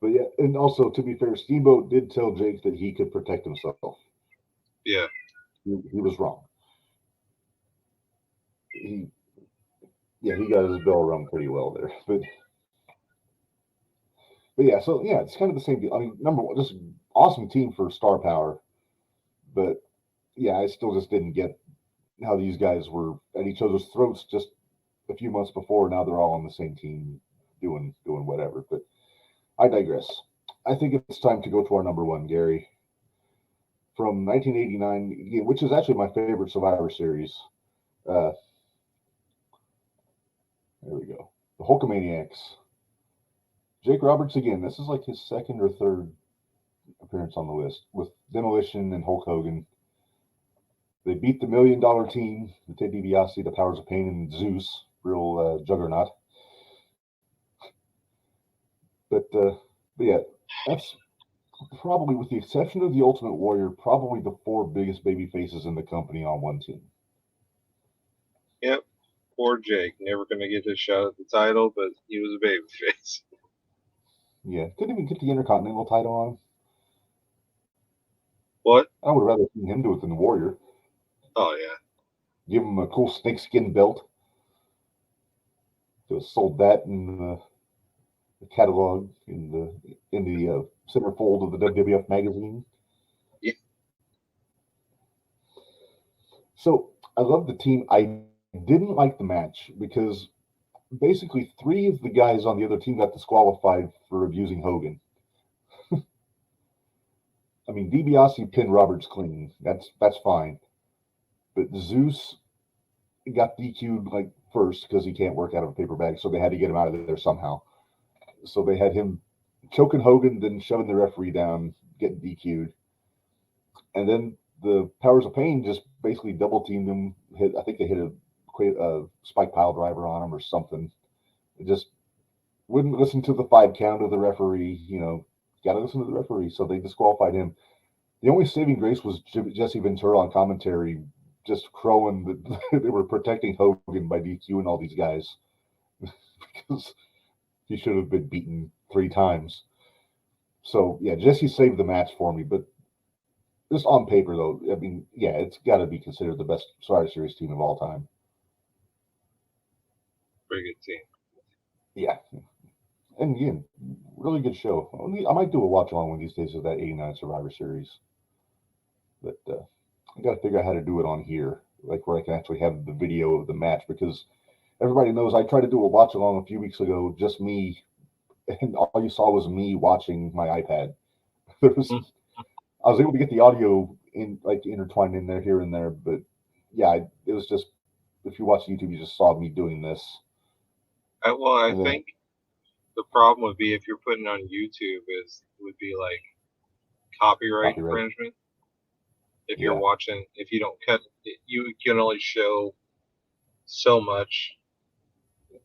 But yeah, and also to be fair, Steamboat did tell Jake that he could protect himself. Yeah. He was wrong. He got his bell rung pretty well there. But yeah, so yeah, it's kind of the same deal. I mean, number one, just awesome team for star power. But yeah, I still just didn't get how these guys were at each other's throats just a few months before. Now they're all on the same team doing whatever. But I digress. I think it's time to go to our number 1, Gary. From 1989, which is actually my favorite Survivor Series. There we go. The Hulkamaniacs. Jake Roberts again. This is like his second or third appearance on the list with Demolition and Hulk Hogan. They beat the $1 Million Team, the Ted DiBiase, the Powers of Pain, and Zeus, real juggernaut. But yeah, that's probably, with the exception of the Ultimate Warrior, probably the 4 biggest baby faces in the company on one team. Yep. Poor Jake. Never going to get his shot at the title, but he was a baby face. Yeah. Couldn't even get the Intercontinental title on him. What? I would rather see him do it than the Warrior. Oh yeah. Give him a cool snakeskin belt. Just sold that in the catalog in the centerfold of the WWF magazine. Yeah. So I love the team. I didn't like the match because basically 3 of the guys on the other team got disqualified for abusing Hogan. I mean, DiBiase pinned Roberts clean. That's fine. But Zeus got DQ'd like first because he can't work out of a paper bag, so they had to get him out of there somehow. So they had him choking Hogan, then shoving the referee down, getting DQ'd. And then the Powers of Pain just basically double teamed him. I think they hit a spike pile driver on him or something. It just wouldn't listen to the 5 count of the referee. Got to listen to the referee. So they disqualified him. The only saving grace was Jesse Ventura on commentary, just crowing that they were protecting Hogan by DQing all these guys because he should have been beaten 3 times. So yeah, Jesse saved the match for me, but just on paper though, I mean, yeah, it's got to be considered the best Survivor Series team of all time. Pretty good team. Yeah, and again, really good show. I might do a watch along one of these days of that '89 Survivor Series, but I got to figure out how to do it on here, like where I can actually have the video of the match, because everybody knows I tried to do a watch along a few weeks ago, just me, and all you saw was me watching my iPad. I was able to get the audio intertwined in there here and there, but yeah, it was just, if you watch YouTube, you just saw me doing this. I think the problem would be if you're putting it on YouTube would be like copyright infringement. If you're watching, if you don't cut, you can only show so much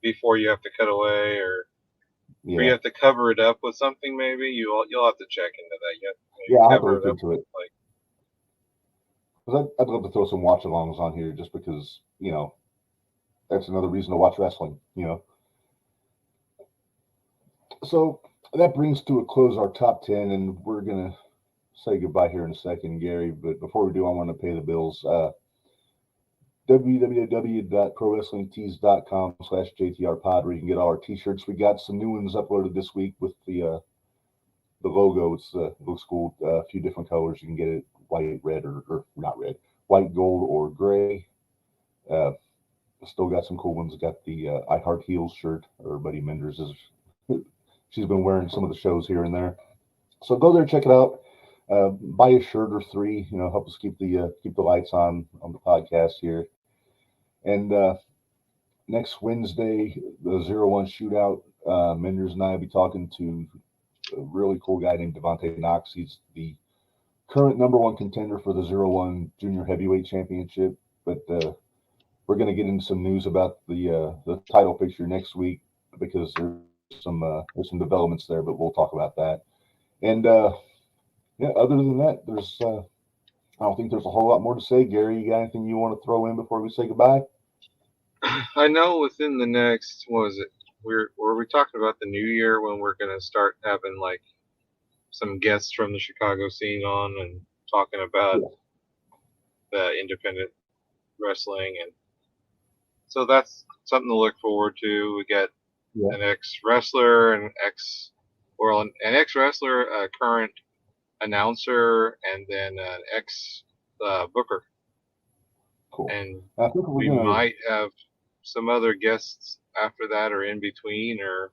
before you have to cut away, or you have to cover it up with something. Maybe you'll have to check into that. I'll have to look into it. Because I'd love to throw some watch-alongs on here, just because that's another reason to watch wrestling. So that brings to a close our top 10, and we're gonna say goodbye here in a second, Gary. But before we do, I want to pay the bills. www.prowrestlingtees.com/JTRpod, where you can get all our t-shirts. We got some new ones uploaded this week with the logo. It's looks cool. A few different colors. You can get it white, red, or not red, white, gold, or gray. Still got some cool ones. Got the I Heart Heels shirt. Our buddy Menders is. She's been wearing some of the shows here and there. So go there, check it out. Buy a shirt or 3. Help us keep the lights on the podcast here. And next Wednesday, the 0-1 shootout. Menders and I will be talking to a really cool guy named Devontae Knox. He's the current #1 contender for the 0-1 Junior Heavyweight Championship. But we're going to get into some news about the title picture next week, because there's some developments there, but we'll talk about that. And other than that, there's I don't think there's a whole lot more to say. Gary, you got anything you want to throw in before we say goodbye? I know within the next, what was it? Were we talking about the new year when we're going to start having like some guests from the Chicago scene on and talking about the independent wrestling, and so that's something to look forward to. We got an ex-wrestler, an ex-wrestler, a current announcer, and then an ex-booker. Cool. And we might have some other guests after that, or in between, or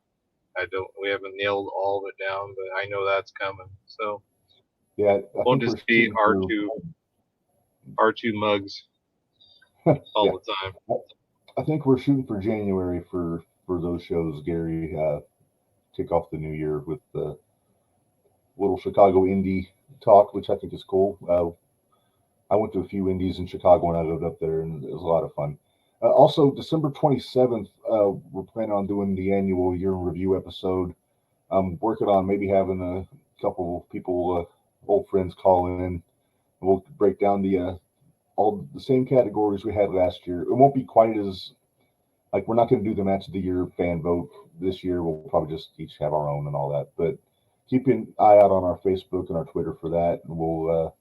we haven't nailed all of it down, but I know that's coming. So won't just be our two mugs all the time. I think we're shooting for January for those shows, Gary. Kick off the new year with the little Chicago indie talk, which I think is cool. I went to a few indies in Chicago when I lived up there, and it was a lot of fun. Also, December 27th, we're planning on doing the annual year in review episode. I'm working on maybe having a couple people, old friends, call in. We'll break down all the same categories we had last year. It won't be quite as, we're not going to do the match of the year fan vote this year. We'll probably just each have our own and all that. But keep an eye out on our Facebook and our Twitter for that, and we'll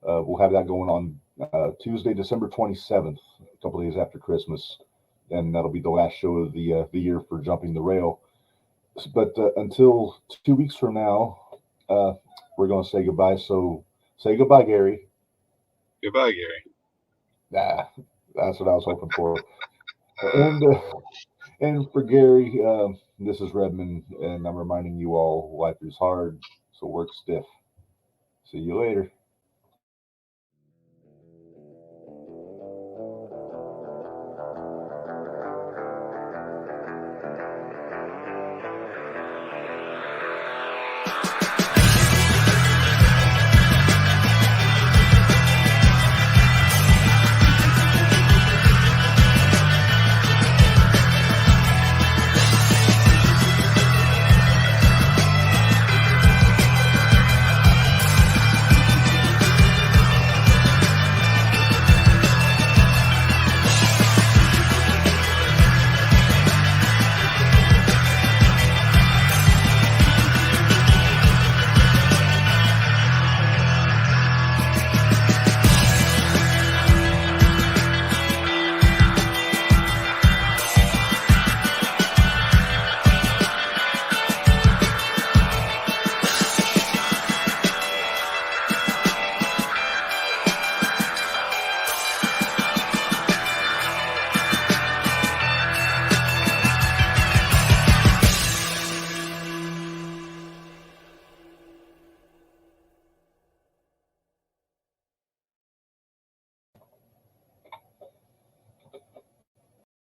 We'll have that going on Tuesday, December 27th, a couple days after Christmas, and that'll be the last show of the year for Jumping the Rail. But until 2 weeks from now, we're going to say goodbye. So say goodbye, Gary. Goodbye, Gary. Nah, that's what I was hoping for. And for Gary, this is Redmond, and I'm reminding you all life is hard, so work stiff. See you later.